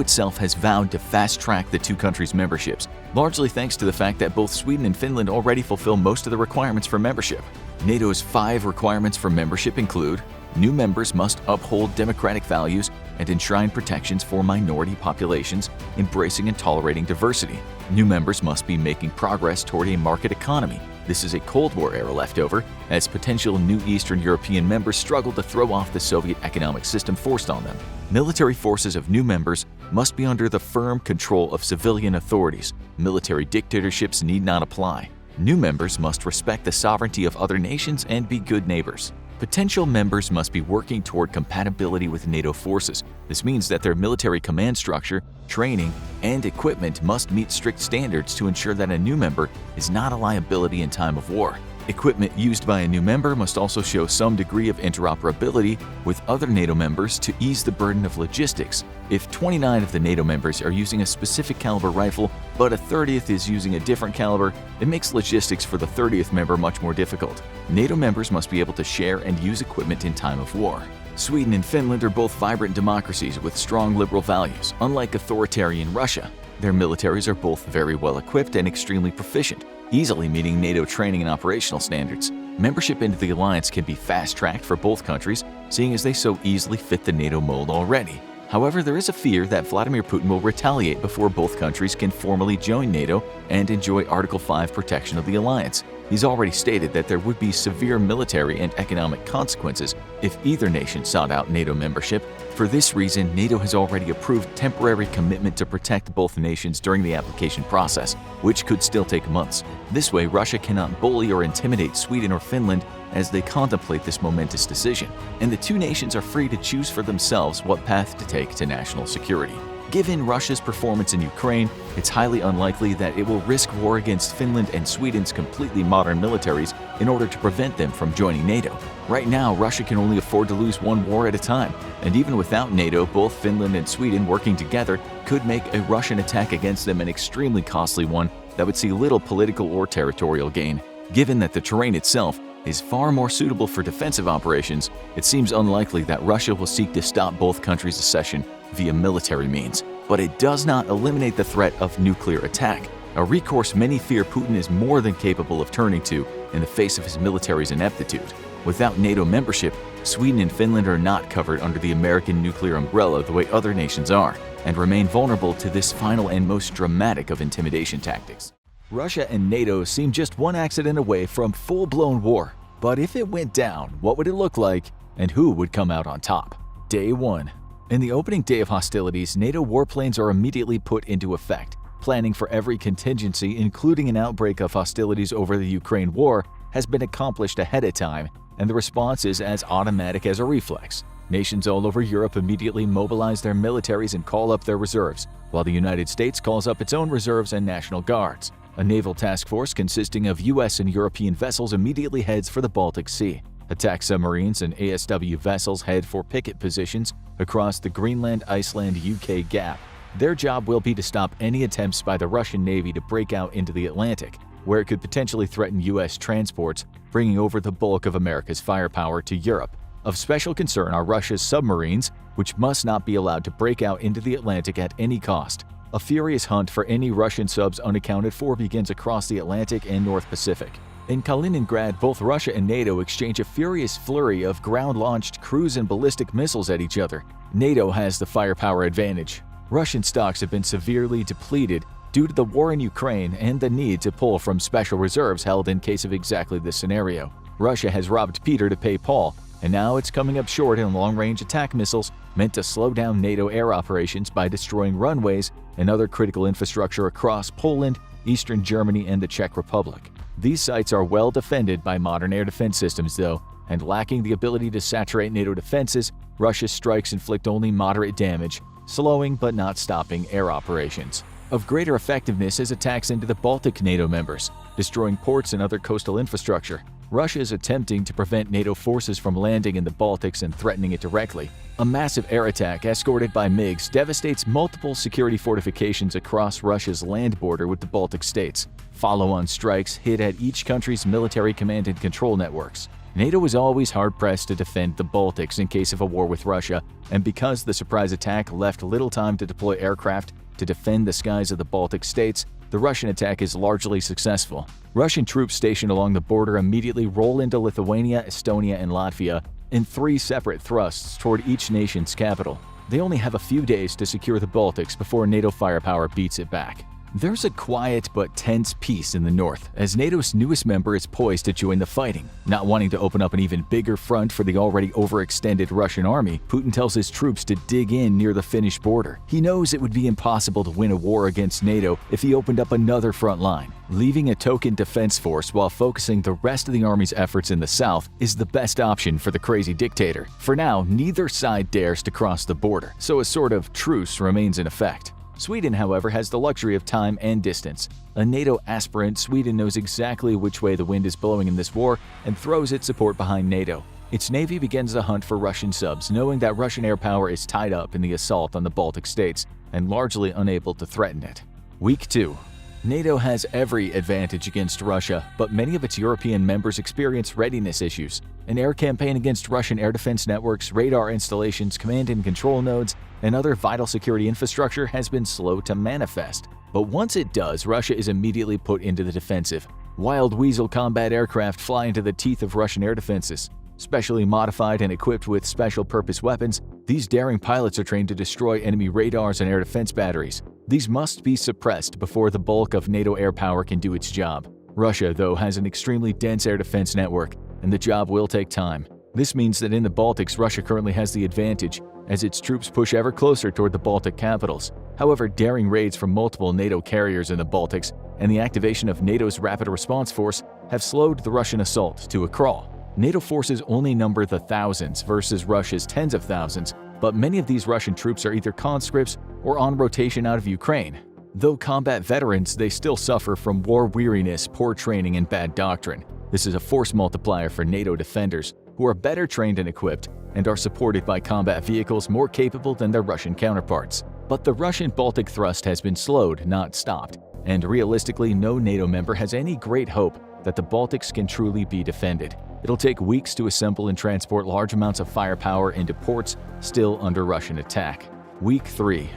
itself has vowed to fast-track the two countries' memberships, largely thanks to the fact that both Sweden and Finland already fulfill most of the requirements for membership. NATO's 5 requirements for membership include: new members must uphold democratic values and enshrine protections for minority populations, embracing and tolerating diversity. New members must be making progress toward a market economy. This is a Cold War-era leftover, as potential new Eastern European members struggle to throw off the Soviet economic system forced on them. Military forces of new members must be under the firm control of civilian authorities. Military dictatorships need not apply. New members must respect the sovereignty of other nations and be good neighbors. Potential members must be working toward compatibility with NATO forces. This means that their military command structure, training, and equipment must meet strict standards to ensure that a new member is not a liability in time of war. Equipment used by a new member must also show some degree of interoperability with other NATO members to ease the burden of logistics. If 29 of the NATO members are using a specific caliber rifle, but a 30th is using a different caliber, it makes logistics for the 30th member much more difficult. NATO members must be able to share and use equipment in time of war. Sweden and Finland are both vibrant democracies with strong liberal values, unlike authoritarian Russia. Their militaries are both very well equipped and extremely proficient, easily meeting NATO training and operational standards. Membership into the alliance can be fast-tracked for both countries, seeing as they so easily fit the NATO mold already. However, there is a fear that Vladimir Putin will retaliate before both countries can formally join NATO and enjoy Article 5 protection of the alliance. He's already stated that there would be severe military and economic consequences if either nation sought out NATO membership. For this reason, NATO has already approved temporary commitment to protect both nations during the application process, which could still take months. This way, Russia cannot bully or intimidate Sweden or Finland as they contemplate this momentous decision, and the two nations are free to choose for themselves what path to take to national security. Given Russia's performance in Ukraine, it's highly unlikely that it will risk war against Finland and Sweden's completely modern militaries in order to prevent them from joining NATO. Right now, Russia can only afford to lose one war at a time, and even without NATO, both Finland and Sweden working together could make a Russian attack against them an extremely costly one that would see little political or territorial gain. Given that the terrain itself is far more suitable for defensive operations, it seems unlikely that Russia will seek to stop both countries' accession via military means. But it does not eliminate the threat of nuclear attack, a recourse many fear Putin is more than capable of turning to in the face of his military's ineptitude. Without NATO membership, Sweden and Finland are not covered under the American nuclear umbrella the way other nations are, and remain vulnerable to this final and most dramatic of intimidation tactics. Russia and NATO seem just one accident away from full-blown war. But if it went down, what would it look like, and who would come out on top? Day 1. In the opening day of hostilities, NATO warplanes are immediately put into effect. Planning for every contingency, including an outbreak of hostilities over the Ukraine war, has been accomplished ahead of time, and the response is as automatic as a reflex. Nations all over Europe immediately mobilize their militaries and call up their reserves, while the United States calls up its own reserves and National Guards. A naval task force consisting of US and European vessels immediately heads for the Baltic Sea. Attack submarines and ASW vessels head for picket positions across the Greenland-Iceland-UK gap. Their job will be to stop any attempts by the Russian Navy to break out into the Atlantic, where it could potentially threaten US transports, bringing over the bulk of America's firepower to Europe. Of special concern are Russia's submarines, which must not be allowed to break out into the Atlantic at any cost. A furious hunt for any Russian subs unaccounted for begins across the Atlantic and North Pacific. In Kaliningrad, both Russia and NATO exchange a furious flurry of ground-launched cruise and ballistic missiles at each other. NATO has the firepower advantage. Russian stocks have been severely depleted due to the war in Ukraine and the need to pull from special reserves held in case of exactly this scenario. Russia has robbed Peter to pay Paul, and now it's coming up short in long-range attack missiles meant to slow down NATO air operations by destroying runways and other critical infrastructure across Poland, eastern Germany, and the Czech Republic. These sites are well defended by modern air defense systems, though, and lacking the ability to saturate NATO defenses, Russia's strikes inflict only moderate damage, slowing but not stopping air operations. Of greater effectiveness is attacks into the Baltic NATO members, destroying ports and other coastal infrastructure. Russia is attempting to prevent NATO forces from landing in the Baltics and threatening it directly. A massive air attack escorted by MiGs devastates multiple security fortifications across Russia's land border with the Baltic states. Follow-on strikes hit at each country's military command and control networks. NATO is always hard-pressed to defend the Baltics in case of a war with Russia, and because the surprise attack left little time to deploy aircraft to defend the skies of the Baltic states, the Russian attack is largely successful. Russian troops stationed along the border immediately roll into Lithuania, Estonia, and Latvia in 3 separate thrusts toward each nation's capital. They only have a few days to secure the Baltics before NATO firepower beats it back. There's a quiet but tense peace in the north as NATO's newest member is poised to join the fighting. Not wanting to open up an even bigger front for the already overextended Russian army, Putin tells his troops to dig in near the Finnish border. He knows it would be impossible to win a war against NATO if he opened up another front line. Leaving a token defense force while focusing the rest of the army's efforts in the south is the best option for the crazy dictator. For now, neither side dares to cross the border, so a sort of truce remains in effect. Sweden, however, has the luxury of time and distance. A NATO aspirant, Sweden knows exactly which way the wind is blowing in this war and throws its support behind NATO. Its navy begins the hunt for Russian subs, knowing that Russian air power is tied up in the assault on the Baltic states and largely unable to threaten it. Week 2. NATO has every advantage against Russia, but many of its European members experience readiness issues. An air campaign against Russian air defense networks, radar installations, command and control nodes, and other vital security infrastructure has been slow to manifest. But once it does, Russia is immediately put into the defensive. Wild Weasel combat aircraft fly into the teeth of Russian air defenses. Specially modified and equipped with special-purpose weapons, these daring pilots are trained to destroy enemy radars and air defense batteries. These must be suppressed before the bulk of NATO air power can do its job. Russia, though, has an extremely dense air defense network, and the job will take time. This means that in the Baltics, Russia currently has the advantage, as its troops push ever closer toward the Baltic capitals. However, daring raids from multiple NATO carriers in the Baltics and the activation of NATO's Rapid Response Force have slowed the Russian assault to a crawl. NATO forces only number the thousands versus Russia's tens of thousands, but many of these Russian troops are either conscripts or on rotation out of Ukraine. Though combat veterans, they still suffer from war weariness, poor training, and bad doctrine. This is a force multiplier for NATO defenders, who are better trained and equipped and are supported by combat vehicles more capable than their Russian counterparts. But the Russian Baltic thrust has been slowed, not stopped, and realistically, no NATO member has any great hope that the Baltics can truly be defended. It'll take weeks to assemble and transport large amounts of firepower into ports still under Russian attack. Week 3.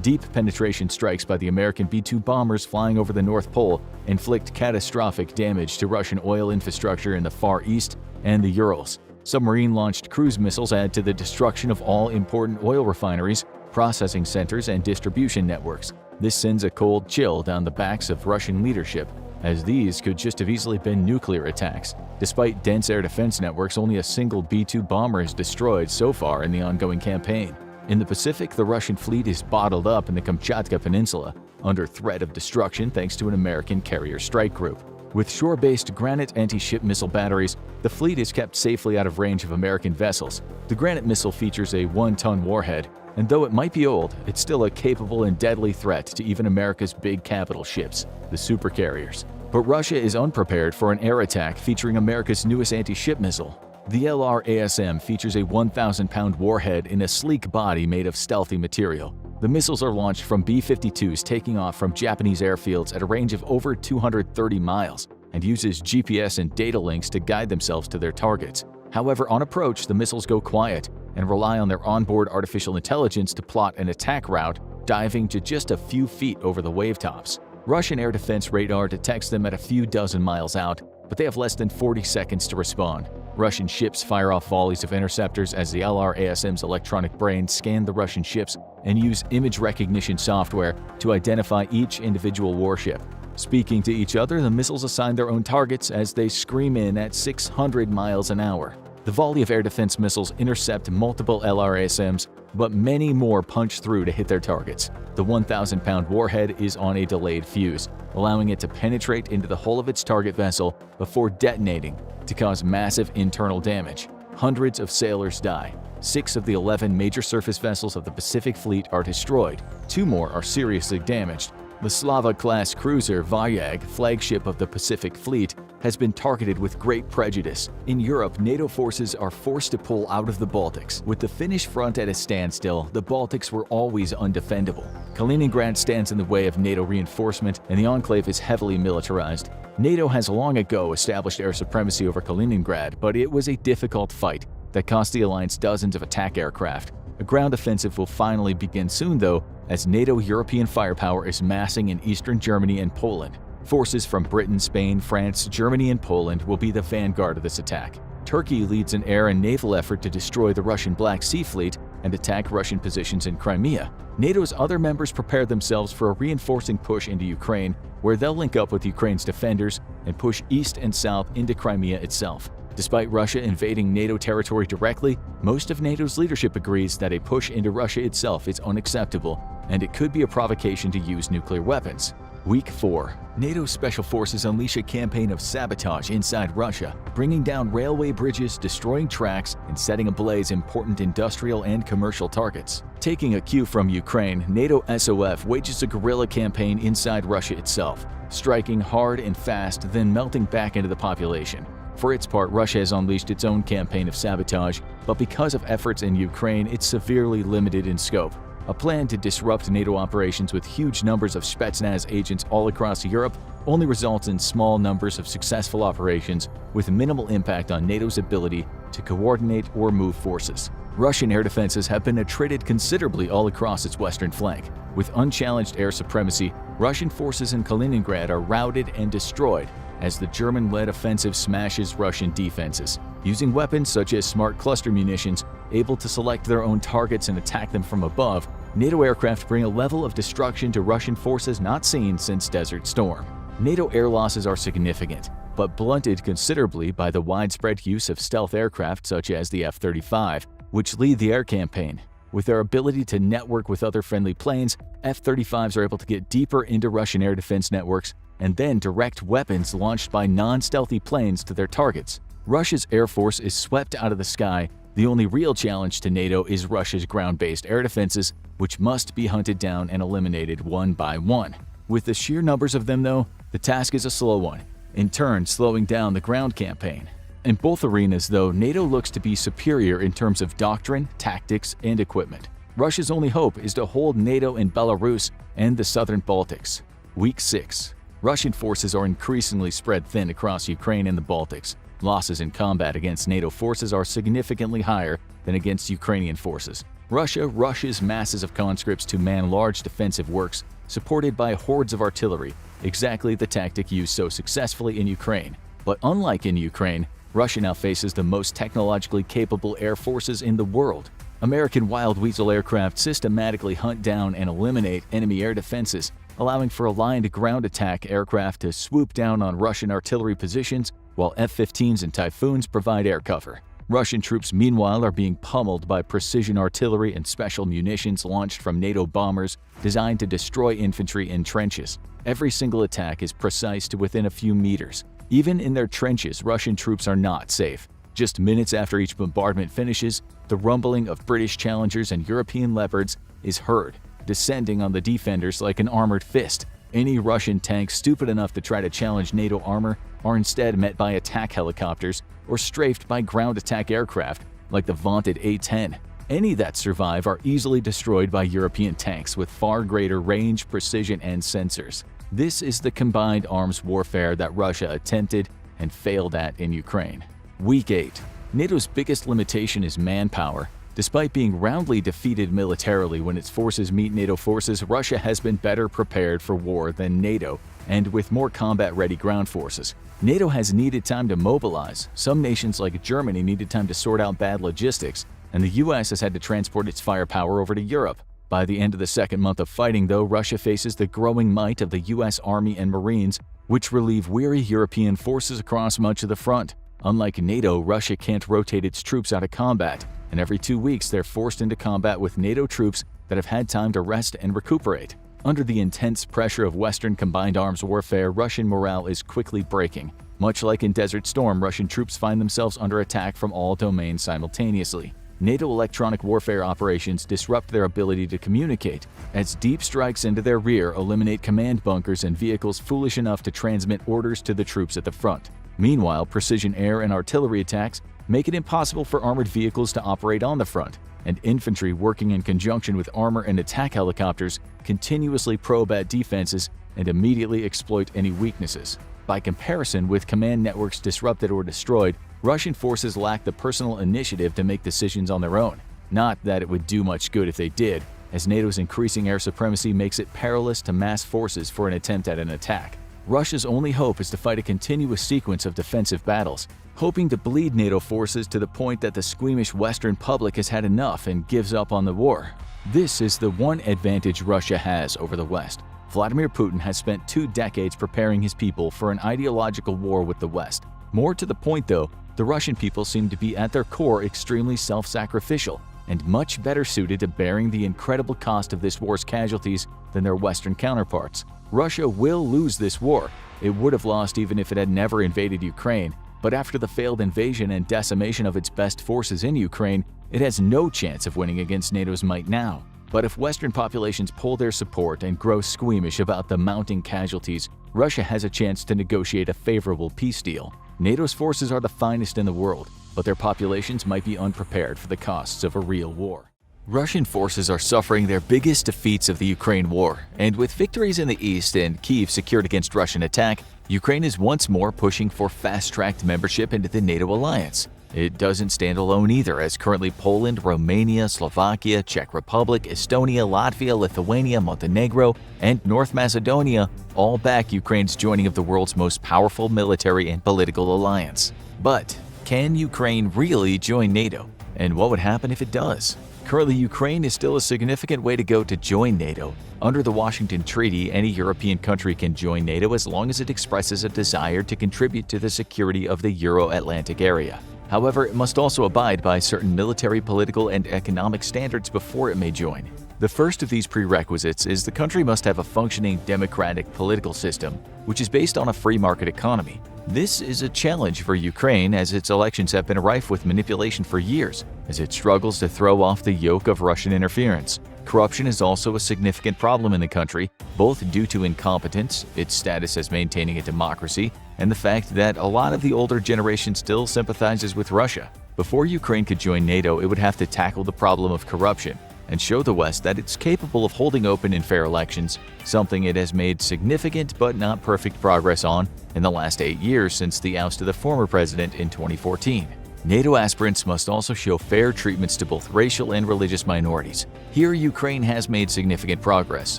Deep penetration strikes by the American B-2 bombers flying over the North Pole inflict catastrophic damage to Russian oil infrastructure in the Far East and the Urals. Submarine-launched cruise missiles add to the destruction of all important oil refineries, processing centers, and distribution networks. This sends a cold chill down the backs of Russian leadership, as these could just have easily been nuclear attacks. Despite dense air defense networks, only a single B-2 bomber is destroyed so far in the ongoing campaign. In the Pacific, the Russian fleet is bottled up in the Kamchatka Peninsula, under threat of destruction thanks to an American carrier strike group. With shore-based Granite anti-ship missile batteries, the fleet is kept safely out of range of American vessels. The Granite missile features a 1-ton warhead, and though it might be old, it's still a capable and deadly threat to even America's big capital ships, the supercarriers. But Russia is unprepared for an air attack featuring America's newest anti-ship missile. The LRASM features a 1,000-pound warhead in a sleek body made of stealthy material. The missiles are launched from B-52s taking off from Japanese airfields at a range of over 230 miles and uses GPS and data links to guide themselves to their targets. However, on approach, the missiles go quiet and rely on their onboard artificial intelligence to plot an attack route, diving to just a few feet over the wavetops. Russian air defense radar detects them at a few dozen miles out, but they have less than 40 seconds to respond. Russian ships fire off volleys of interceptors as the LRASM's electronic brain scan the Russian ships and use image recognition software to identify each individual warship. Speaking to each other, the missiles assign their own targets as they scream in at 600 miles an hour. The volley of air defense missiles intercept multiple LRASMs, but many more punch through to hit their targets. The 1,000-pound warhead is on a delayed fuse, allowing it to penetrate into the hull of its target vessel before detonating to cause massive internal damage. Hundreds of sailors die. 6 of the 11 major surface vessels of the Pacific Fleet are destroyed. 2 more are seriously damaged. The Slava-class cruiser Varyag, flagship of the Pacific Fleet, has been targeted with great prejudice. In Europe, NATO forces are forced to pull out of the Baltics. With the Finnish front at a standstill, the Baltics were always undefendable. Kaliningrad stands in the way of NATO reinforcement, and the enclave is heavily militarized. NATO has long ago established air supremacy over Kaliningrad, but it was a difficult fight that cost the alliance dozens of attack aircraft. A ground offensive will finally begin soon, though, as NATO European firepower is massing in eastern Germany and Poland. Forces from Britain, Spain, France, Germany, and Poland will be the vanguard of this attack. Turkey leads an air and naval effort to destroy the Russian Black Sea Fleet and attack Russian positions in Crimea. NATO's other members prepare themselves for a reinforcing push into Ukraine, where they'll link up with Ukraine's defenders and push east and south into Crimea itself. Despite Russia invading NATO territory directly, most of NATO's leadership agrees that a push into Russia itself is unacceptable, and it could be a provocation to use nuclear weapons. Week 4. NATO Special Forces unleash a campaign of sabotage inside Russia, bringing down railway bridges, destroying tracks, and setting ablaze important industrial and commercial targets. Taking a cue from Ukraine, NATO SOF wages a guerrilla campaign inside Russia itself, striking hard and fast, then melting back into the population. For its part, Russia has unleashed its own campaign of sabotage, but because of efforts in Ukraine, it's severely limited in scope. A plan to disrupt NATO operations with huge numbers of Spetsnaz agents all across Europe only results in small numbers of successful operations with minimal impact on NATO's ability to coordinate or move forces. Russian air defenses have been attrited considerably all across its western flank. With unchallenged air supremacy, Russian forces in Kaliningrad are routed and destroyed as the German-led offensive smashes Russian defenses. Using weapons such as smart cluster munitions, able to select their own targets and attack them from above, NATO aircraft bring a level of destruction to Russian forces not seen since Desert Storm. NATO air losses are significant, but blunted considerably by the widespread use of stealth aircraft such as the F-35, which lead the air campaign. With their ability to network with other friendly planes, F-35s are able to get deeper into Russian air defense networks and then direct weapons launched by non-stealthy planes to their targets. Russia's air force is swept out of the sky. The only real challenge to NATO is Russia's ground-based air defenses, which must be hunted down and eliminated one by one. With the sheer numbers of them, though, the task is a slow one, in turn slowing down the ground campaign. In both arenas, though, NATO looks to be superior in terms of doctrine, tactics, and equipment. Russia's only hope is to hold NATO in Belarus and the southern Baltics. Week 6. Russian forces are increasingly spread thin across Ukraine and the Baltics. Losses in combat against NATO forces are significantly higher than against Ukrainian forces. Russia rushes masses of conscripts to man large defensive works, supported by hordes of artillery, exactly the tactic used so successfully in Ukraine. But unlike in Ukraine, Russia now faces the most technologically capable air forces in the world. American Wild Weasel aircraft systematically hunt down and eliminate enemy air defenses, allowing for aligned ground attack aircraft to swoop down on Russian artillery positions, while F-15s and Typhoons provide air cover. Russian troops, meanwhile, are being pummeled by precision artillery and special munitions launched from NATO bombers designed to destroy infantry in trenches. Every single attack is precise to within a few meters. Even in their trenches, Russian troops are not safe. Just minutes after each bombardment finishes, the rumbling of British Challengers and European Leopards is heard, descending on the defenders like an armored fist. Any Russian tanks stupid enough to try to challenge NATO armor are instead met by attack helicopters or strafed by ground attack aircraft like the vaunted A-10. Any that survive are easily destroyed by European tanks with far greater range, precision, and sensors. This is the combined arms warfare that Russia attempted and failed at in Ukraine. Week 8. NATO's biggest limitation is manpower. Despite being roundly defeated militarily when its forces meet NATO forces, Russia has been better prepared for war than NATO, and with more combat-ready ground forces. NATO has needed time to mobilize. Some nations like Germany needed time to sort out bad logistics, and the US has had to transport its firepower over to Europe. By the end of the second month of fighting, though, Russia faces the growing might of the US Army and Marines, which relieve weary European forces across much of the front. Unlike NATO, Russia can't rotate its troops out of combat, and every 2 weeks they're forced into combat with NATO troops that have had time to rest and recuperate. Under the intense pressure of Western combined arms warfare, Russian morale is quickly breaking. Much like in Desert Storm, Russian troops find themselves under attack from all domains simultaneously. NATO electronic warfare operations disrupt their ability to communicate, as deep strikes into their rear eliminate command bunkers and vehicles foolish enough to transmit orders to the troops at the front. Meanwhile, precision air and artillery attacks make it impossible for armored vehicles to operate on the front, and infantry working in conjunction with armor and attack helicopters continuously probe at defenses and immediately exploit any weaknesses. By comparison, with command networks disrupted or destroyed, Russian forces lack the personal initiative to make decisions on their own. Not that it would do much good if they did, as NATO's increasing air supremacy makes it perilous to mass forces for an attempt at an attack. Russia's only hope is to fight a continuous sequence of defensive battles, hoping to bleed NATO forces to the point that the squeamish Western public has had enough and gives up on the war. This is the one advantage Russia has over the West. Vladimir Putin has spent 2 decades preparing his people for an ideological war with the West. More to the point, though, the Russian people seem to be at their core extremely self-sacrificial and much better suited to bearing the incredible cost of this war's casualties than their Western counterparts. Russia will lose this war. It would have lost even if it had never invaded Ukraine, but after the failed invasion and decimation of its best forces in Ukraine, it has no chance of winning against NATO's might now. But if Western populations pull their support and grow squeamish about the mounting casualties, Russia has a chance to negotiate a favorable peace deal. NATO's forces are the finest in the world, but their populations might be unprepared for the costs of a real war. Russian forces are suffering their biggest defeats of the Ukraine war, and with victories in the east and Kyiv secured against Russian attack, Ukraine is once more pushing for fast-tracked membership into the NATO alliance. It doesn't stand alone either, as currently Poland, Romania, Slovakia, Czech Republic, Estonia, Latvia, Lithuania, Montenegro, and North Macedonia all back Ukraine's joining of the world's most powerful military and political alliance. But can Ukraine really join NATO? And what would happen if it does? Currently, Ukraine is still a significant way to go to join NATO. Under the Washington Treaty, any European country can join NATO as long as it expresses a desire to contribute to the security of the Euro-Atlantic area. However, it must also abide by certain military, political, and economic standards before it may join. The first of these prerequisites is the country must have a functioning democratic political system, which is based on a free market economy. This is a challenge for Ukraine as its elections have been rife with manipulation for years, as it struggles to throw off the yoke of Russian interference. Corruption is also a significant problem in the country, both due to incompetence, its status as maintaining a democracy, and the fact that a lot of the older generation still sympathizes with Russia. Before Ukraine could join NATO, it would have to tackle the problem of corruption and show the West that it's capable of holding open and fair elections, something it has made significant but not perfect progress on in the last 8 years since the oust of the former president in 2014. NATO aspirants must also show fair treatments to both racial and religious minorities. Here, Ukraine has made significant progress,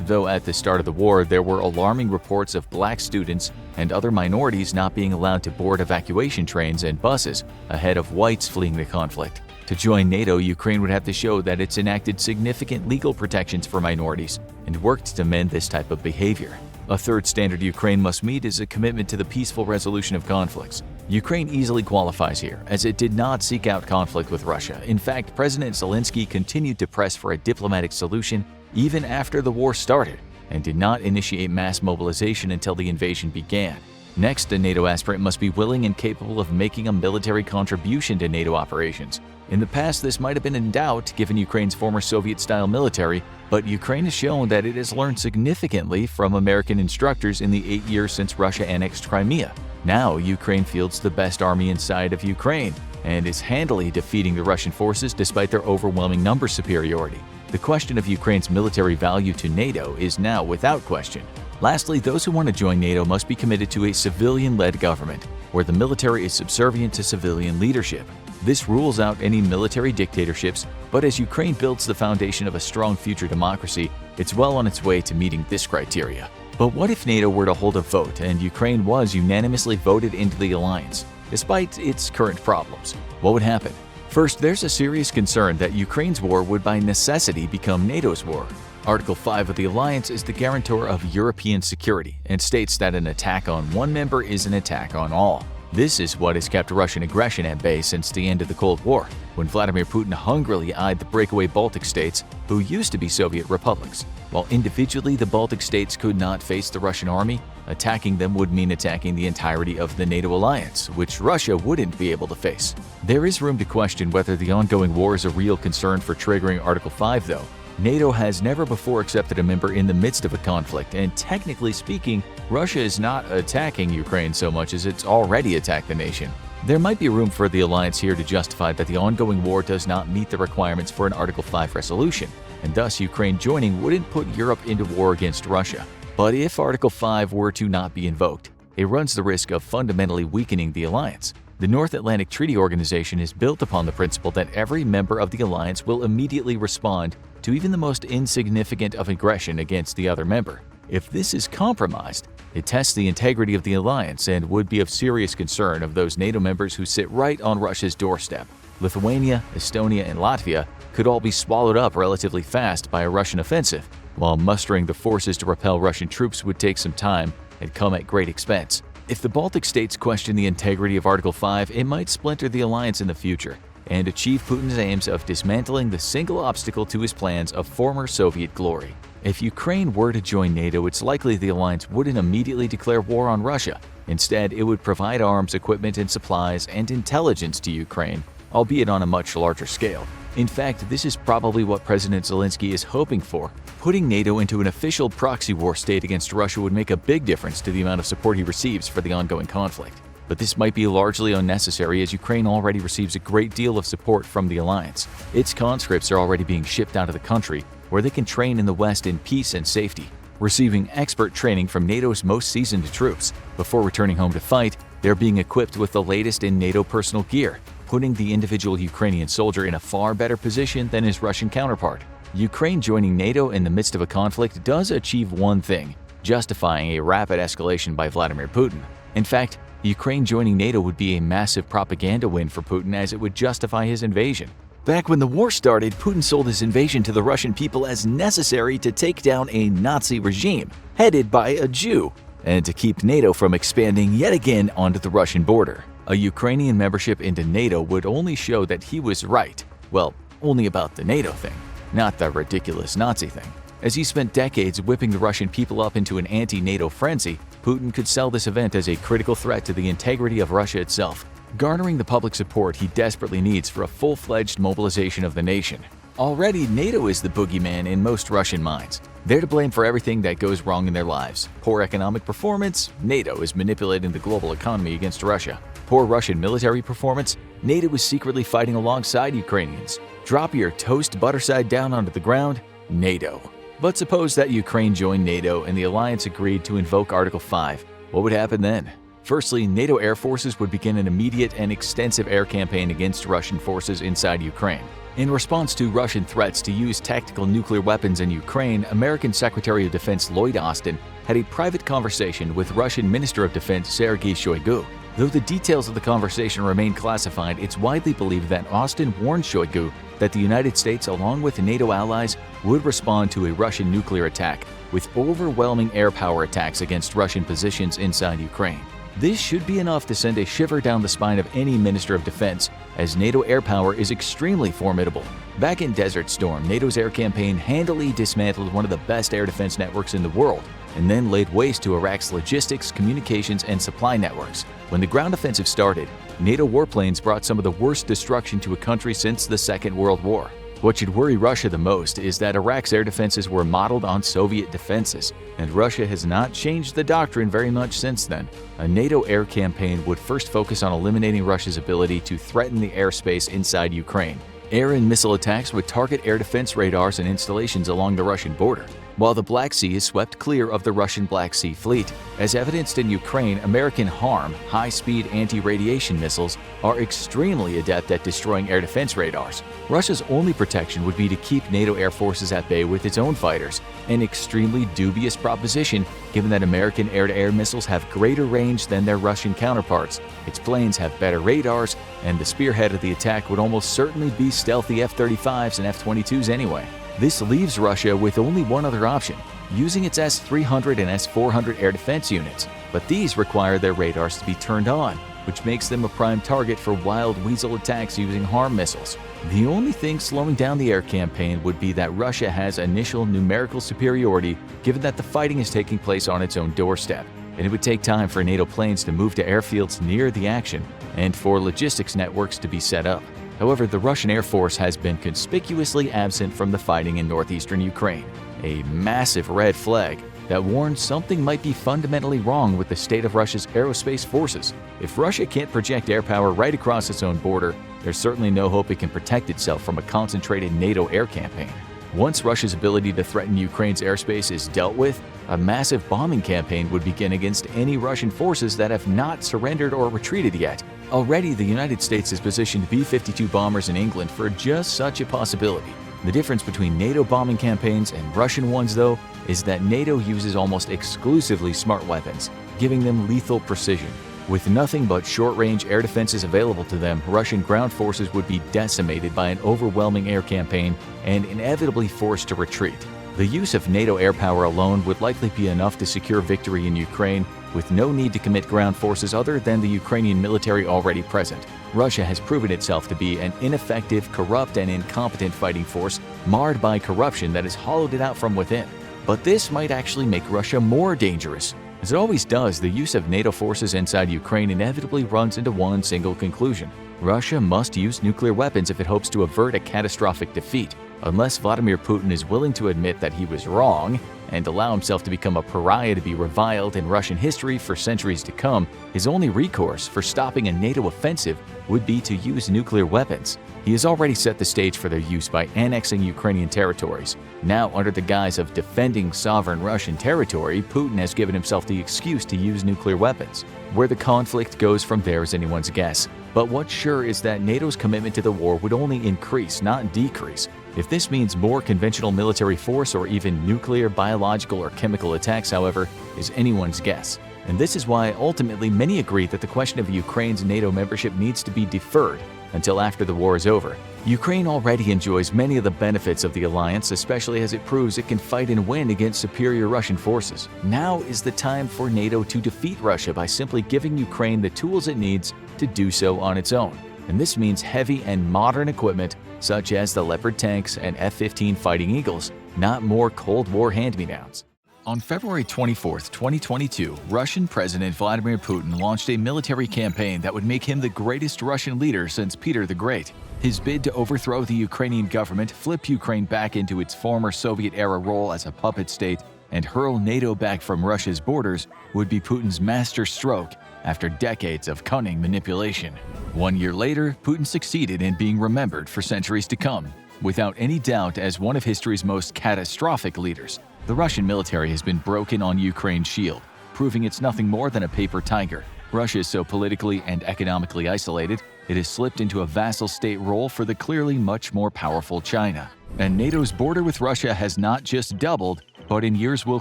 though at the start of the war there were alarming reports of black students and other minorities not being allowed to board evacuation trains and buses ahead of whites fleeing the conflict. To join NATO, Ukraine would have to show that it's enacted significant legal protections for minorities and worked to mend this type of behavior. A third standard Ukraine must meet is a commitment to the peaceful resolution of conflicts. Ukraine easily qualifies here, as it did not seek out conflict with Russia. In fact, President Zelensky continued to press for a diplomatic solution even after the war started, and did not initiate mass mobilization until the invasion began. Next, a NATO aspirant must be willing and capable of making a military contribution to NATO operations. In the past, this might have been in doubt given Ukraine's former Soviet-style military, but Ukraine has shown that it has learned significantly from American instructors in the 8 years since Russia annexed Crimea. Now, Ukraine fields the best army inside of Ukraine and is handily defeating the Russian forces despite their overwhelming number superiority. The question of Ukraine's military value to NATO is now without question. Lastly, those who want to join NATO must be committed to a civilian-led government, where the military is subservient to civilian leadership. This rules out any military dictatorships, but as Ukraine builds the foundation of a strong future democracy, it's well on its way to meeting this criteria. But what if NATO were to hold a vote and Ukraine was unanimously voted into the alliance, despite its current problems? What would happen? First, there's a serious concern that Ukraine's war would by necessity become NATO's war. Article 5 of the alliance is the guarantor of European security and states that an attack on one member is an attack on all. This is what has kept Russian aggression at bay since the end of the Cold War, when Vladimir Putin hungrily eyed the breakaway Baltic states, who used to be Soviet republics. While individually the Baltic states could not face the Russian army, attacking them would mean attacking the entirety of the NATO alliance, which Russia wouldn't be able to face. There is room to question whether the ongoing war is a real concern for triggering Article 5, though. NATO has never before accepted a member in the midst of a conflict, and technically speaking, Russia is not attacking Ukraine so much as it's already attacked the nation. There might be room for the alliance here to justify that the ongoing war does not meet the requirements for an Article 5 resolution, and thus Ukraine joining wouldn't put Europe into war against Russia. But if Article 5 were to not be invoked, it runs the risk of fundamentally weakening the alliance. The North Atlantic Treaty Organization is built upon the principle that every member of the alliance will immediately respond to even the most insignificant of aggression against the other member. If this is compromised, it tests the integrity of the alliance and would be of serious concern of those NATO members who sit right on Russia's doorstep. Lithuania, Estonia, and Latvia could all be swallowed up relatively fast by a Russian offensive, while mustering the forces to repel Russian troops would take some time and come at great expense. If the Baltic states question the integrity of Article 5, it might splinter the alliance in the future and achieve Putin's aims of dismantling the single obstacle to his plans of former Soviet glory. If Ukraine were to join NATO, it's likely the alliance wouldn't immediately declare war on Russia. Instead, it would provide arms, equipment, and supplies and intelligence to Ukraine, albeit on a much larger scale. In fact, this is probably what President Zelensky is hoping for. Putting NATO into an official proxy war state against Russia would make a big difference to the amount of support he receives for the ongoing conflict. But this might be largely unnecessary as Ukraine already receives a great deal of support from the alliance. Its conscripts are already being shipped out of the country, where they can train in the West in peace and safety, receiving expert training from NATO's most seasoned troops. Before returning home to fight, they're being equipped with the latest in NATO personal gear, putting the individual Ukrainian soldier in a far better position than his Russian counterpart. Ukraine joining NATO in the midst of a conflict does achieve one thing, justifying a rapid escalation by Vladimir Putin. In fact, Ukraine joining NATO would be a massive propaganda win for Putin as it would justify his invasion. Back when the war started, Putin sold his invasion to the Russian people as necessary to take down a Nazi regime headed by a Jew and to keep NATO from expanding yet again onto the Russian border. A Ukrainian membership into NATO would only show that he was right. Well, only about the NATO thing, not the ridiculous Nazi thing. As he spent decades whipping the Russian people up into an anti-NATO frenzy, Putin could sell this event as a critical threat to the integrity of Russia itself, garnering the public support he desperately needs for a full-fledged mobilization of the nation. Already, NATO is the boogeyman in most Russian minds. They're to blame for everything that goes wrong in their lives. Poor economic performance? NATO is manipulating the global economy against Russia. Poor Russian military performance? NATO is secretly fighting alongside Ukrainians. Drop your toast butter side down onto the ground? NATO. But suppose that Ukraine joined NATO and the alliance agreed to invoke Article 5. What would happen then? Firstly, NATO air forces would begin an immediate and extensive air campaign against Russian forces inside Ukraine. In response to Russian threats to use tactical nuclear weapons in Ukraine, American Secretary of Defense Lloyd Austin had a private conversation with Russian Minister of Defense Sergei Shoigu. Though the details of the conversation remain classified, it's widely believed that Austin warned Shoigu that the United States, along with NATO allies, would respond to a Russian nuclear attack with overwhelming air power attacks against Russian positions inside Ukraine. This should be enough to send a shiver down the spine of any Minister of Defense, as NATO air power is extremely formidable. Back in Desert Storm, NATO's air campaign handily dismantled one of the best air defense networks in the world, and then laid waste to Iraq's logistics, communications, and supply networks. When the ground offensive started, NATO warplanes brought some of the worst destruction to a country since the Second World War. What should worry Russia the most is that Iraq's air defenses were modeled on Soviet defenses, and Russia has not changed the doctrine very much since then. A NATO air campaign would first focus on eliminating Russia's ability to threaten the airspace inside Ukraine. Air and missile attacks would target air defense radars and installations along the Russian border, while the Black Sea is swept clear of the Russian Black Sea Fleet. As evidenced in Ukraine, American HARM, high-speed anti-radiation missiles, are extremely adept at destroying air defense radars. Russia's only protection would be to keep NATO air forces at bay with its own fighters, an extremely dubious proposition given that American air-to-air missiles have greater range than their Russian counterparts. Its planes have better radars, and the spearhead of the attack would almost certainly be stealthy F-35s and F-22s anyway. This leaves Russia with only one other option, using its S-300 and S-400 air defense units, but these require their radars to be turned on, which makes them a prime target for wild weasel attacks using HARM missiles. The only thing slowing down the air campaign would be that Russia has initial numerical superiority given that the fighting is taking place on its own doorstep, and it would take time for NATO planes to move to airfields near the action and for logistics networks to be set up. However, the Russian Air Force has been conspicuously absent from the fighting in northeastern Ukraine, a massive red flag that warns something might be fundamentally wrong with the state of Russia's aerospace forces. If Russia can't project air power right across its own border, there's certainly no hope it can protect itself from a concentrated NATO air campaign. Once Russia's ability to threaten Ukraine's airspace is dealt with, a massive bombing campaign would begin against any Russian forces that have not surrendered or retreated yet. Already, the United States has positioned B-52 bombers in England for just such a possibility. The difference between NATO bombing campaigns and Russian ones, though, is that NATO uses almost exclusively smart weapons, giving them lethal precision. With nothing but short-range air defenses available to them, Russian ground forces would be decimated by an overwhelming air campaign and inevitably forced to retreat. The use of NATO air power alone would likely be enough to secure victory in Ukraine, with no need to commit ground forces other than the Ukrainian military already present. Russia has proven itself to be an ineffective, corrupt, and incompetent fighting force, marred by corruption that has hollowed it out from within. But this might actually make Russia more dangerous. As it always does, the use of NATO forces inside Ukraine inevitably runs into one single conclusion. Russia must use nuclear weapons if it hopes to avert a catastrophic defeat. Unless Vladimir Putin is willing to admit that he was wrong and allow himself to become a pariah to be reviled in Russian history for centuries to come, his only recourse for stopping a NATO offensive would be to use nuclear weapons. He has already set the stage for their use by annexing Ukrainian territories. Now, under the guise of defending sovereign Russian territory, Putin has given himself the excuse to use nuclear weapons. Where the conflict goes from there is anyone's guess. But what's sure is that NATO's commitment to the war would only increase, not decrease. If this means more conventional military force or even nuclear, biological, or chemical attacks, however, is anyone's guess. And this is why ultimately many agree that the question of Ukraine's NATO membership needs to be deferred until after the war is over. Ukraine already enjoys many of the benefits of the alliance, especially as it proves it can fight and win against superior Russian forces. Now is the time for NATO to defeat Russia by simply giving Ukraine the tools it needs to do so on its own. And this means heavy and modern equipment such as the Leopard tanks and F-15 Fighting Eagles, not more Cold War hand-me-downs. On February 24, 2022, Russian President Vladimir Putin launched a military campaign that would make him the greatest Russian leader since Peter the Great. His bid to overthrow the Ukrainian government, flip Ukraine back into its former Soviet-era role as a puppet state, and hurl NATO back from Russia's borders would be Putin's master stroke after decades of cunning manipulation. 1 year later, Putin succeeded in being remembered for centuries to come, without any doubt as one of history's most catastrophic leaders. The Russian military has been broken on Ukraine's shield, proving it's nothing more than a paper tiger. Russia is so politically and economically isolated, it has slipped into a vassal state role for the clearly much more powerful China. And NATO's border with Russia has not just doubled, but in years will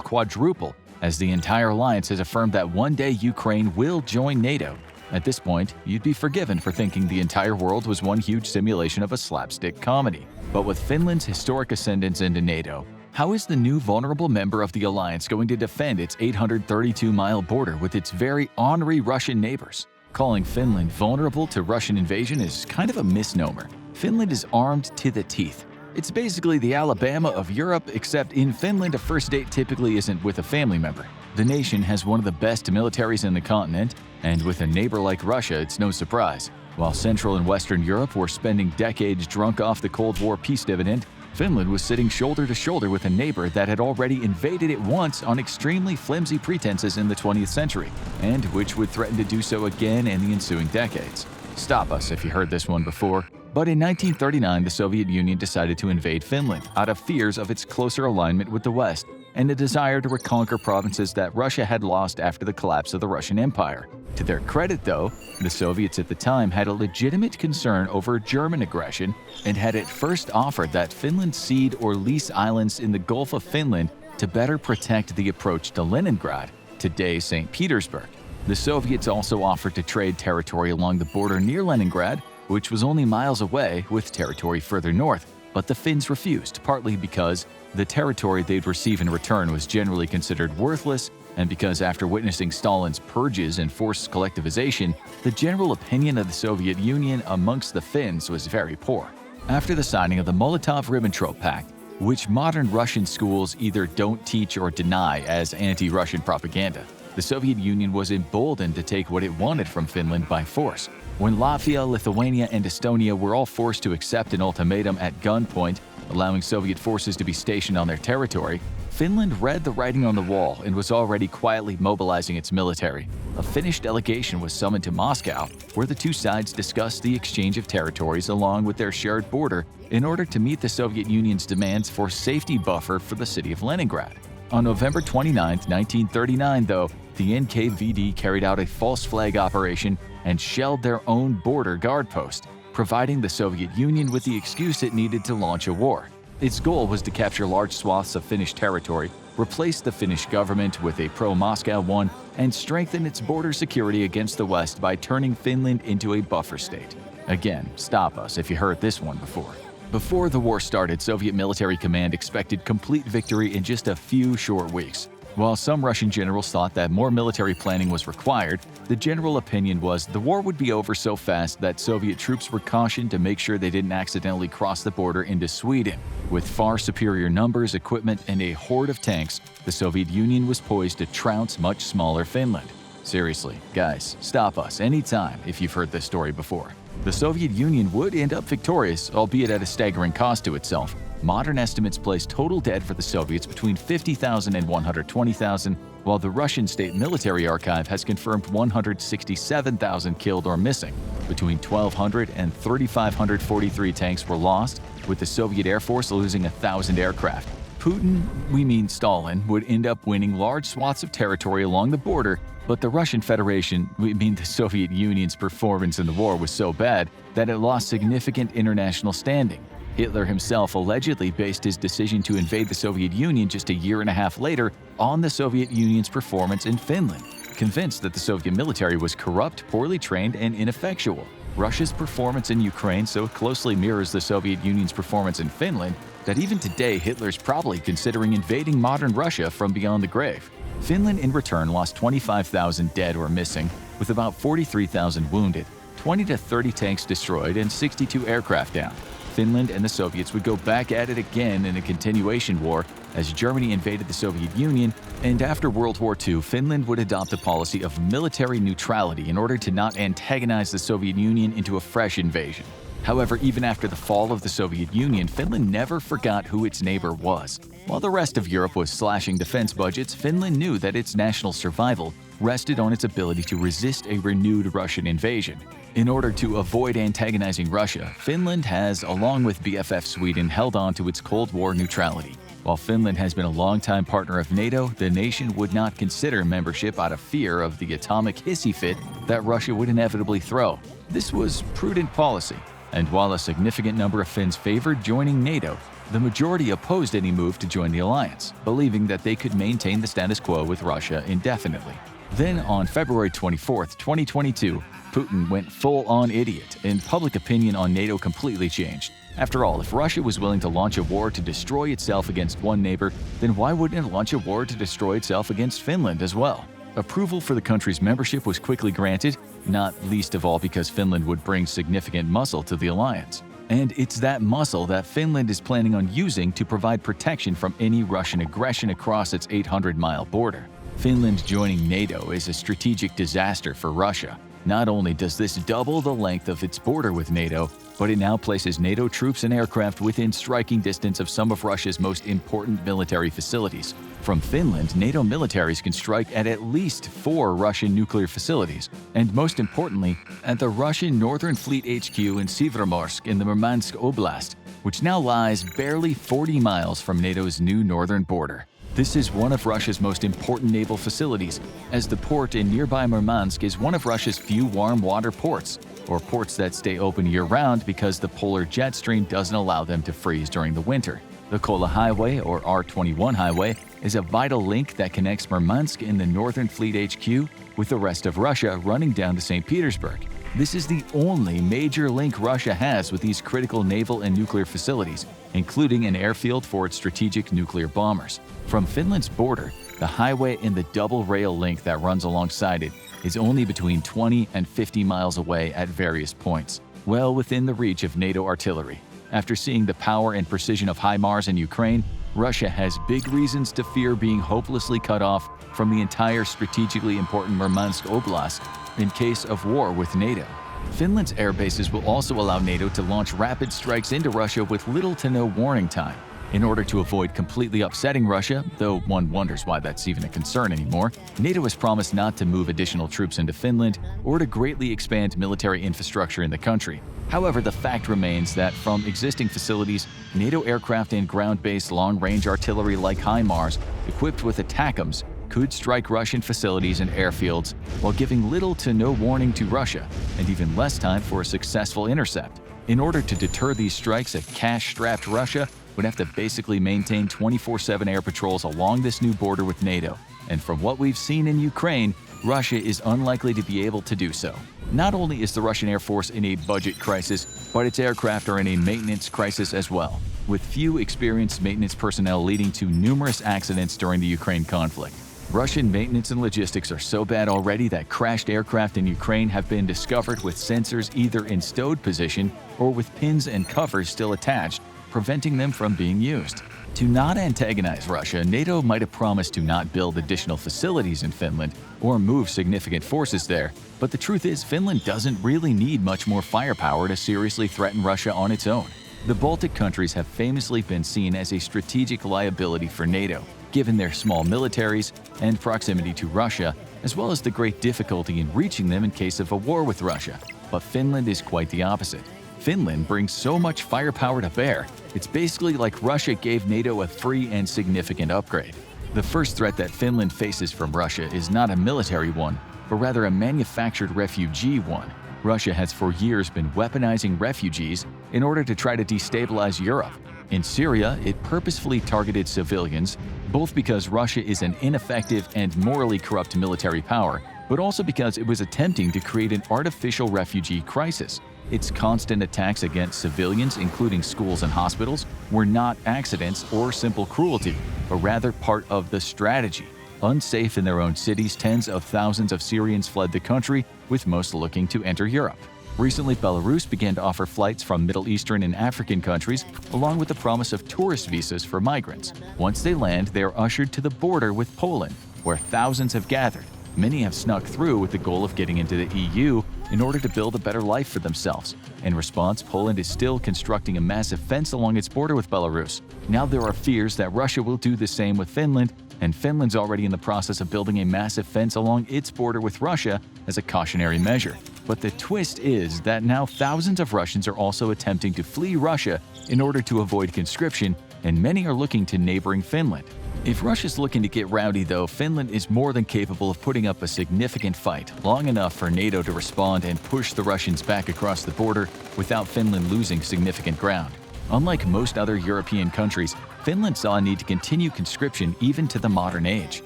quadruple, as the entire alliance has affirmed that one day Ukraine will join NATO. At this point, you'd be forgiven for thinking the entire world was one huge simulation of a slapstick comedy. But with Finland's historic ascendance into NATO, how is the new vulnerable member of the alliance going to defend its 832-mile border with its very ornery Russian neighbors? Calling Finland vulnerable to Russian invasion is kind of a misnomer. Finland is armed to the teeth. It's basically the Alabama of Europe, except in Finland a first date typically isn't with a family member. The nation has one of the best militaries in the continent, and with a neighbor like Russia, it's no surprise. While Central and Western Europe were spending decades drunk off the Cold War peace dividend, Finland was sitting shoulder to shoulder with a neighbor that had already invaded it once on extremely flimsy pretenses in the 20th century, and which would threaten to do so again in the ensuing decades. Stop us if you heard this one before. But in 1939, the Soviet Union decided to invade Finland out of fears of its closer alignment with the West and a desire to reconquer provinces that Russia had lost after the collapse of the Russian Empire. To their credit, though, the Soviets at the time had a legitimate concern over German aggression and had at first offered that Finland cede or lease islands in the Gulf of Finland to better protect the approach to Leningrad, today St. Petersburg. The Soviets also offered to trade territory along the border near Leningrad, which was only miles away, with territory further north, but the Finns refused, partly because the territory they'd receive in return was generally considered worthless, and because after witnessing Stalin's purges and forced collectivization, the general opinion of the Soviet Union amongst the Finns was very poor. After the signing of the Molotov-Ribbentrop Pact, which modern Russian schools either don't teach or deny as anti-Russian propaganda, the Soviet Union was emboldened to take what it wanted from Finland by force. When Latvia, Lithuania, and Estonia were all forced to accept an ultimatum at gunpoint, allowing Soviet forces to be stationed on their territory, Finland read the writing on the wall and was already quietly mobilizing its military. A Finnish delegation was summoned to Moscow, where the two sides discussed the exchange of territories along with their shared border in order to meet the Soviet Union's demands for safety buffer for the city of Leningrad. On November 29, 1939, though, the NKVD carried out a false flag operation and shelled their own border guard post, providing the Soviet Union with the excuse it needed to launch a war. Its goal was to capture large swaths of Finnish territory, replace the Finnish government with a pro-Moscow one, and strengthen its border security against the West by turning Finland into a buffer state. Again, stop us if you heard this one before. Before the war started, Soviet military command expected complete victory in just a few short weeks. While some Russian generals thought that more military planning was required, the general opinion was the war would be over so fast that Soviet troops were cautioned to make sure they didn't accidentally cross the border into Sweden. With far superior numbers, equipment, and a horde of tanks, the Soviet Union was poised to trounce much smaller Finland. Seriously, guys, stop us anytime if you've heard this story before. The Soviet Union would end up victorious, albeit at a staggering cost to itself. Modern estimates place total dead for the Soviets between 50,000 and 120,000, while the Russian State Military Archive has confirmed 167,000 killed or missing. Between 1,200 and 3,543 tanks were lost, with the Soviet Air Force losing 1,000 aircraft. Putin, we mean Stalin, would end up winning large swaths of territory along the border, but the Russian Federation, we mean the Soviet Union's performance in the war was so bad that it lost significant international standing. Hitler himself allegedly based his decision to invade the Soviet Union just a year and a half later on the Soviet Union's performance in Finland, convinced that the Soviet military was corrupt, poorly trained, and ineffectual. Russia's performance in Ukraine so closely mirrors the Soviet Union's performance in Finland that even today Hitler's probably considering invading modern Russia from beyond the grave. Finland in return lost 25,000 dead or missing, with about 43,000 wounded, 20 to 30 tanks destroyed, and 62 aircraft down. Finland and the Soviets would go back at it again in a continuation war as Germany invaded the Soviet Union, and after World War II, Finland would adopt a policy of military neutrality in order to not antagonize the Soviet Union into a fresh invasion. However, even after the fall of the Soviet Union, Finland never forgot who its neighbor was. While the rest of Europe was slashing defense budgets, Finland knew that its national survival rested on its ability to resist a renewed Russian invasion. In order to avoid antagonizing Russia, Finland has, along with BFF Sweden, held on to its Cold War neutrality. While Finland has been a longtime partner of NATO, the nation would not consider membership out of fear of the atomic hissy fit that Russia would inevitably throw. This was prudent policy, and while a significant number of Finns favored joining NATO, the majority opposed any move to join the alliance, believing that they could maintain the status quo with Russia indefinitely. Then, on February 24, 2022, Putin went full-on idiot, and public opinion on NATO completely changed. After all, if Russia was willing to launch a war to destroy itself against one neighbor, then why wouldn't it launch a war to destroy itself against Finland as well? Approval for the country's membership was quickly granted, not least of all because Finland would bring significant muscle to the alliance. And it's that muscle that Finland is planning on using to provide protection from any Russian aggression across its 800-mile border. Finland joining NATO is a strategic disaster for Russia. Not only does this double the length of its border with NATO, but it now places NATO troops and aircraft within striking distance of some of Russia's most important military facilities. From Finland, NATO militaries can strike at least 4 Russian nuclear facilities, and most importantly, at the Russian Northern Fleet HQ in Severomorsk in the Murmansk Oblast, which now lies barely 40 miles from NATO's new northern border. This is one of Russia's most important naval facilities, as the port in nearby Murmansk is one of Russia's few warm water ports, or ports that stay open year-round because the polar jet stream doesn't allow them to freeze during the winter. The Kola Highway, or R21 Highway, is a vital link that connects Murmansk in the Northern Fleet HQ with the rest of Russia running down to St. Petersburg. This is the only major link Russia has with these critical naval and nuclear facilities, including an airfield for its strategic nuclear bombers. From Finland's border, the highway and the double rail link that runs alongside it is only between 20 and 50 miles away at various points, well within the reach of NATO artillery. After seeing the power and precision of HIMARS in Ukraine, Russia has big reasons to fear being hopelessly cut off from the entire strategically important Murmansk Oblast in case of war with NATO. Finland's air bases will also allow NATO to launch rapid strikes into Russia with little to no warning time. In order to avoid completely upsetting Russia, though one wonders why that's even a concern anymore, NATO has promised not to move additional troops into Finland or to greatly expand military infrastructure in the country. However, the fact remains that from existing facilities, NATO aircraft and ground-based long-range artillery like HIMARS, equipped with ATACMS, could strike Russian facilities and airfields while giving little to no warning to Russia, and even less time for a successful intercept. In order to deter these strikes, a cash-strapped Russia would have to basically maintain 24/7 air patrols along this new border with NATO. And from what we've seen in Ukraine, Russia is unlikely to be able to do so. Not only is the Russian Air Force in a budget crisis, but its aircraft are in a maintenance crisis as well, with few experienced maintenance personnel leading to numerous accidents during the Ukraine conflict. Russian maintenance and logistics are so bad already that crashed aircraft in Ukraine have been discovered with sensors either in stowed position or with pins and covers still attached, preventing them from being used. To not antagonize Russia, NATO might have promised to not build additional facilities in Finland or move significant forces there, but the truth is Finland doesn't really need much more firepower to seriously threaten Russia on its own. The Baltic countries have famously been seen as a strategic liability for NATO, given their small militaries and proximity to Russia, as well as the great difficulty in reaching them in case of a war with Russia. But Finland is quite the opposite. Finland brings so much firepower to bear, it's basically like Russia gave NATO a free and significant upgrade. The first threat that Finland faces from Russia is not a military one, but rather a manufactured refugee one. Russia has for years been weaponizing refugees in order to try to destabilize Europe. In Syria, it purposefully targeted civilians, both because Russia is an ineffective and morally corrupt military power, but also because it was attempting to create an artificial refugee crisis. Its constant attacks against civilians, including schools and hospitals, were not accidents or simple cruelty, but rather part of the strategy. Unsafe in their own cities, tens of thousands of Syrians fled the country, with most looking to enter Europe. Recently, Belarus began to offer flights from Middle Eastern and African countries, along with the promise of tourist visas for migrants. Once they land, they are ushered to the border with Poland, where thousands have gathered. Many have snuck through with the goal of getting into the EU in order to build a better life for themselves. In response, Poland is still constructing a massive fence along its border with Belarus. Now there are fears that Russia will do the same with Finland, and Finland's already in the process of building a massive fence along its border with Russia as a cautionary measure. But the twist is that now thousands of Russians are also attempting to flee Russia in order to avoid conscription, and many are looking to neighboring Finland. If Russia's looking to get rowdy, though, Finland is more than capable of putting up a significant fight, long enough for NATO to respond and push the Russians back across the border without Finland losing significant ground. Unlike most other European countries, Finland saw a need to continue conscription even to the modern age.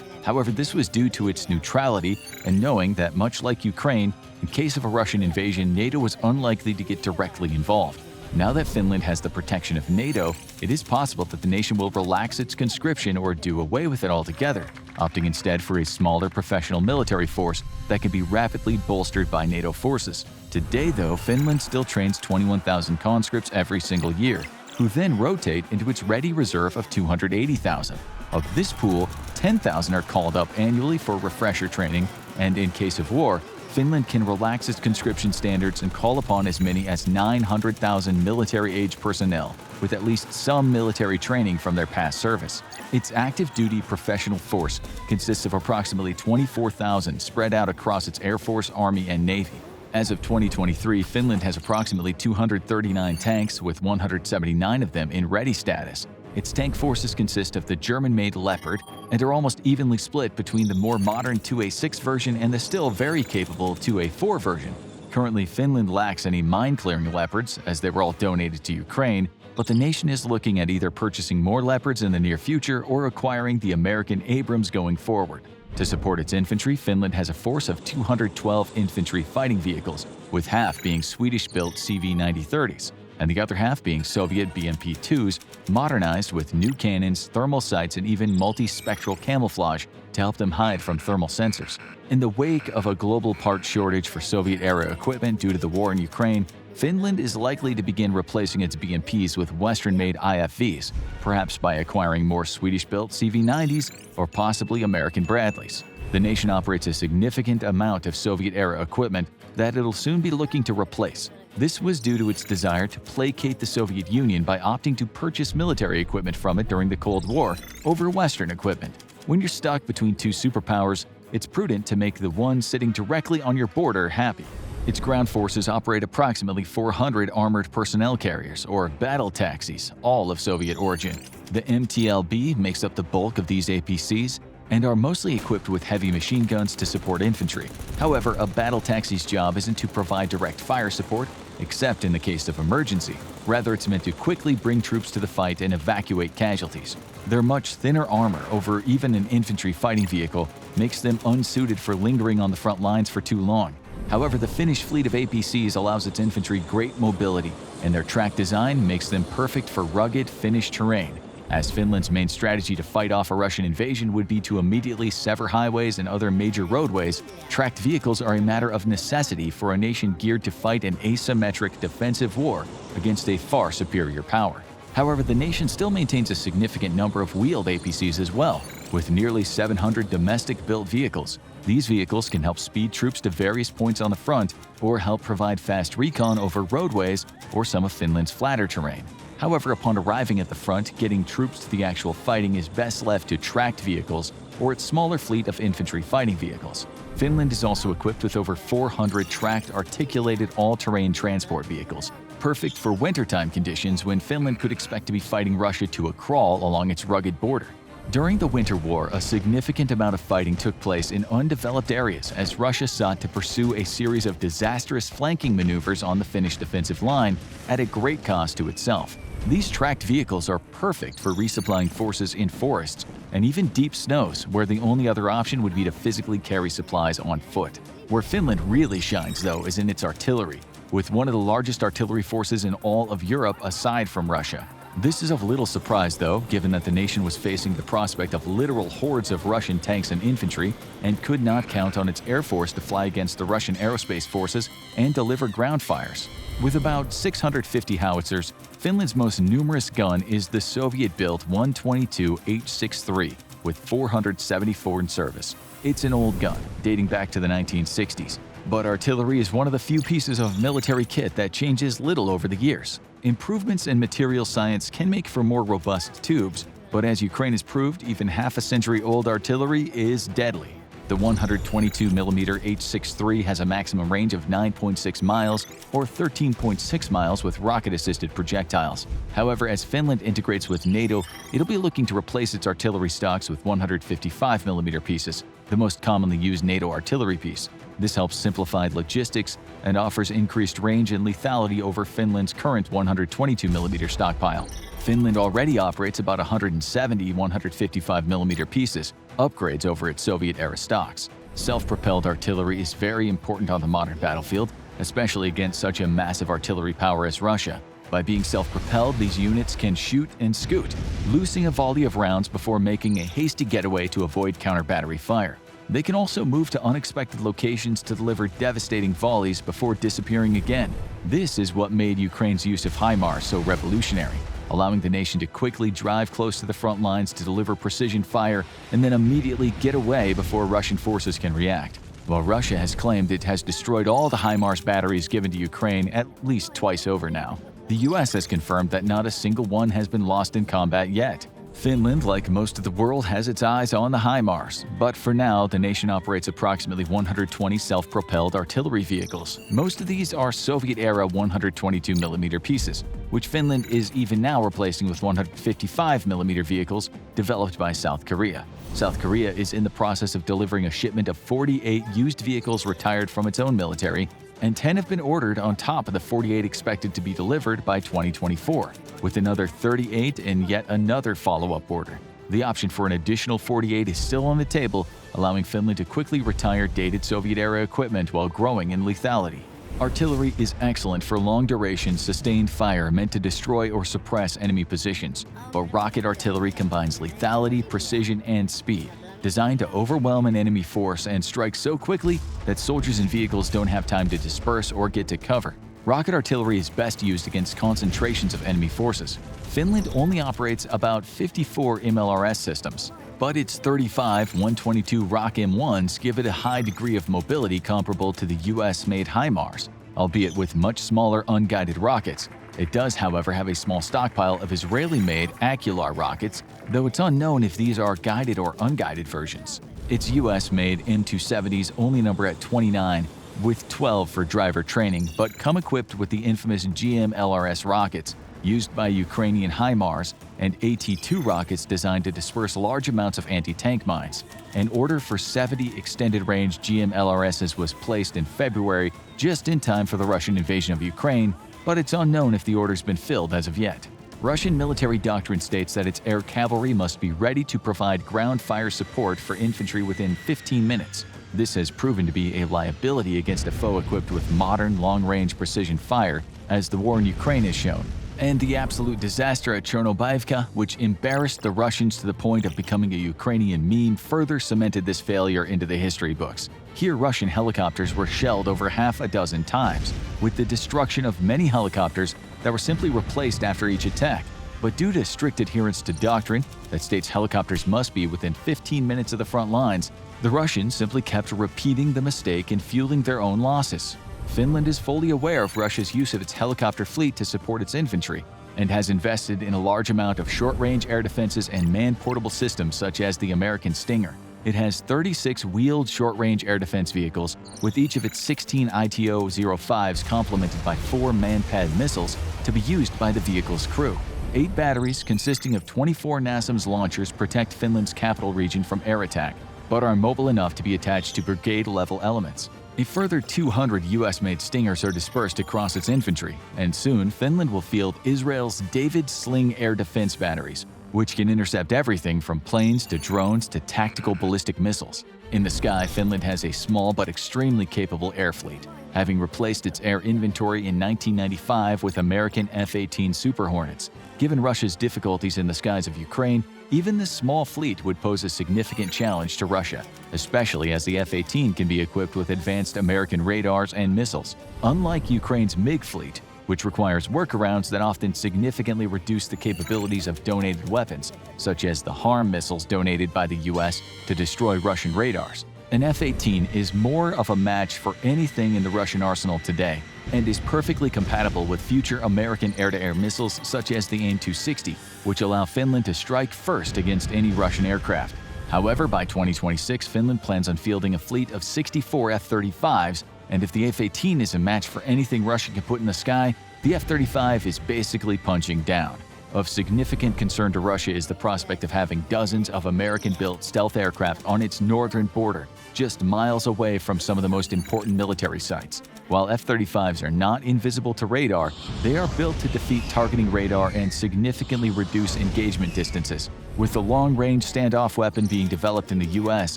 However, this was due to its neutrality and knowing that, much like Ukraine, in case of a Russian invasion, NATO was unlikely to get directly involved. Now that Finland has the protection of NATO, it is possible that the nation will relax its conscription or do away with it altogether, opting instead for a smaller professional military force that can be rapidly bolstered by NATO forces. Today, though, Finland still trains 21,000 conscripts every single year, who then rotate into its ready reserve of 280,000. Of this pool, 10,000 are called up annually for refresher training, and in case of war, Finland can relax its conscription standards and call upon as many as 900,000 military-age personnel with at least some military training from their past service. Its active-duty professional force consists of approximately 24,000 spread out across its Air Force, Army, and Navy. As of 2023, Finland has approximately 239 tanks, with 179 of them in ready status. Its tank forces consist of the German-made Leopard and are almost evenly split between the more modern 2A6 version and the still very capable 2A4 version. Currently, Finland lacks any mine-clearing Leopards, as they were all donated to Ukraine, but the nation is looking at either purchasing more Leopards in the near future or acquiring the American Abrams going forward. To support its infantry, Finland has a force of 212 infantry fighting vehicles, with half being Swedish-built CV-9030s, and the other half being Soviet BMP-2s, modernized with new cannons, thermal sights, and even multi-spectral camouflage to help them hide from thermal sensors. In the wake of a global part shortage for Soviet-era equipment due to the war in Ukraine, Finland is likely to begin replacing its BMPs with Western-made IFVs, perhaps by acquiring more Swedish-built CV-90s or possibly American Bradleys. The nation operates a significant amount of Soviet-era equipment that it'll soon be looking to replace. This was due to its desire to placate the Soviet Union by opting to purchase military equipment from it during the Cold War over Western equipment. When you're stuck between two superpowers, it's prudent to make the one sitting directly on your border happy. Its ground forces operate approximately 400 armored personnel carriers, or battle taxis, all of Soviet origin. The MTLB makes up the bulk of these APCs and are mostly equipped with heavy machine guns to support infantry. However, a battle taxi's job isn't to provide direct fire support, except in the case of emergency. Rather, it's meant to quickly bring troops to the fight and evacuate casualties. Their much thinner armor over even an infantry fighting vehicle makes them unsuited for lingering on the front lines for too long. However, the Finnish fleet of APCs allows its infantry great mobility, and their track design makes them perfect for rugged Finnish terrain. As Finland's main strategy to fight off a Russian invasion would be to immediately sever highways and other major roadways, tracked vehicles are a matter of necessity for a nation geared to fight an asymmetric defensive war against a far superior power. However, the nation still maintains a significant number of wheeled APCs as well, with nearly 700 domestic-built vehicles. These vehicles can help speed troops to various points on the front or help provide fast recon over roadways or some of Finland's flatter terrain. However, upon arriving at the front, getting troops to the actual fighting is best left to tracked vehicles or its smaller fleet of infantry fighting vehicles. Finland is also equipped with over 400 tracked articulated all-terrain transport vehicles, perfect for wintertime conditions when Finland could expect to be fighting Russia to a crawl along its rugged border. During the Winter War, a significant amount of fighting took place in undeveloped areas as Russia sought to pursue a series of disastrous flanking maneuvers on the Finnish defensive line at a great cost to itself. These tracked vehicles are perfect for resupplying forces in forests and even deep snows, where the only other option would be to physically carry supplies on foot. Where Finland really shines, though, is in its artillery, with one of the largest artillery forces in all of Europe aside from Russia. This is of little surprise, though, given that the nation was facing the prospect of literal hordes of Russian tanks and infantry and could not count on its air force to fly against the Russian aerospace forces and deliver ground fires. With about 650 howitzers, Finland's most numerous gun is the Soviet-built 122 H-63, with 474 in service. It's an old gun, dating back to the 1960s, but artillery is one of the few pieces of military kit that changes little over the years. Improvements in material science can make for more robust tubes, but as Ukraine has proved, even half-a-century-old artillery is deadly. The 122mm H-63 has a maximum range of 9.6 miles or 13.6 miles with rocket-assisted projectiles. However, as Finland integrates with NATO, it'll be looking to replace its artillery stocks with 155mm pieces, the most commonly used NATO artillery piece. This helps simplify logistics and offers increased range and lethality over Finland's current 122mm stockpile. Finland already operates about 170 155mm pieces, upgrades over its Soviet-era stocks. Self-propelled artillery is very important on the modern battlefield, especially against such a massive artillery power as Russia. By being self-propelled, these units can shoot and scoot, loosing a volley of rounds before making a hasty getaway to avoid counter-battery fire. They can also move to unexpected locations to deliver devastating volleys before disappearing again. This is what made Ukraine's use of HIMARS so revolutionary, allowing the nation to quickly drive close to the front lines to deliver precision fire and then immediately get away before Russian forces can react. While Russia has claimed it has destroyed all the HIMARS batteries given to Ukraine at least twice over now, the US has confirmed that not a single one has been lost in combat yet. Finland, like most of the world, has its eyes on the HIMARS, but for now, the nation operates approximately 120 self-propelled artillery vehicles. Most of these are Soviet-era 122mm pieces, which Finland is even now replacing with 155mm vehicles developed by South Korea. South Korea is in the process of delivering a shipment of 48 used vehicles retired from its own military, and 10 have been ordered on top of the 48 expected to be delivered by 2024, with another 38 and yet another follow-up order. The option for an additional 48 is still on the table, allowing Finland to quickly retire dated Soviet-era equipment while growing in lethality. Artillery is excellent for long-duration, sustained fire meant to destroy or suppress enemy positions, but rocket artillery combines lethality, precision, and speed, designed to overwhelm an enemy force and strike so quickly that soldiers and vehicles don't have time to disperse or get to cover. Rocket artillery is best used against concentrations of enemy forces. Finland only operates about 54 MLRS systems, but its 35 122 Rock M1s give it a high degree of mobility comparable to the US-made HIMARS, albeit with much smaller unguided rockets. It does, however, have a small stockpile of Israeli-made Akular rockets, though it's unknown if these are guided or unguided versions. Its US-made M270s only number at 29, with 12 for driver training, but come equipped with the infamous GM-LRS rockets, used by Ukrainian HIMARS, and AT-2 rockets designed to disperse large amounts of anti-tank mines. An order for 70 extended-range GM-LRSs was placed in February, just in time for the Russian invasion of Ukraine, but it's unknown if the order's been filled as of yet. Russian military doctrine states that its air cavalry must be ready to provide ground fire support for infantry within 15 minutes. This has proven to be a liability against a foe equipped with modern, long-range precision fire, as the war in Ukraine has shown. And the absolute disaster at Chernobyivka, which embarrassed the Russians to the point of becoming a Ukrainian meme, further cemented this failure into the history books. Here, Russian helicopters were shelled over half a dozen times, with the destruction of many helicopters that were simply replaced after each attack. But due to strict adherence to doctrine that states helicopters must be within 15 minutes of the front lines, the Russians simply kept repeating the mistake and fueling their own losses. Finland is fully aware of Russia's use of its helicopter fleet to support its infantry, and has invested in a large amount of short-range air defenses and man-portable systems such as the American Stinger. It has 36 wheeled short-range air defense vehicles, with each of its 16 ITO-05s complemented by 4 man-pad missiles to be used by the vehicle's crew. 8 batteries consisting of 24 NASAMS launchers protect Finland's capital region from air attack, but are mobile enough to be attached to brigade-level elements. A further 200 US-made Stingers are dispersed across its infantry, and soon Finland will field Israel's David Sling air defense batteries, which can intercept everything from planes to drones to tactical ballistic missiles. In the sky, Finland has a small but extremely capable air fleet, having replaced its air inventory in 1995 with American F-18 Super Hornets. Given Russia's difficulties in the skies of Ukraine, even this small fleet would pose a significant challenge to Russia, especially as the F-18 can be equipped with advanced American radars and missiles. Unlike Ukraine's MiG fleet, which requires workarounds that often significantly reduce the capabilities of donated weapons, such as the HARM missiles donated by the US to destroy Russian radars. An F-18 is more of a match for anything in the Russian arsenal today and is perfectly compatible with future American air-to-air missiles such as the AIM-260, which allow Finland to strike first against any Russian aircraft. However, by 2026, Finland plans on fielding a fleet of 64 F-35s, and if the F-18 is a match for anything Russia can put in the sky, the F-35 is basically punching down. Of significant concern to Russia is the prospect of having dozens of American-built stealth aircraft on its northern border, just miles away from some of the most important military sites. While F-35s are not invisible to radar, they are built to defeat targeting radar and significantly reduce engagement distances. With the long-range standoff weapon being developed in the US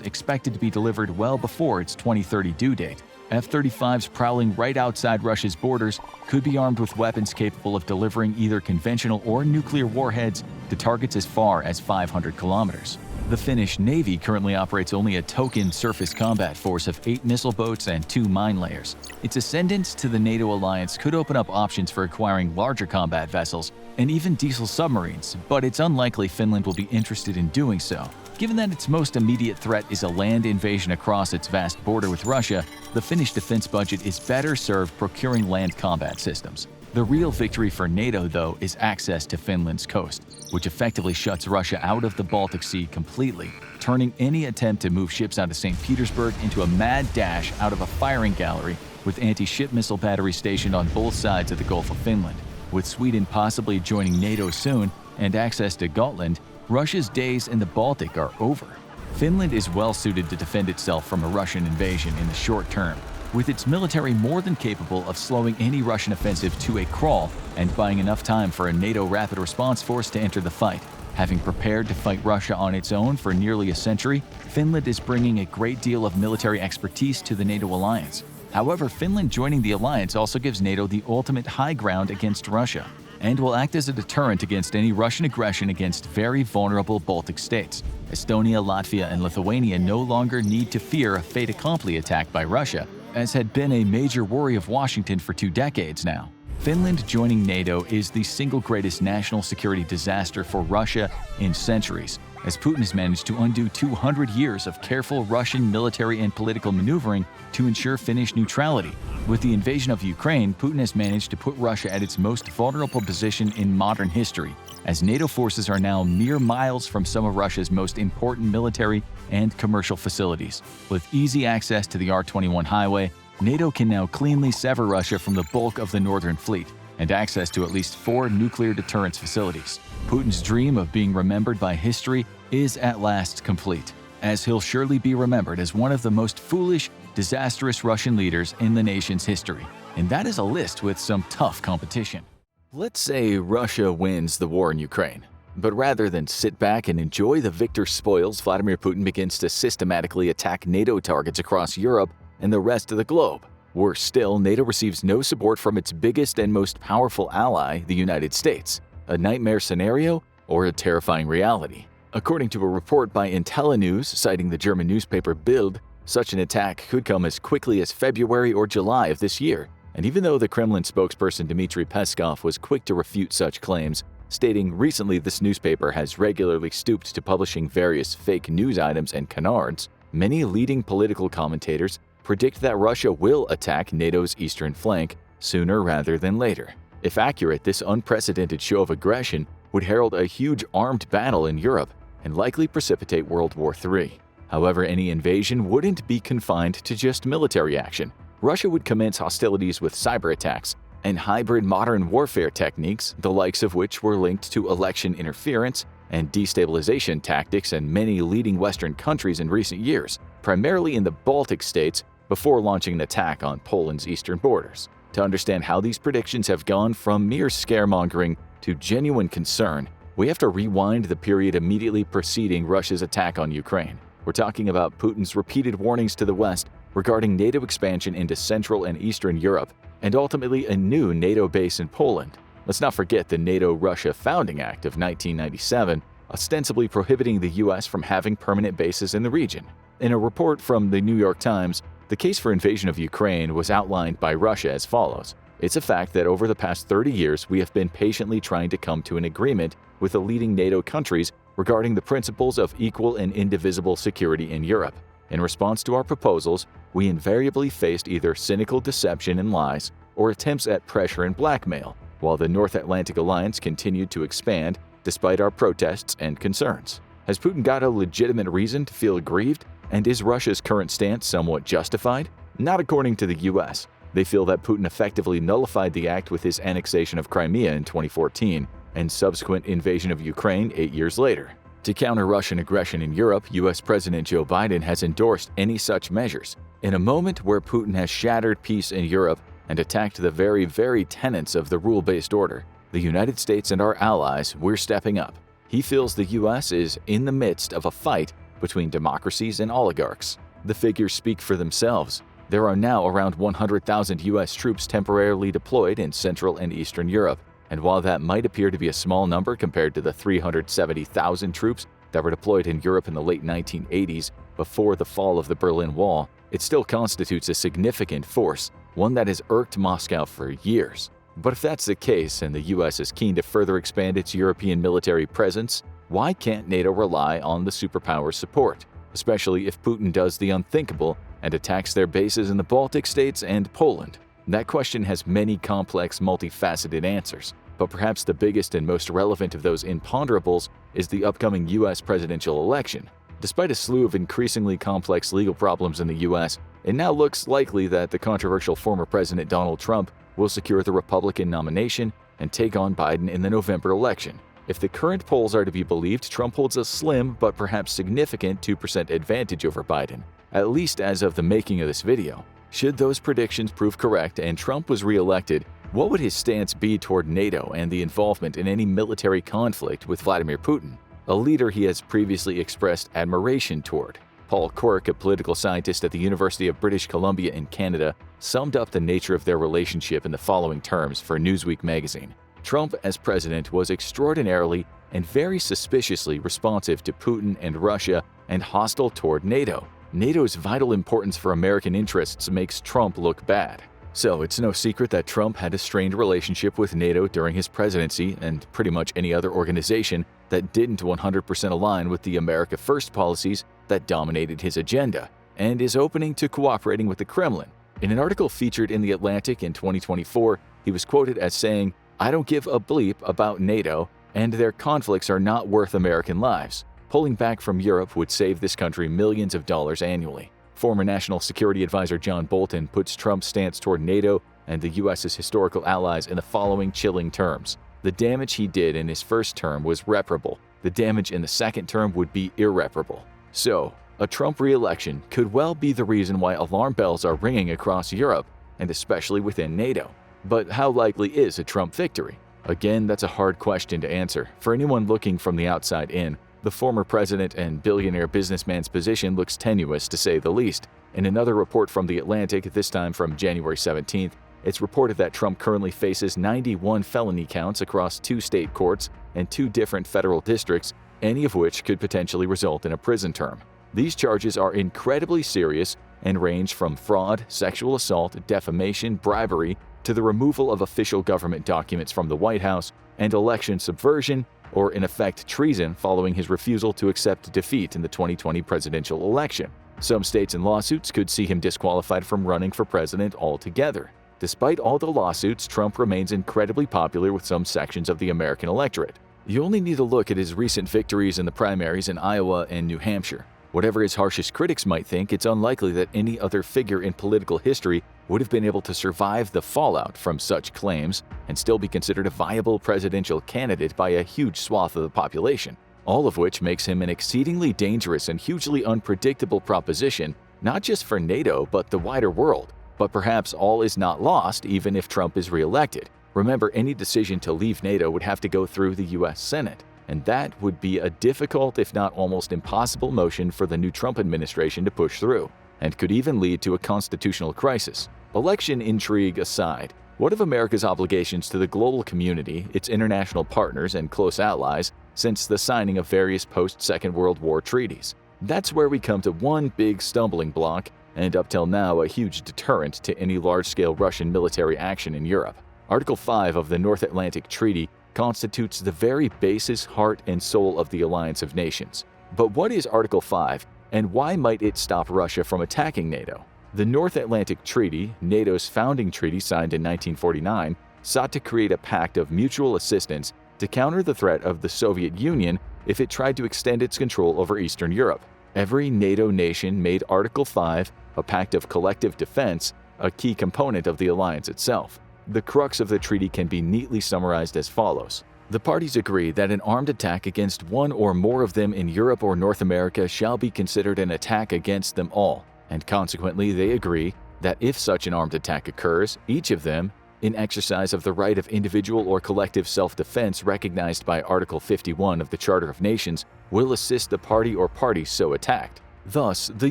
expected to be delivered well before its 2030 due date, F-35s prowling right outside Russia's borders could be armed with weapons capable of delivering either conventional or nuclear warheads to targets as far as 500 kilometers. The Finnish Navy currently operates only a token surface combat force of 8 missile boats and 2 mine layers. Its ascendance to the NATO alliance could open up options for acquiring larger combat vessels and even diesel submarines, but it's unlikely Finland will be interested in doing so. Given that its most immediate threat is a land invasion across its vast border with Russia, the Finnish defense budget is better served procuring land combat systems. The real victory for NATO, though, is access to Finland's coast, which effectively shuts Russia out of the Baltic Sea completely, turning any attempt to move ships out of St. Petersburg into a mad dash out of a firing gallery with anti-ship missile batteries stationed on both sides of the Gulf of Finland. With Sweden possibly joining NATO soon and access to Gotland, Russia's days in the Baltic are over. Finland is well suited to defend itself from a Russian invasion in the short term, with its military more than capable of slowing any Russian offensive to a crawl and buying enough time for a NATO rapid response force to enter the fight. Having prepared to fight Russia on its own for nearly a century, Finland is bringing a great deal of military expertise to the NATO alliance. However, Finland joining the alliance also gives NATO the ultimate high ground against Russia, and will act as a deterrent against any Russian aggression against very vulnerable Baltic states. Estonia, Latvia, and Lithuania no longer need to fear a fait accompli attack by Russia, as had been a major worry of Washington for 2 decades now. Finland joining NATO is the single greatest national security disaster for Russia in centuries, as Putin has managed to undo 200 years of careful Russian military and political maneuvering to ensure Finnish neutrality. With the invasion of Ukraine, Putin has managed to put Russia at its most vulnerable position in modern history, as NATO forces are now mere miles from some of Russia's most important military and commercial facilities. With easy access to the R-21 highway, NATO can now cleanly sever Russia from the bulk of the Northern Fleet and access to at least 4 nuclear deterrence facilities. Putin's dream of being remembered by history is at last complete, as he'll surely be remembered as one of the most foolish, disastrous Russian leaders in the nation's history. And that is a list with some tough competition. Let's say Russia wins the war in Ukraine, but rather than sit back and enjoy the victor's spoils, Vladimir Putin begins to systematically attack NATO targets across Europe and the rest of the globe. Worse still, NATO receives no support from its biggest and most powerful ally, the United States. A nightmare scenario or a terrifying reality? According to a report by IntelliNews citing the German newspaper Bild, such an attack could come as quickly as February or July of this year. And even though the Kremlin spokesperson Dmitry Peskov was quick to refute such claims, stating recently this newspaper has regularly stooped to publishing various fake news items and canards, many leading political commentators predict that Russia will attack NATO's eastern flank sooner rather than later. If accurate, this unprecedented show of aggression would herald a huge armed battle in Europe and likely precipitate World War III. However, any invasion wouldn't be confined to just military action. Russia would commence hostilities with cyber attacks and hybrid modern warfare techniques, the likes of which were linked to election interference and destabilization tactics in many leading Western countries in recent years. Primarily in the Baltic states, before launching an attack on Poland's eastern borders. To understand how these predictions have gone from mere scaremongering to genuine concern, we have to rewind the period immediately preceding Russia's attack on Ukraine. We're talking about Putin's repeated warnings to the West regarding NATO expansion into Central and Eastern Europe, and ultimately a new NATO base in Poland. Let's not forget the NATO-Russia Founding Act of 1997, ostensibly prohibiting the U.S. from having permanent bases in the region. In a report from the New York Times, the case for invasion of Ukraine was outlined by Russia as follows. It's a fact that over the past 30 years, we have been patiently trying to come to an agreement with the leading NATO countries regarding the principles of equal and indivisible security in Europe. In response to our proposals, we invariably faced either cynical deception and lies or attempts at pressure and blackmail, while the North Atlantic Alliance continued to expand despite our protests and concerns. Has Putin got a legitimate reason to feel aggrieved? And is Russia's current stance somewhat justified? Not according to the U.S. They feel that Putin effectively nullified the act with his annexation of Crimea in 2014 and subsequent invasion of Ukraine 8 years later. To counter Russian aggression in Europe, U.S. President Joe Biden has endorsed any such measures. In a moment where Putin has shattered peace in Europe and attacked the very tenets of the rule-based order, the United States and our allies, we're stepping up. He feels the U.S. is in the midst of a fight between democracies and oligarchs. The figures speak for themselves. There are now around 100,000 U.S. troops temporarily deployed in Central and Eastern Europe, and while that might appear to be a small number compared to the 370,000 troops that were deployed in Europe in the late 1980s before the fall of the Berlin Wall, it still constitutes a significant force, one that has irked Moscow for years. But if that's the case and the U.S. is keen to further expand its European military presence, why can't NATO rely on the superpower's support, especially if Putin does the unthinkable and attacks their bases in the Baltic states and Poland? That question has many complex, multifaceted answers, but perhaps the biggest and most relevant of those imponderables is the upcoming U.S. presidential election. Despite a slew of increasingly complex legal problems in the U.S., it now looks likely that the controversial former President Donald Trump will secure the Republican nomination and take on Biden in the November election. If the current polls are to be believed, Trump holds a slim but perhaps significant 2% advantage over Biden, at least as of the making of this video. Should those predictions prove correct and Trump was re-elected, what would his stance be toward NATO and the involvement in any military conflict with Vladimir Putin, a leader he has previously expressed admiration toward? Paul Quirk, a political scientist at the University of British Columbia in Canada, summed up the nature of their relationship in the following terms for Newsweek magazine. Trump, as president, was extraordinarily and very suspiciously responsive to Putin and Russia and hostile toward NATO. NATO's vital importance for American interests makes Trump look bad. So it's no secret that Trump had a strained relationship with NATO during his presidency and pretty much any other organization that didn't 100% align with the America First policies that dominated his agenda, and is opening to cooperating with the Kremlin. In an article featured in The Atlantic in 2024, he was quoted as saying, "I don't give a bleep about NATO, and their conflicts are not worth American lives. Pulling back from Europe would save this country millions of dollars annually." Former National Security Advisor John Bolton puts Trump's stance toward NATO and the U.S.'s historical allies in the following chilling terms. The damage he did in his first term was reparable. The damage in the second term would be irreparable. So, a Trump re-election could well be the reason why alarm bells are ringing across Europe, and especially within NATO. But how likely is a Trump victory? Again, that's a hard question to answer. For anyone looking from the outside in, the former president and billionaire businessman's position looks tenuous to say the least. In another report from The Atlantic, this time from January 17th, it's reported that Trump currently faces 91 felony counts across 2 state courts and 2 different federal districts, any of which could potentially result in a prison term. These charges are incredibly serious and range from fraud, sexual assault, defamation, bribery, to the removal of official government documents from the White House and election subversion, or in effect treason following his refusal to accept defeat in the 2020 presidential election. Some states and lawsuits could see him disqualified from running for president altogether. Despite all the lawsuits, Trump remains incredibly popular with some sections of the American electorate. You only need to look at his recent victories in the primaries in Iowa and New Hampshire. Whatever his harshest critics might think, it's unlikely that any other figure in political history would have been able to survive the fallout from such claims and still be considered a viable presidential candidate by a huge swath of the population, all of which makes him an exceedingly dangerous and hugely unpredictable proposition not just for NATO but the wider world. But perhaps all is not lost even if Trump is re-elected. Remember, any decision to leave NATO would have to go through the US Senate, and that would be a difficult, if not almost impossible, motion for the new Trump administration to push through, and could even lead to a constitutional crisis. Election intrigue aside, what of America's obligations to the global community, its international partners and close allies, since the signing of various post-Second World War treaties? That's where we come to one big stumbling block, and up till now a huge deterrent to any large-scale Russian military action in Europe. Article 5 of the North Atlantic Treaty constitutes the very basis, heart, and soul of the Alliance of Nations. But what is Article 5, and why might it stop Russia from attacking NATO? The North Atlantic Treaty, NATO's founding treaty signed in 1949, sought to create a pact of mutual assistance to counter the threat of the Soviet Union if it tried to extend its control over Eastern Europe. Every NATO nation made Article 5, a pact of collective defense, a key component of the alliance itself. The crux of the treaty can be neatly summarized as follows. The parties agree that an armed attack against one or more of them in Europe or North America shall be considered an attack against them all, and consequently they agree that if such an armed attack occurs, each of them, in exercise of the right of individual or collective self-defense recognized by Article 51 of the Charter of Nations, will assist the party or parties so attacked. Thus, the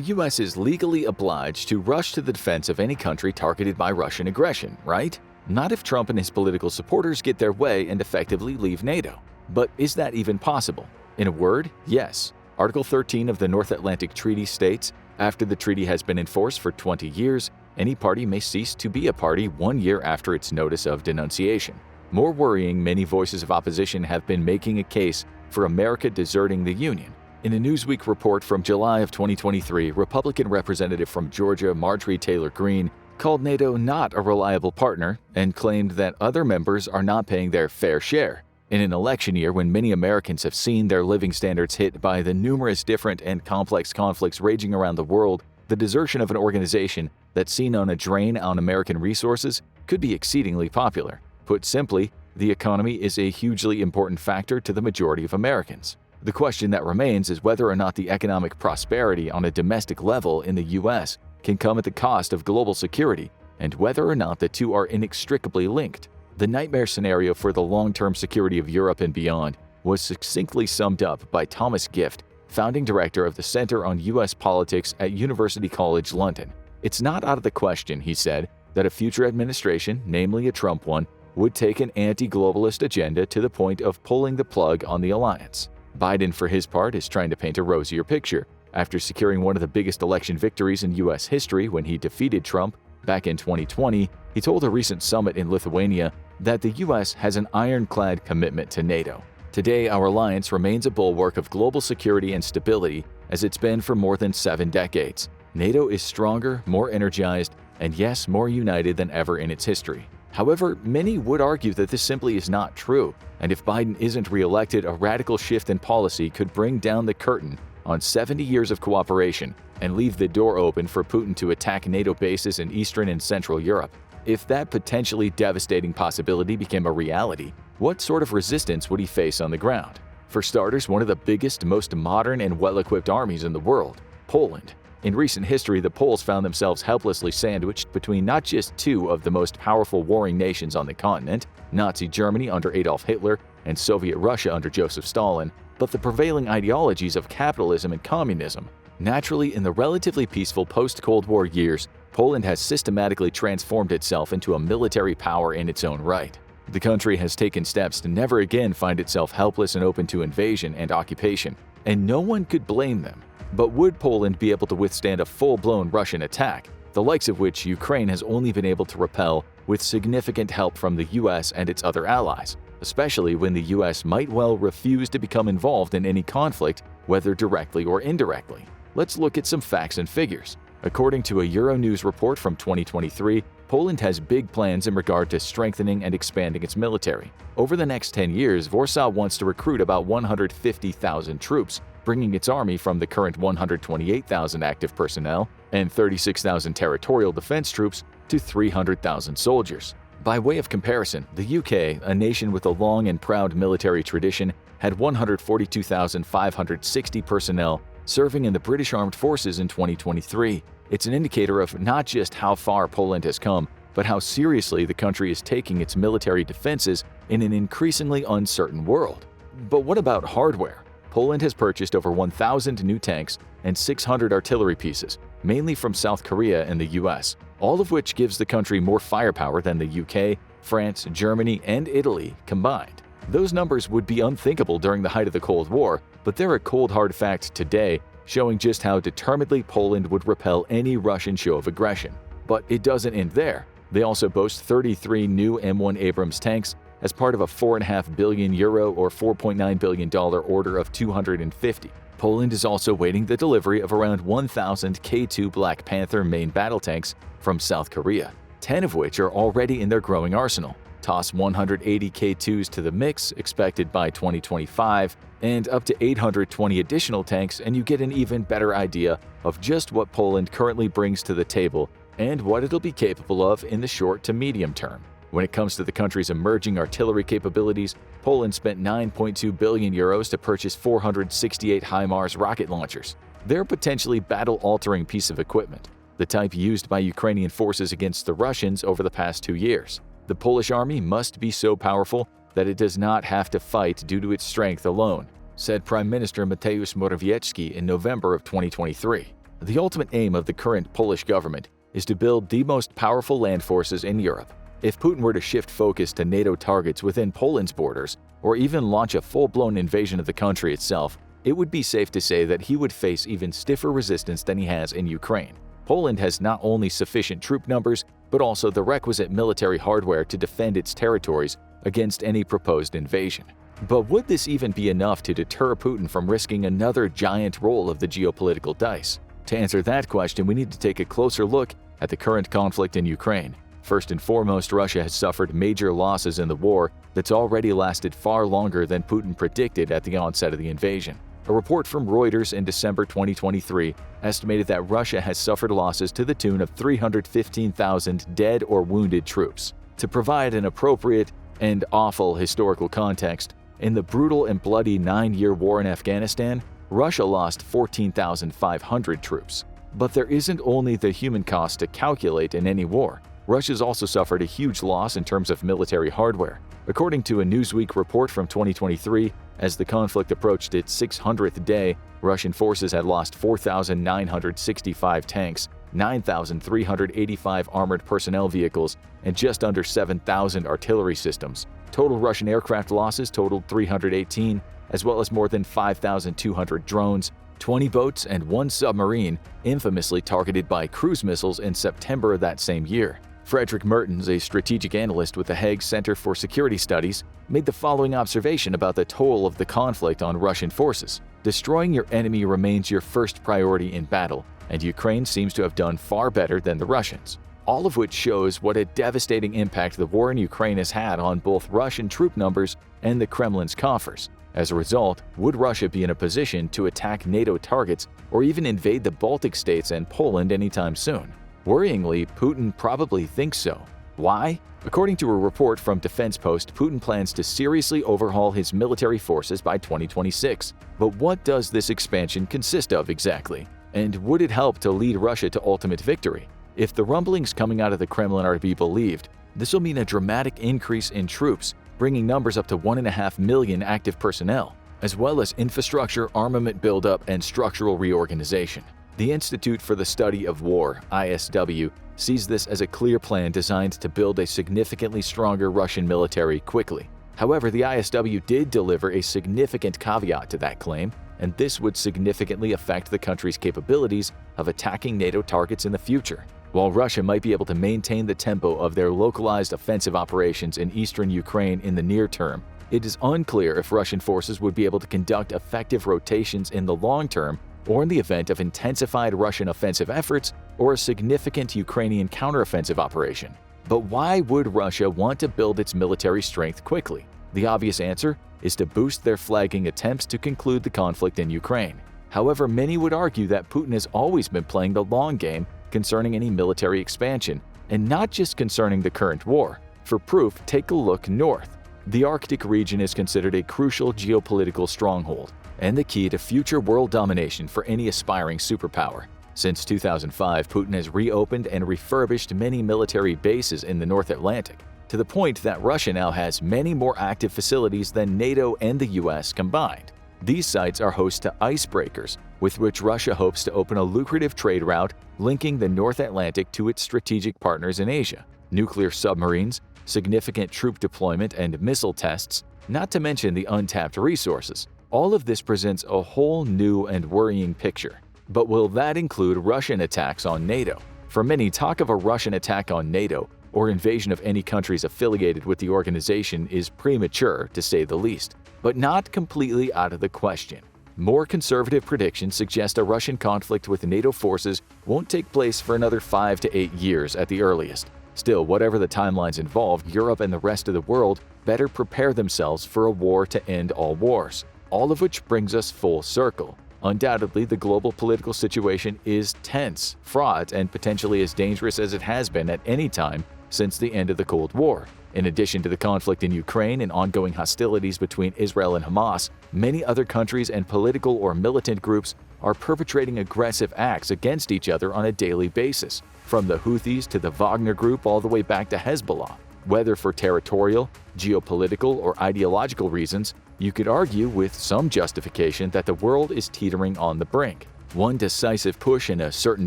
U.S. is legally obliged to rush to the defense of any country targeted by Russian aggression, right? Not if Trump and his political supporters get their way and effectively leave NATO. But is that even possible? In a word, yes. Article 13 of the North Atlantic Treaty states, after the treaty has been in force for 20 years, any party may cease to be a party 1 year after its notice of denunciation. More worrying, many voices of opposition have been making a case for America deserting the Union. In a Newsweek report from July of 2023, Republican Representative from Georgia Marjorie Taylor Greene called NATO not a reliable partner and claimed that other members are not paying their fair share. In an election year when many Americans have seen their living standards hit by the numerous different and complex conflicts raging around the world, the desertion of an organization that's seen on a drain on American resources could be exceedingly popular. Put simply, the economy is a hugely important factor to the majority of Americans. The question that remains is whether or not the economic prosperity on a domestic level in the U.S. can come at the cost of global security, and whether or not the two are inextricably linked. The nightmare scenario for the long-term security of Europe and beyond was succinctly summed up by Thomas Gift, founding director of the Center on U.S. Politics at University College London. It's not out of the question, he said, that a future administration, namely a Trump one, would take an anti-globalist agenda to the point of pulling the plug on the alliance. Biden, for his part, is trying to paint a rosier picture. After securing one of the biggest election victories in U.S. history when he defeated Trump back in 2020, he told a recent summit in Lithuania that the U.S. has an ironclad commitment to NATO. Today, our alliance remains a bulwark of global security and stability as it's been for more than 7 decades. NATO is stronger, more energized, and yes, more united than ever in its history. However, many would argue that this simply is not true, and if Biden isn't re-elected, a radical shift in policy could bring down the curtain on 70 years of cooperation and leave the door open for Putin to attack NATO bases in Eastern and Central Europe. If that potentially devastating possibility became a reality, what sort of resistance would he face on the ground? For starters, one of the biggest, most modern and well-equipped armies in the world, Poland. In recent history, the Poles found themselves helplessly sandwiched between not just two of the most powerful warring nations on the continent, Nazi Germany under Adolf Hitler and Soviet Russia under Joseph Stalin, but the prevailing ideologies of capitalism and communism. Naturally, in the relatively peaceful post-Cold War years, Poland has systematically transformed itself into a military power in its own right. The country has taken steps to never again find itself helpless and open to invasion and occupation, and no one could blame them. But would Poland be able to withstand a full-blown Russian attack, the likes of which Ukraine has only been able to repel with significant help from the US and its other allies, especially when the US might well refuse to become involved in any conflict, whether directly or indirectly? Let's look at some facts and figures. According to a Euronews report from 2023, Poland has big plans in regard to strengthening and expanding its military. Over the next 10 years, Warsaw wants to recruit about 150,000 troops, bringing its army from the current 128,000 active personnel and 36,000 territorial defense troops to 300,000 soldiers. By way of comparison, the UK, a nation with a long and proud military tradition, had 142,560 personnel serving in the British Armed Forces in 2023. It's an indicator of not just how far Poland has come, but how seriously the country is taking its military defenses in an increasingly uncertain world. But what about hardware? Poland has purchased over 1,000 new tanks and 600 artillery pieces, mainly from South Korea and the US, all of which gives the country more firepower than the UK, France, Germany, and Italy combined. Those numbers would be unthinkable during the height of the Cold War, but they're a cold hard fact today, showing just how determinedly Poland would repel any Russian show of aggression. But it doesn't end there. They also boast 33 new M1 Abrams tanks as part of a €4.5 billion or $4.9 billion order of 250. Poland is also waiting the delivery of around 1,000 K2 Black Panther main battle tanks from South Korea, 10 of which are already in their growing arsenal. Toss 180 K2s to the mix, expected by 2025, and up to 820 additional tanks, and you get an even better idea of just what Poland currently brings to the table and what it'll be capable of in the short to medium term. When it comes to the country's emerging artillery capabilities, Poland spent €9.2 billion to purchase 468 HIMARS rocket launchers. They're a potentially battle-altering piece of equipment, the type used by Ukrainian forces against the Russians over the past 2 years. The Polish army must be so powerful that it does not have to fight due to its strength alone, said Prime Minister Mateusz Morawiecki in November of 2023. The ultimate aim of the current Polish government is to build the most powerful land forces in Europe. If Putin were to shift focus to NATO targets within Poland's borders, or even launch a full-blown invasion of the country itself, it would be safe to say that he would face even stiffer resistance than he has in Ukraine. Poland has not only sufficient troop numbers, but also the requisite military hardware to defend its territories against any proposed invasion. But would this even be enough to deter Putin from risking another giant roll of the geopolitical dice? To answer that question, we need to take a closer look at the current conflict in Ukraine. First and foremost, Russia has suffered major losses in the war that's already lasted far longer than Putin predicted at the onset of the invasion. A report from Reuters in December 2023 estimated that Russia has suffered losses to the tune of 315,000 dead or wounded troops. To provide an appropriate and awful historical context, in the brutal and bloody 9-year war in Afghanistan, Russia lost 14,500 troops. But there isn't only the human cost to calculate in any war. Russia's also suffered a huge loss in terms of military hardware. According to a Newsweek report from 2023, as the conflict approached its 600th day, Russian forces had lost 4,965 tanks, 9,385 armored personnel vehicles, and just under 7,000 artillery systems. Total Russian aircraft losses totaled 318, as well as more than 5,200 drones, 20 boats, and 1 submarine, infamously targeted by cruise missiles in September of that same year. Frederick Mertens, a strategic analyst with the Hague Center for Security Studies, made the following observation about the toll of the conflict on Russian forces. Destroying your enemy remains your first priority in battle, and Ukraine seems to have done far better than the Russians. All of which shows what a devastating impact the war in Ukraine has had on both Russian troop numbers and the Kremlin's coffers. As a result, would Russia be in a position to attack NATO targets or even invade the Baltic states and Poland anytime soon? Worryingly, Putin probably thinks so. Why? According to a report from Defense Post, Putin plans to seriously overhaul his military forces by 2026. But what does this expansion consist of exactly? And would it help to lead Russia to ultimate victory? If the rumblings coming out of the Kremlin are to be believed, this will mean a dramatic increase in troops, bringing numbers up to 1.5 million active personnel, as well as infrastructure, armament buildup, and structural reorganization. The Institute for the Study of War, ISW, sees this as a clear plan designed to build a significantly stronger Russian military quickly. However, the ISW did deliver a significant caveat to that claim, and this would significantly affect the country's capabilities of attacking NATO targets in the future. While Russia might be able to maintain the tempo of their localized offensive operations in eastern Ukraine in the near term, it is unclear if Russian forces would be able to conduct effective rotations in the long term or in the event of intensified Russian offensive efforts or a significant Ukrainian counteroffensive operation. But why would Russia want to build its military strength quickly? The obvious answer is to boost their flagging attempts to conclude the conflict in Ukraine. However, many would argue that Putin has always been playing the long game concerning any military expansion, and not just concerning the current war. For proof, take a look north. The Arctic region is considered a crucial geopolitical stronghold and the key to future world domination for any aspiring superpower. Since 2005, Putin has reopened and refurbished many military bases in the North Atlantic, to the point that Russia now has many more active facilities than NATO and the US combined. These sites are host to icebreakers, with which Russia hopes to open a lucrative trade route linking the North Atlantic to its strategic partners in Asia. Nuclear submarines, significant troop deployment, and missile tests, not to mention the untapped resources. All of this presents a whole new and worrying picture. But will that include Russian attacks on NATO? For many, talk of a Russian attack on NATO or invasion of any countries affiliated with the organization is premature, to say the least, but not completely out of the question. More conservative predictions suggest a Russian conflict with NATO forces won't take place for another 5 to 8 years at the earliest. Still, whatever the timelines involved, Europe and the rest of the world better prepare themselves for a war to end all wars. All of which brings us full circle. Undoubtedly, the global political situation is tense, fraught, and potentially as dangerous as it has been at any time since the end of the Cold War. In addition to the conflict in Ukraine and ongoing hostilities between Israel and Hamas, many other countries and political or militant groups are perpetrating aggressive acts against each other on a daily basis, from the Houthis to the Wagner Group all the way back to Hezbollah. Whether for territorial, geopolitical, or ideological reasons, you could argue with some justification that the world is teetering on the brink. One decisive push in a certain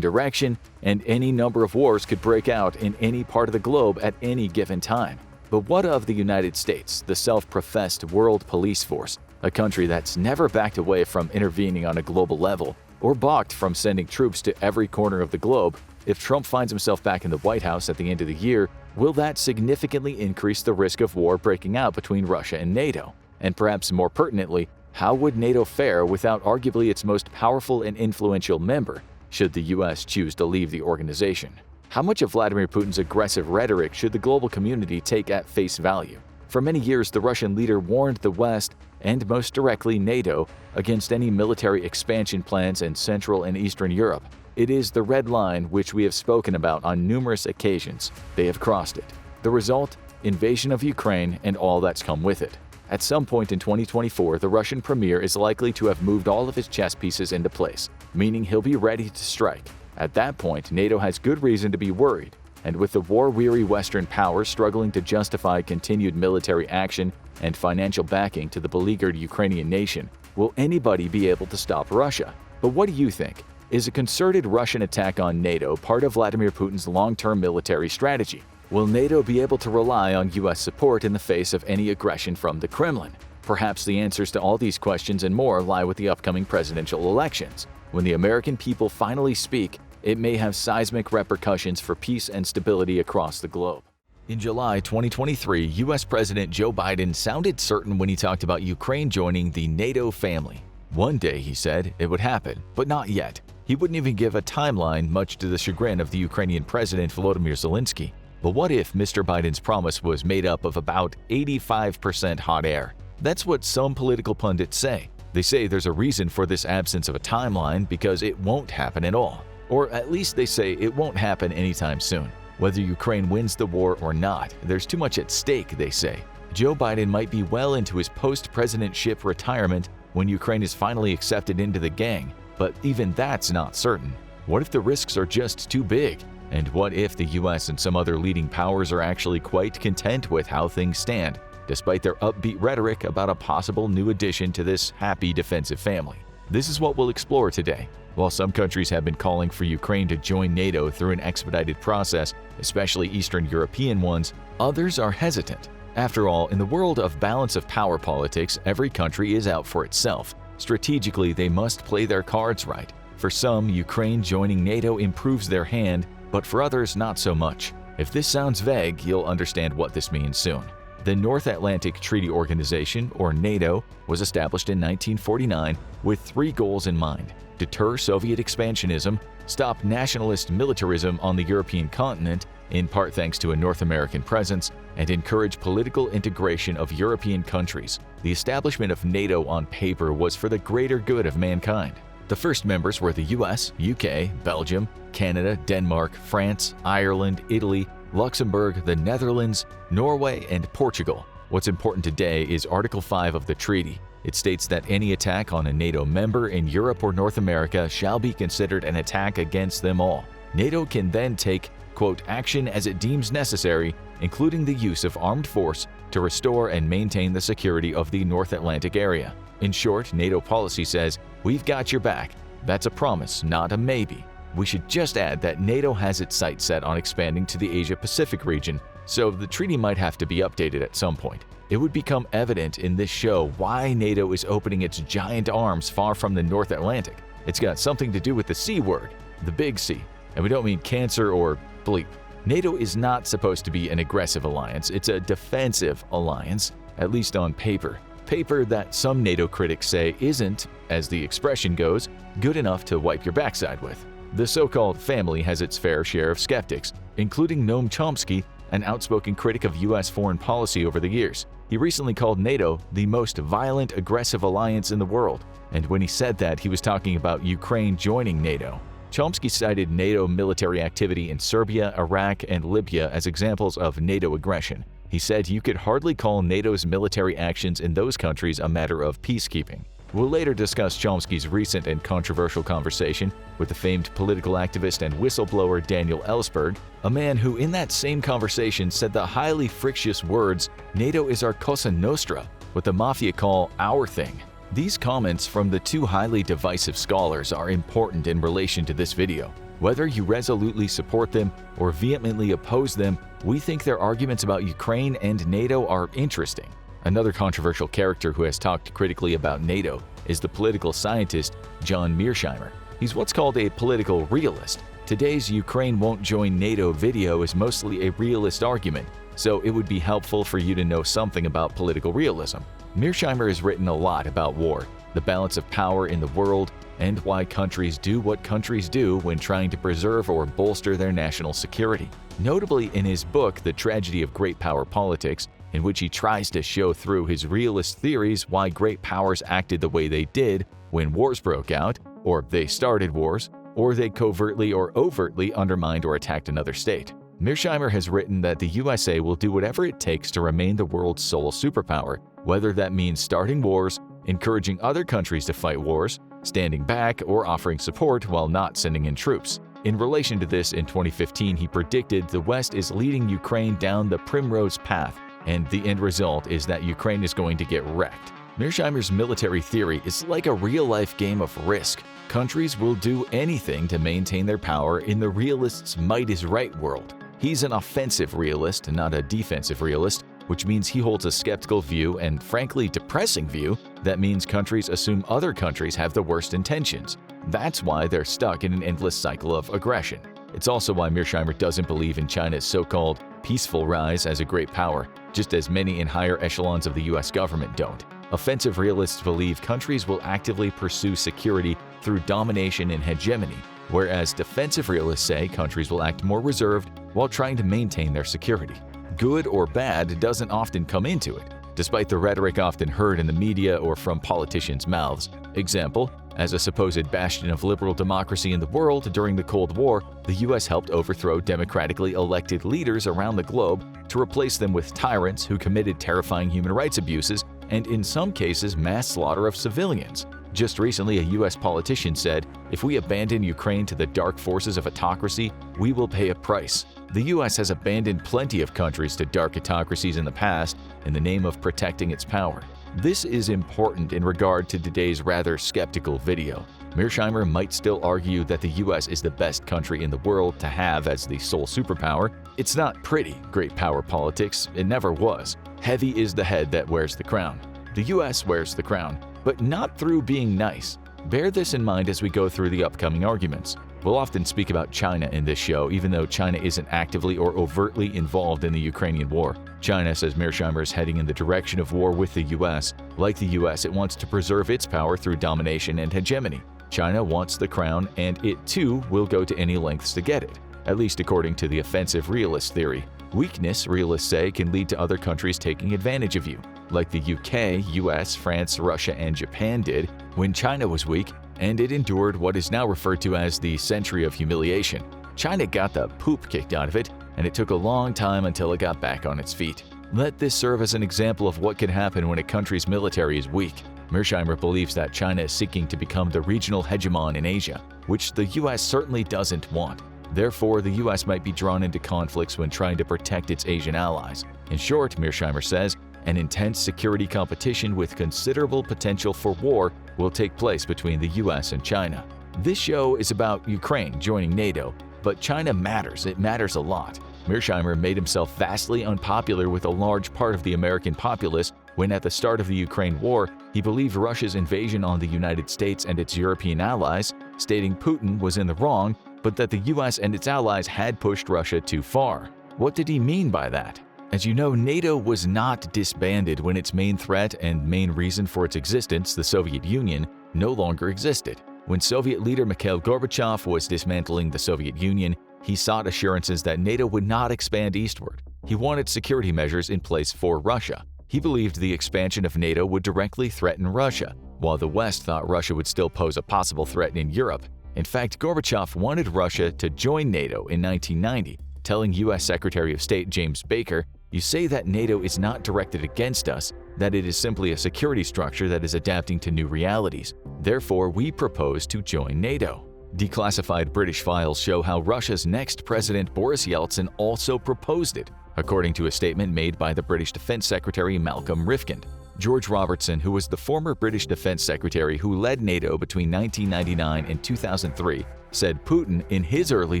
direction, and any number of wars could break out in any part of the globe at any given time. But what of the United States, the self-professed world police force, a country that's never backed away from intervening on a global level or balked from sending troops to every corner of the globe? If Trump finds himself back in the White House at the end of the year, will that significantly increase the risk of war breaking out between Russia and NATO? And perhaps more pertinently, how would NATO fare without arguably its most powerful and influential member, should the US choose to leave the organization? How much of Vladimir Putin's aggressive rhetoric should the global community take at face value? For many years, the Russian leader warned the West, and most directly NATO, against any military expansion plans in Central and Eastern Europe. It is the red line which we have spoken about on numerous occasions. They have crossed it. The result? Invasion of Ukraine and all that's come with it. At some point in 2024, the Russian premier is likely to have moved all of his chess pieces into place, meaning he'll be ready to strike. At that point, NATO has good reason to be worried, and with the war-weary Western powers struggling to justify continued military action and financial backing to the beleaguered Ukrainian nation, will anybody be able to stop Russia? But what do you think? Is a concerted Russian attack on NATO part of Vladimir Putin's long-term military strategy? Will NATO be able to rely on US support in the face of any aggression from the Kremlin? Perhaps the answers to all these questions and more lie with the upcoming presidential elections. When the American people finally speak, it may have seismic repercussions for peace and stability across the globe. In July 2023, US President Joe Biden sounded certain when he talked about Ukraine joining the NATO family. One day, he said, it would happen, but not yet. He wouldn't even give a timeline, much to the chagrin of the Ukrainian President Volodymyr Zelensky. But what if Mr. Biden's promise was made up of about 85% hot air? That's what some political pundits say. They say there's a reason for this absence of a timeline because it won't happen at all. Or at least they say it won't happen anytime soon. Whether Ukraine wins the war or not, there's too much at stake, they say. Joe Biden might be well into his post-presidentship retirement when Ukraine is finally accepted into the gang, but even that's not certain. What if the risks are just too big? And what if the US and some other leading powers are actually quite content with how things stand, despite their upbeat rhetoric about a possible new addition to this happy defensive family? This is what we'll explore today. While some countries have been calling for Ukraine to join NATO through an expedited process, especially Eastern European ones, others are hesitant. After all, in the world of balance of power politics, every country is out for itself. Strategically, they must play their cards right. For some, Ukraine joining NATO improves their hand, but for others, not so much. If this sounds vague, you'll understand what this means soon. The North Atlantic Treaty Organization, or NATO, was established in 1949 with 3 goals in mind: deter Soviet expansionism, stop nationalist militarism on the European continent, in part thanks to a North American presence, and encourage political integration of European countries. The establishment of NATO on paper was for the greater good of mankind. The first members were the US, UK, Belgium, Canada, Denmark, France, Ireland, Italy, Luxembourg, the Netherlands, Norway, and Portugal. What's important today is Article 5 of the treaty. It states that any attack on a NATO member in Europe or North America shall be considered an attack against them all. NATO can then take, quote, action as it deems necessary, including the use of armed force, to restore and maintain the security of the North Atlantic area. In short, NATO policy says, we've got your back. That's a promise, not a maybe. We should just add that NATO has its sights set on expanding to the Asia-Pacific region, so the treaty might have to be updated at some point. It would become evident in this show why NATO is opening its giant arms far from the North Atlantic. It's got something to do with the C word, the big C, and we don't mean cancer or bleep. NATO is not supposed to be an aggressive alliance, it's a defensive alliance, at least on paper. Paper that some NATO critics say isn't, as the expression goes, good enough to wipe your backside with. The so-called family has its fair share of skeptics, including Noam Chomsky, an outspoken critic of U.S. foreign policy over the years. He recently called NATO the most violent, aggressive alliance in the world, and when he said that, he was talking about Ukraine joining NATO. Chomsky cited NATO military activity in Serbia, Iraq, and Libya as examples of NATO aggression. He said you could hardly call NATO's military actions in those countries a matter of peacekeeping. We'll later discuss Chomsky's recent and controversial conversation with the famed political activist and whistleblower Daniel Ellsberg, a man who in that same conversation said the highly frictious words, "NATO is our Cosa Nostra," what the mafia call our thing. These comments from the two highly divisive scholars are important in relation to this video. Whether you resolutely support them or vehemently oppose them, we think their arguments about Ukraine and NATO are interesting. Another controversial character who has talked critically about NATO is the political scientist John Mearsheimer. He's what's called a political realist. Today's Ukraine won't join NATO video is mostly a realist argument, so it would be helpful for you to know something about political realism. Mearsheimer has written a lot about war, the balance of power in the world, and why countries do what countries do when trying to preserve or bolster their national security. Notably in his book, The Tragedy of Great Power Politics, in which he tries to show through his realist theories why great powers acted the way they did when wars broke out, or they started wars, or they covertly or overtly undermined or attacked another state. Mearsheimer has written that the USA will do whatever it takes to remain the world's sole superpower, whether that means starting wars, encouraging other countries to fight wars, standing back, or offering support while not sending in troops. In relation to this, in 2015, he predicted the West is leading Ukraine down the primrose path, and the end result is that Ukraine is going to get wrecked. Mearsheimer's military theory is like a real-life game of Risk. Countries will do anything to maintain their power in the realist's might is right world. He's an offensive realist, not a defensive realist, which means he holds a skeptical view and frankly depressing view that means countries assume other countries have the worst intentions. That's why they're stuck in an endless cycle of aggression. It's also why Mearsheimer doesn't believe in China's so-called peaceful rise as a great power, just as many in higher echelons of the US government don't. Offensive realists believe countries will actively pursue security through domination and hegemony, whereas defensive realists say countries will act more reserved while trying to maintain their security. Good or bad doesn't often come into it, despite the rhetoric often heard in the media or from politicians' mouths. Example, as a supposed bastion of liberal democracy in the world during the Cold War, the US helped overthrow democratically elected leaders around the globe to replace them with tyrants who committed terrifying human rights abuses and in some cases mass slaughter of civilians. Just recently, a US politician said, "If we abandon Ukraine to the dark forces of autocracy, we will pay a price." The US has abandoned plenty of countries to dark autocracies in the past in the name of protecting its power. This is important in regard to today's rather skeptical video. Mearsheimer might still argue that the US is the best country in the world to have as the sole superpower. It's not pretty, great power politics, it never was. Heavy is the head that wears the crown. The US wears the crown, but not through being nice. Bear this in mind as we go through the upcoming arguments. We'll often speak about China in this show, even though China isn't actively or overtly involved in the Ukrainian war. China, says Mearsheimer, is heading in the direction of war with the US. Like the US, it wants to preserve its power through domination and hegemony. China wants the crown, and it too will go to any lengths to get it, at least according to the offensive realist theory. Weakness, realists say, can lead to other countries taking advantage of you, like the UK, US, France, Russia, and Japan did when China was weak, and it endured what is now referred to as the century of humiliation. China got the poop kicked out of it, and it took a long time until it got back on its feet. Let this serve as an example of what can happen when a country's military is weak. Mearsheimer believes that China is seeking to become the regional hegemon in Asia, which the US certainly doesn't want. Therefore, the US might be drawn into conflicts when trying to protect its Asian allies. In short, Mearsheimer says, an intense security competition with considerable potential for war will take place between the US and China. This show is about Ukraine joining NATO, but China matters. It matters a lot. Mearsheimer made himself vastly unpopular with a large part of the American populace when at the start of the Ukraine war, he believed Russia's invasion on the United States and its European allies, stating Putin was in the wrong, but that the US and its allies had pushed Russia too far. What did he mean by that? As you know, NATO was not disbanded when its main threat and main reason for its existence, the Soviet Union, no longer existed. When Soviet leader Mikhail Gorbachev was dismantling the Soviet Union, he sought assurances that NATO would not expand eastward. He wanted security measures in place for Russia. He believed the expansion of NATO would directly threaten Russia, while the West thought Russia would still pose a possible threat in Europe. In fact, Gorbachev wanted Russia to join NATO in 1990, telling U.S. Secretary of State James Baker, "You say that NATO is not directed against us, that it is simply a security structure that is adapting to new realities. Therefore, we propose to join NATO." Declassified British files show how Russia's next president Boris Yeltsin also proposed it, according to a statement made by the British Defense Secretary Malcolm Rifkind. George Robertson, who was the former British Defense Secretary who led NATO between 1999 and 2003, said Putin in his early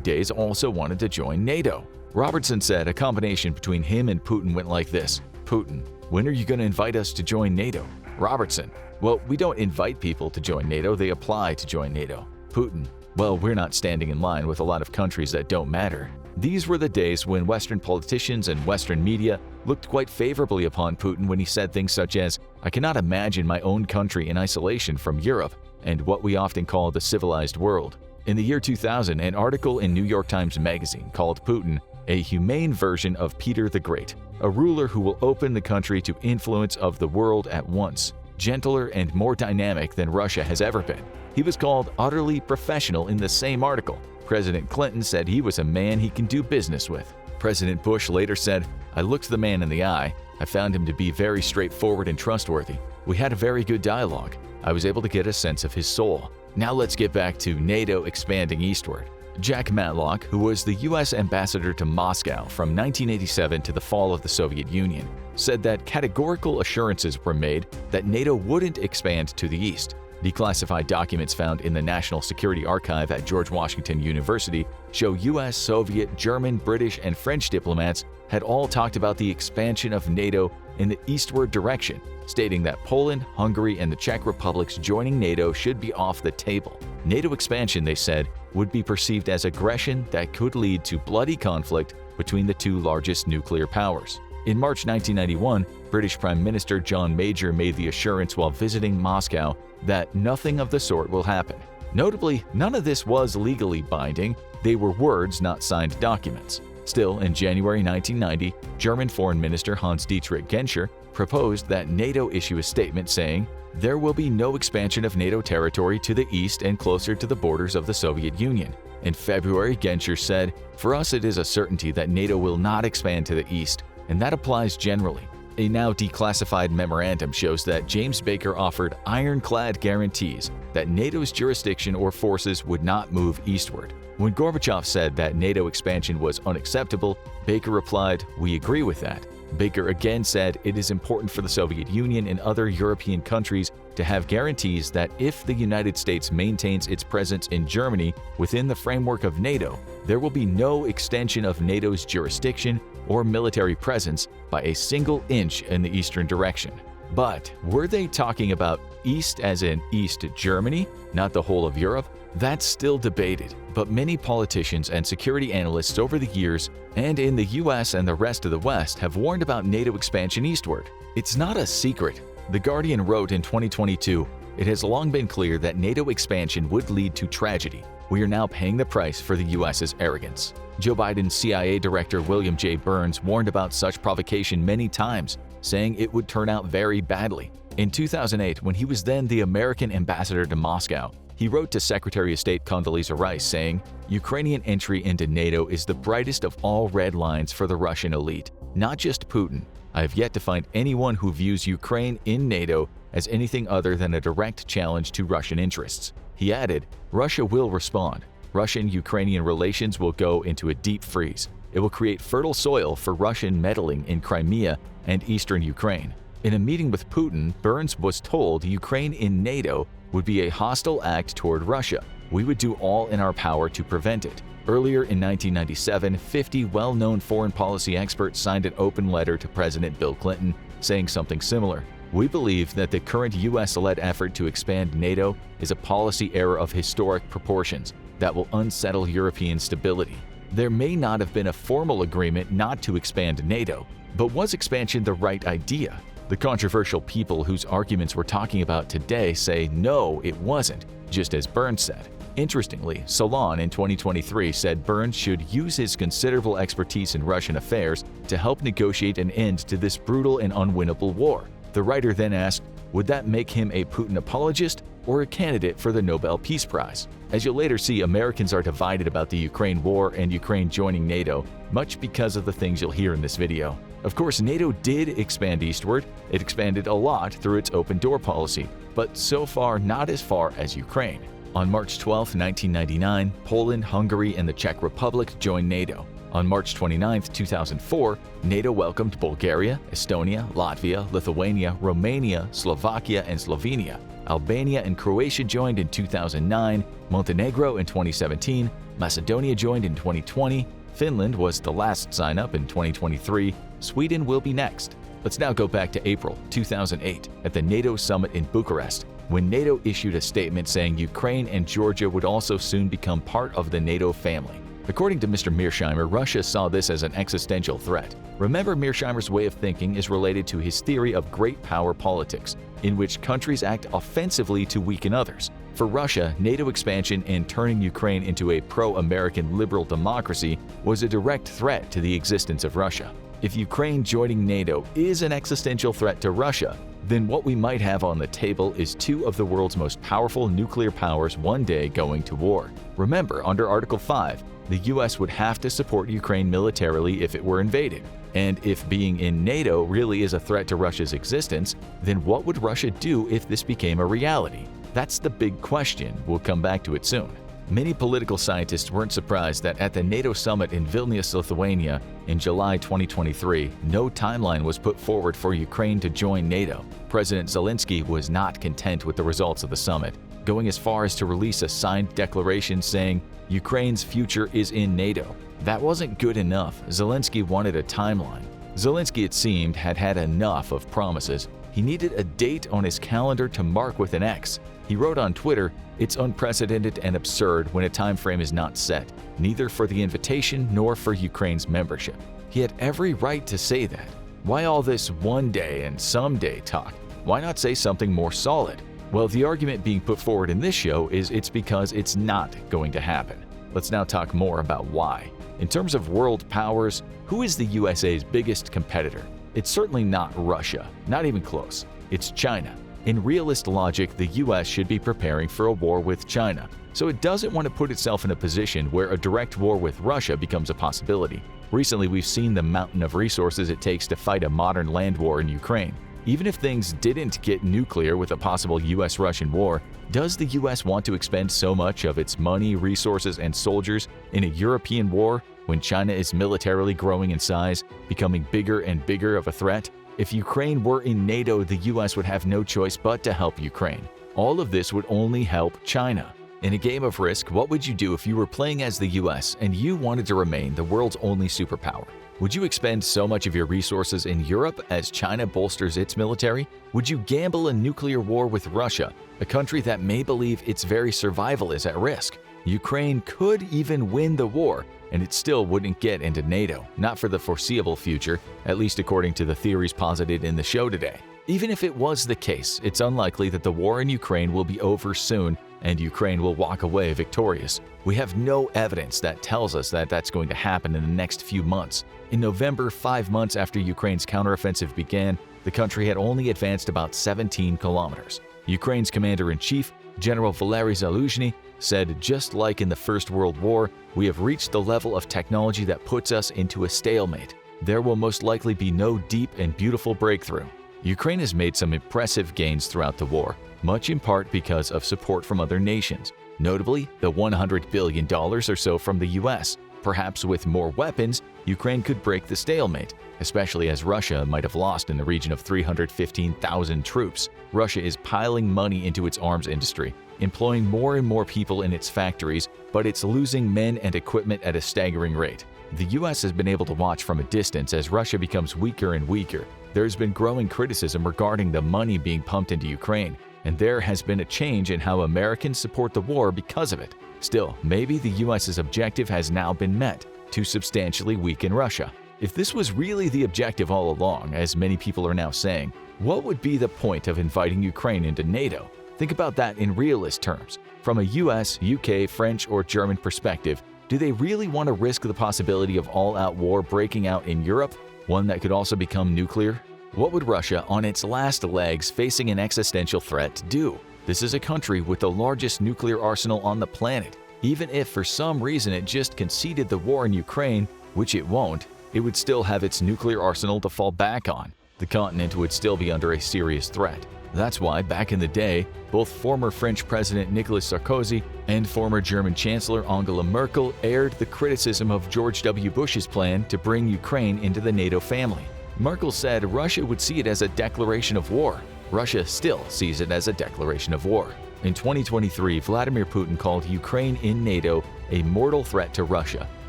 days also wanted to join NATO. Robertson said a combination between him and Putin went like this: Putin, when are you going to invite us to join NATO? Robertson, well, we don't invite people to join NATO, they apply to join NATO. Putin, well, we're not standing in line with a lot of countries that don't matter. These were the days when Western politicians and Western media looked quite favorably upon Putin when he said things such as, "I cannot imagine my own country in isolation from Europe," and what we often call the civilized world. In the year 2000, an article in New York Times Magazine called Putin a humane version of Peter the Great, a ruler who will open the country to influence of the world at once, gentler and more dynamic than Russia has ever been. He was called utterly professional in the same article. President Clinton said he was a man he can do business with. President Bush later said, "I looked the man in the eye. I found him to be very straightforward and trustworthy. We had a very good dialogue. I was able to get a sense of his soul." Now let's get back to NATO expanding eastward. Jack Matlock, who was the U.S. ambassador to Moscow from 1987 to the fall of the Soviet Union, said that categorical assurances were made that NATO wouldn't expand to the east. Declassified documents found in the National Security Archive at George Washington University show U.S., Soviet, German, British, and French diplomats had all talked about the expansion of NATO in the eastward direction, stating that Poland, Hungary, and the Czech Republics joining NATO should be off the table. NATO expansion, they said, would be perceived as aggression that could lead to bloody conflict between the two largest nuclear powers. In March 1991, British Prime Minister John Major made the assurance while visiting Moscow that nothing of the sort will happen. Notably, none of this was legally binding. They were words, not signed documents. Still, in January 1990, German Foreign Minister Hans-Dietrich Genscher proposed that NATO issue a statement saying, "There will be no expansion of NATO territory to the east and closer to the borders of the Soviet Union." In February, Genscher said, "For us it is a certainty that NATO will not expand to the east, and that applies generally." A now declassified memorandum shows that James Baker offered ironclad guarantees that NATO's jurisdiction or forces would not move eastward. When Gorbachev said that NATO expansion was unacceptable, Baker replied, "We agree with that." Baker again said it is important for the Soviet Union and other European countries to have guarantees that if the United States maintains its presence in Germany within the framework of NATO, there will be no extension of NATO's jurisdiction or military presence by a single inch in the eastern direction. But were they talking about east as in East Germany, not the whole of Europe? That's still debated, but many politicians and security analysts over the years and in the US and the rest of the West have warned about NATO expansion eastward. It's not a secret. The Guardian wrote in 2022, "It has long been clear that NATO expansion would lead to tragedy. We are now paying the price for the US's arrogance." Joe Biden's CIA Director William J. Burns warned about such provocation many times, saying it would turn out very badly. In 2008, when he was then the American ambassador to Moscow, he wrote to Secretary of State Condoleezza Rice saying, "Ukrainian entry into NATO is the brightest of all red lines for the Russian elite, not just Putin. I have yet to find anyone who views Ukraine in NATO as anything other than a direct challenge to Russian interests. He added, "Russia will respond. Russian-Ukrainian relations will go into a deep freeze. It will create fertile soil for Russian meddling in Crimea and eastern Ukraine." In a meeting with Putin, Burns was told Ukraine in NATO would be a hostile act toward Russia. "We would do all in our power to prevent it." Earlier in 1997, 50 well-known foreign policy experts signed an open letter to President Bill Clinton saying something similar. "We believe that the current US-led effort to expand NATO is a policy error of historic proportions that will unsettle European stability." There may not have been a formal agreement not to expand NATO, but was expansion the right idea? The controversial people whose arguments we're talking about today say no, it wasn't, just as Burns said. Interestingly, Salon in 2023 said Burns should use his considerable expertise in Russian affairs to help negotiate an end to this brutal and unwinnable war. The writer then asked, would that make him a Putin apologist or a candidate for the Nobel Peace Prize? As you'll later see, Americans are divided about the Ukraine war and Ukraine joining NATO, much because of the things you'll hear in this video. Of course, NATO did expand eastward. It expanded a lot through its open door policy, but so far not as far as Ukraine. On March 12, 1999, Poland, Hungary, and the Czech Republic joined NATO. On March 29, 2004, NATO welcomed Bulgaria, Estonia, Latvia, Lithuania, Romania, Slovakia, and Slovenia. Albania and Croatia joined in 2009, Montenegro in 2017, Macedonia joined in 2020, Finland was the last sign-up in 2023, Sweden will be next. Let's now go back to April 2008 at the NATO summit in Bucharest, when NATO issued a statement saying Ukraine and Georgia would also soon become part of the NATO family. According to Mr. Mearsheimer, Russia saw this as an existential threat. Remember, Mearsheimer's way of thinking is related to his theory of great power politics, in which countries act offensively to weaken others. For Russia, NATO expansion and turning Ukraine into a pro-American liberal democracy was a direct threat to the existence of Russia. If Ukraine joining NATO is an existential threat to Russia, then what we might have on the table is two of the world's most powerful nuclear powers one day going to war. Remember, under Article 5, the US would have to support Ukraine militarily if it were invaded. And if being in NATO really is a threat to Russia's existence, then what would Russia do if this became a reality? That's the big question. We'll come back to it soon. Many political scientists weren't surprised that at the NATO summit in Vilnius, Lithuania, in July 2023, no timeline was put forward for Ukraine to join NATO. President Zelensky was not content with the results of the summit, going as far as to release a signed declaration saying Ukraine's future is in NATO. That wasn't good enough. Zelensky wanted a timeline. Zelensky, it seemed, had had enough of promises. He needed a date on his calendar to mark with an X. He wrote on Twitter, "It's unprecedented and absurd when a time frame is not set, neither for the invitation nor for Ukraine's membership." He had every right to say that. Why all this one day and someday talk? Why not say something more solid? Well, the argument being put forward in this show is it's because it's not going to happen. Let's now talk more about why. In terms of world powers, who is the USA's biggest competitor? It's certainly not Russia, not even close. It's China. In realist logic, the US should be preparing for a war with China, so it doesn't want to put itself in a position where a direct war with Russia becomes a possibility. Recently, we've seen the mountain of resources it takes to fight a modern land war in Ukraine. Even if things didn't get nuclear with a possible US-Russian war, does the US want to expend so much of its money, resources, and soldiers in a European war when China is militarily growing in size, becoming bigger and bigger of a threat? If Ukraine were in NATO, the US would have no choice but to help Ukraine. All of this would only help China. In a game of Risk, what would you do if you were playing as the US and you wanted to remain the world's only superpower? Would you expend so much of your resources in Europe as China bolsters its military? Would you gamble a nuclear war with Russia, a country that may believe its very survival is at risk? Ukraine could even win the war, and it still wouldn't get into NATO, not for the foreseeable future, at least according to the theories posited in the show today. Even if it was the case, it's unlikely that the war in Ukraine will be over soon and Ukraine will walk away victorious. We have no evidence that tells us that that's going to happen in the next few months. In November, 5 months after Ukraine's counteroffensive began, the country had only advanced about 17 kilometers. Ukraine's commander-in-chief, General Valery Zaluzhny, said, "Just like in the First World War, we have reached the level of technology that puts us into a stalemate. There will most likely be no deep and beautiful breakthrough." Ukraine has made some impressive gains throughout the war, much in part because of support from other nations, notably the $100 billion or so from the US. Perhaps with more weapons, Ukraine could break the stalemate, especially as Russia might have lost in the region of 315,000 troops. Russia is piling money into its arms industry, employing more and more people in its factories, but it's losing men and equipment at a staggering rate. The US has been able to watch from a distance as Russia becomes weaker and weaker. There's been growing criticism regarding the money being pumped into Ukraine, and there has been a change in how Americans support the war because of it. Still, maybe the US's objective has now been met, to substantially weaken Russia. If this was really the objective all along, as many people are now saying, what would be the point of inviting Ukraine into NATO? Think about that in realist terms. From a US, UK, French, or German perspective, do they really want to risk the possibility of all-out war breaking out in Europe, one that could also become nuclear? What would Russia, on its last legs facing an existential threat, do? This is a country with the largest nuclear arsenal on the planet. Even if for some reason it just conceded the war in Ukraine, which it won't, it would still have its nuclear arsenal to fall back on. The continent would still be under a serious threat. That's why, back in the day, both former French President Nicolas Sarkozy and former German Chancellor Angela Merkel aired the criticism of George W. Bush's plan to bring Ukraine into the NATO family. Merkel said Russia would see it as a declaration of war. Russia still sees it as a declaration of war. In 2023, Vladimir Putin called Ukraine in NATO a mortal threat to Russia.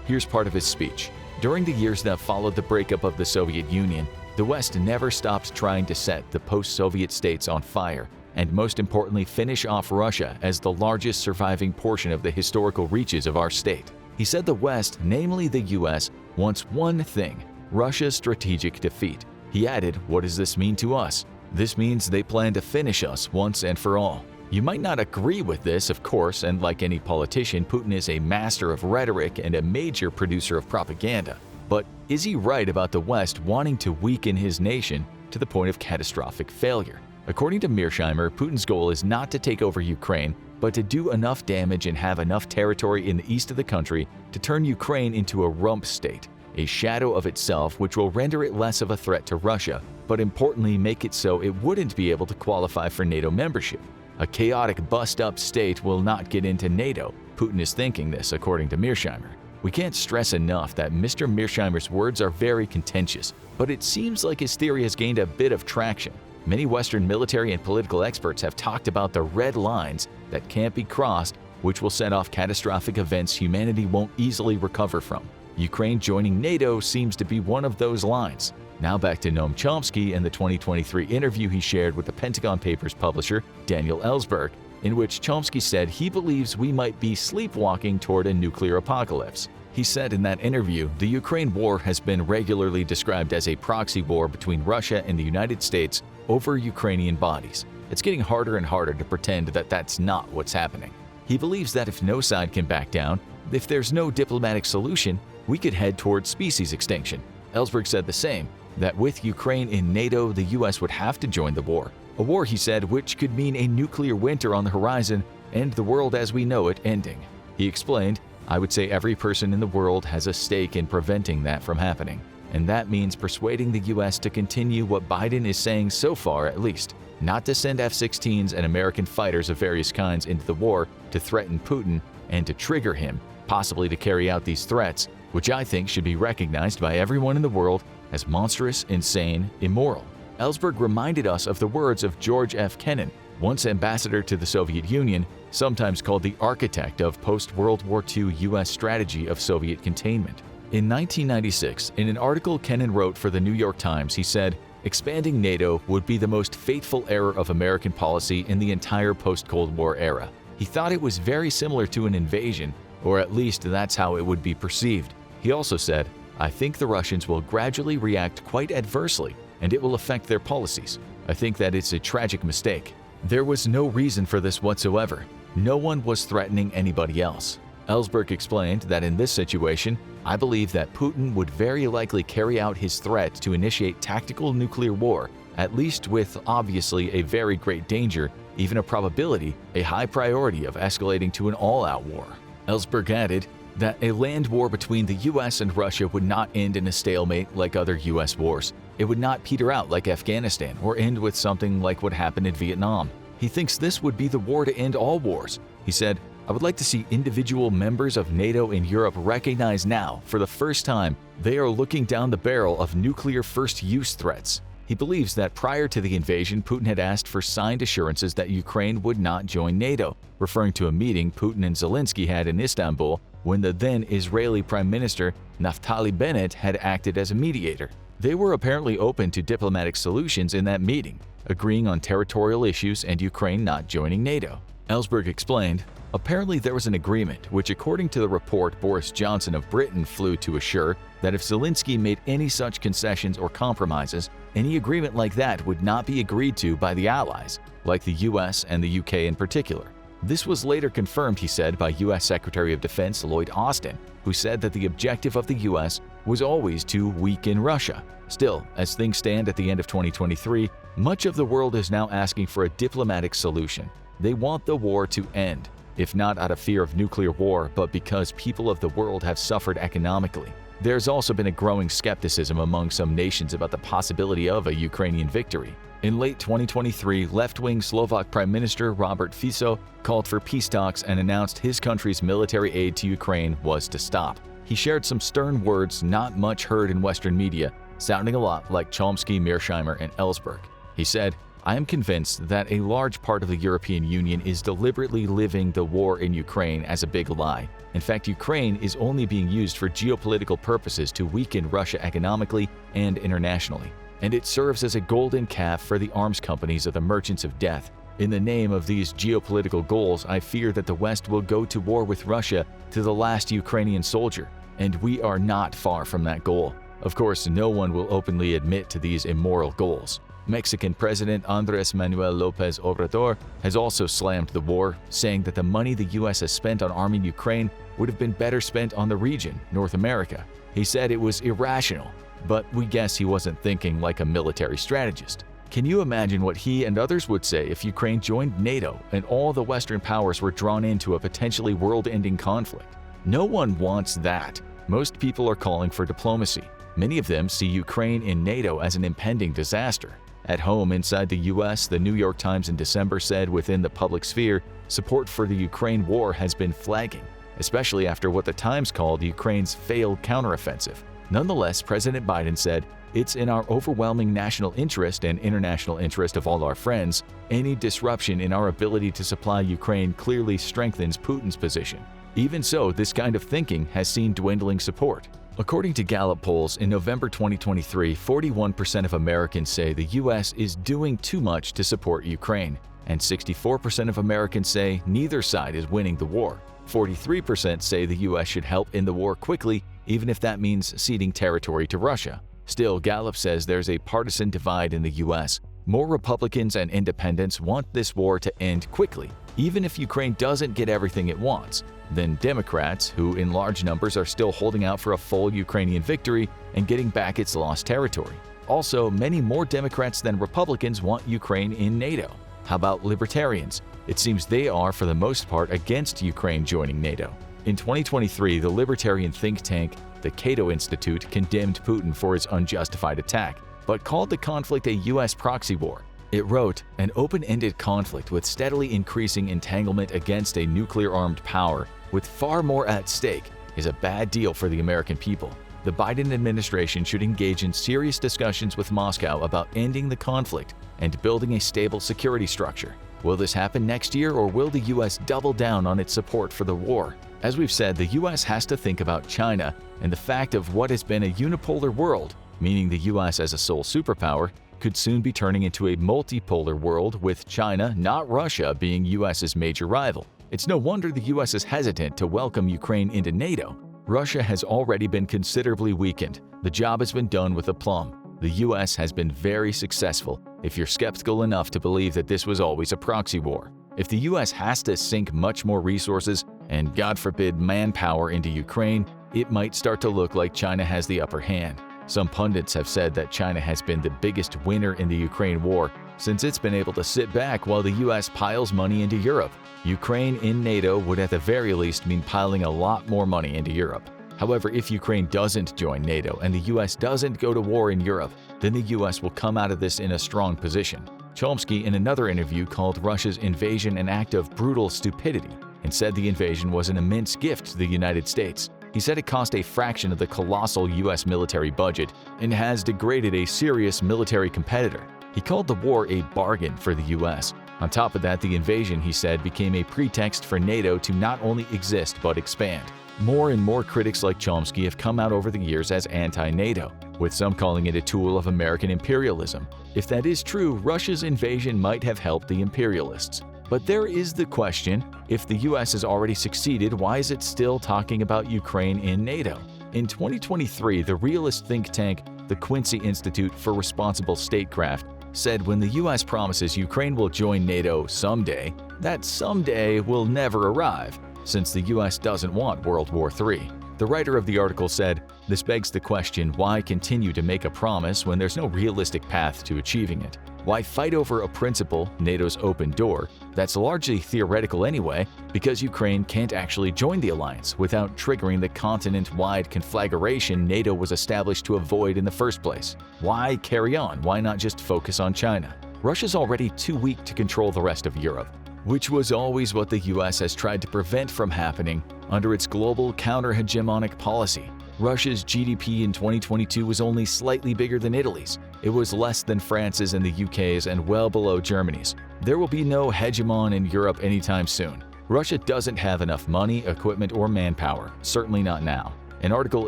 Here's part of his speech. During the years that followed the breakup of the Soviet Union, the West never stopped trying to set the post-Soviet states on fire, and most importantly finish off Russia as the largest surviving portion of the historical reaches of our state. He said the West, namely the US, wants one thing: Russia's strategic defeat. He added, "What does this mean to us? This means they plan to finish us once and for all." You might not agree with this, of course, and like any politician, Putin is a master of rhetoric and a major producer of propaganda. But is he right about the West wanting to weaken his nation to the point of catastrophic failure? According to Mearsheimer, Putin's goal is not to take over Ukraine, but to do enough damage and have enough territory in the east of the country to turn Ukraine into a rump state, a shadow of itself which will render it less of a threat to Russia, but importantly make it so it wouldn't be able to qualify for NATO membership. A chaotic bust-up state will not get into NATO. Putin is thinking this, according to Mearsheimer. We can't stress enough that Mr. Mearsheimer's words are very contentious, but it seems like his theory has gained a bit of traction. Many Western military and political experts have talked about the red lines that can't be crossed, which will set off catastrophic events humanity won't easily recover from. Ukraine joining NATO seems to be one of those lines. Now back to Noam Chomsky and the 2023 interview he shared with the Pentagon Papers publisher Daniel Ellsberg, in which Chomsky said he believes we might be sleepwalking toward a nuclear apocalypse. He said in that interview, the Ukraine war has been regularly described as a proxy war between Russia and the United States over Ukrainian bodies. It's getting harder and harder to pretend that that's not what's happening. He believes that if no side can back down, if there's no diplomatic solution, we could head towards species extinction. Ellsberg said the same, that with Ukraine in NATO, the US would have to join the war. A war, he said, which could mean a nuclear winter on the horizon and the world as we know it ending. He explained, "I would say every person in the world has a stake in preventing that from happening. And that means persuading the US to continue what Biden is saying so far at least, not to send F-16s and American fighters of various kinds into the war to threaten Putin and to trigger him, possibly to carry out these threats, which I think should be recognized by everyone in the world as monstrous, insane, immoral." Ellsberg reminded us of the words of George F. Kennan, once ambassador to the Soviet Union, sometimes called the architect of post-World War II U.S. strategy of Soviet containment. In 1996, in an article Kennan wrote for the New York Times, he said, "Expanding NATO would be the most fateful error of American policy in the entire post-Cold War era." He thought it was very similar to an invasion, or at least that's how it would be perceived. He also said, "I think the Russians will gradually react quite adversely, and it will affect their policies. I think that it's a tragic mistake. There was no reason for this whatsoever. No one was threatening anybody else." Ellsberg explained that in this situation, "I believe that Putin would very likely carry out his threat to initiate tactical nuclear war, at least with obviously a very great danger, even a probability, a high priority of escalating to an all-out war." Ellsberg added, that a land war between the US and Russia would not end in a stalemate like other US wars. It would not peter out like Afghanistan or end with something like what happened in Vietnam. He thinks this would be the war to end all wars. He said, "I would like to see individual members of NATO in Europe recognize now, for the first time, they are looking down the barrel of nuclear first-use threats." He believes that prior to the invasion, Putin had asked for signed assurances that Ukraine would not join NATO, referring to a meeting Putin and Zelensky had in Istanbul when the then Israeli Prime Minister Naftali Bennett had acted as a mediator. They were apparently open to diplomatic solutions in that meeting, agreeing on territorial issues and Ukraine not joining NATO. Ellsberg explained, "Apparently there was an agreement, which according to the report Boris Johnson of Britain flew to assure that if Zelensky made any such concessions or compromises, any agreement like that would not be agreed to by the Allies, like the US and the UK in particular." This was later confirmed, he said, by US Secretary of Defense Lloyd Austin, who said that the objective of the US was always to weaken Russia. Still, as things stand at the end of 2023, much of the world is now asking for a diplomatic solution. They want the war to end, if not out of fear of nuclear war, but because people of the world have suffered economically. There's also been a growing skepticism among some nations about the possibility of a Ukrainian victory. In late 2023, left-wing Slovak Prime Minister Robert Fico called for peace talks and announced his country's military aid to Ukraine was to stop. He shared some stern words not much heard in Western media, sounding a lot like Chomsky, Mearsheimer, and Ellsberg. He said, "I am convinced that a large part of the European Union is deliberately living the war in Ukraine as a big lie. In fact, Ukraine is only being used for geopolitical purposes to weaken Russia economically and internationally. And it serves as a golden calf for the arms companies of the merchants of death. In the name of these geopolitical goals, I fear that the West will go to war with Russia to the last Ukrainian soldier, and we are not far from that goal. Of course, no one will openly admit to these immoral goals." Mexican President Andrés Manuel López Obrador has also slammed the war, saying that the money the US has spent on arming Ukraine would have been better spent on the region, North America. He said it was irrational, but we guess he wasn't thinking like a military strategist. Can you imagine what he and others would say if Ukraine joined NATO and all the Western powers were drawn into a potentially world-ending conflict? No one wants that. Most people are calling for diplomacy. Many of them see Ukraine in NATO as an impending disaster. At home inside the US, the New York Times in December said within the public sphere, support for the Ukraine war has been flagging, especially after what the Times called Ukraine's failed counteroffensive. Nonetheless, President Biden said, "It's in our overwhelming national interest and international interest of all our friends. Any disruption in our ability to supply Ukraine clearly strengthens Putin's position." Even so, this kind of thinking has seen dwindling support. According to Gallup polls, in November 2023, 41% of Americans say the US is doing too much to support Ukraine, and 64% of Americans say neither side is winning the war. 43% say the US should help end the war quickly, even if that means ceding territory to Russia. Still, Gallup says there's a partisan divide in the US. More Republicans and independents want this war to end quickly, even if Ukraine doesn't get everything it wants, than Democrats, who in large numbers are still holding out for a full Ukrainian victory and getting back its lost territory. Also, many more Democrats than Republicans want Ukraine in NATO. How about libertarians? It seems they are, for the most part, against Ukraine joining NATO. In 2023, the libertarian think tank, the Cato Institute, condemned Putin for his unjustified attack, but called the conflict a US proxy war. It wrote, "An open-ended conflict with steadily increasing entanglement against a nuclear-armed power, with far more at stake, is a bad deal for the American people. The Biden administration should engage in serious discussions with Moscow about ending the conflict and building a stable security structure. Will this happen next year, or will the US double down on its support for the war?" As we've said, the US has to think about China and the fact of what has been a unipolar world, meaning the US as a sole superpower, could soon be turning into a multipolar world with China, not Russia, being US's major rival. It's no wonder the US is hesitant to welcome Ukraine into NATO. Russia has already been considerably weakened. The job has been done with aplomb. The US has been very successful, if you're skeptical enough to believe that this was always a proxy war. If the US has to sink much more resources and, God forbid, manpower into Ukraine, it might start to look like China has the upper hand. Some pundits have said that China has been the biggest winner in the Ukraine war, since it's been able to sit back while the US piles money into Europe. Ukraine in NATO would at the very least mean piling a lot more money into Europe. However, if Ukraine doesn't join NATO and the US doesn't go to war in Europe, then the US will come out of this in a strong position. Chomsky in another interview called Russia's invasion an act of brutal stupidity and said the invasion was an immense gift to the United States. He said it cost a fraction of the colossal US military budget and has degraded a serious military competitor. He called the war a bargain for the US. On top of that, the invasion, he said, became a pretext for NATO to not only exist but expand. More and more critics like Chomsky have come out over the years as anti-NATO, with some calling it a tool of American imperialism. If that is true, Russia's invasion might have helped the imperialists. But there is the question, if the US has already succeeded, why is it still talking about Ukraine in NATO? In 2023, the realist think tank, the Quincy Institute for Responsible Statecraft, said when the US promises Ukraine will join NATO someday, that someday will never arrive, since the US doesn't want World War III. The writer of the article said, "This begs the question, why continue to make a promise when there's no realistic path to achieving it? Why fight over a principle, NATO's open door, that's largely theoretical anyway, because Ukraine can't actually join the alliance without triggering the continent-wide conflagration NATO was established to avoid in the first place? Why carry on? Why not just focus on China? Russia's already too weak to control the rest of Europe," which was always what the US has tried to prevent from happening under its global counter-hegemonic policy. Russia's GDP in 2022 was only slightly bigger than Italy's. It was less than France's and the UK's and well below Germany's. There will be no hegemon in Europe anytime soon. Russia doesn't have enough money, equipment, or manpower, certainly not now. An article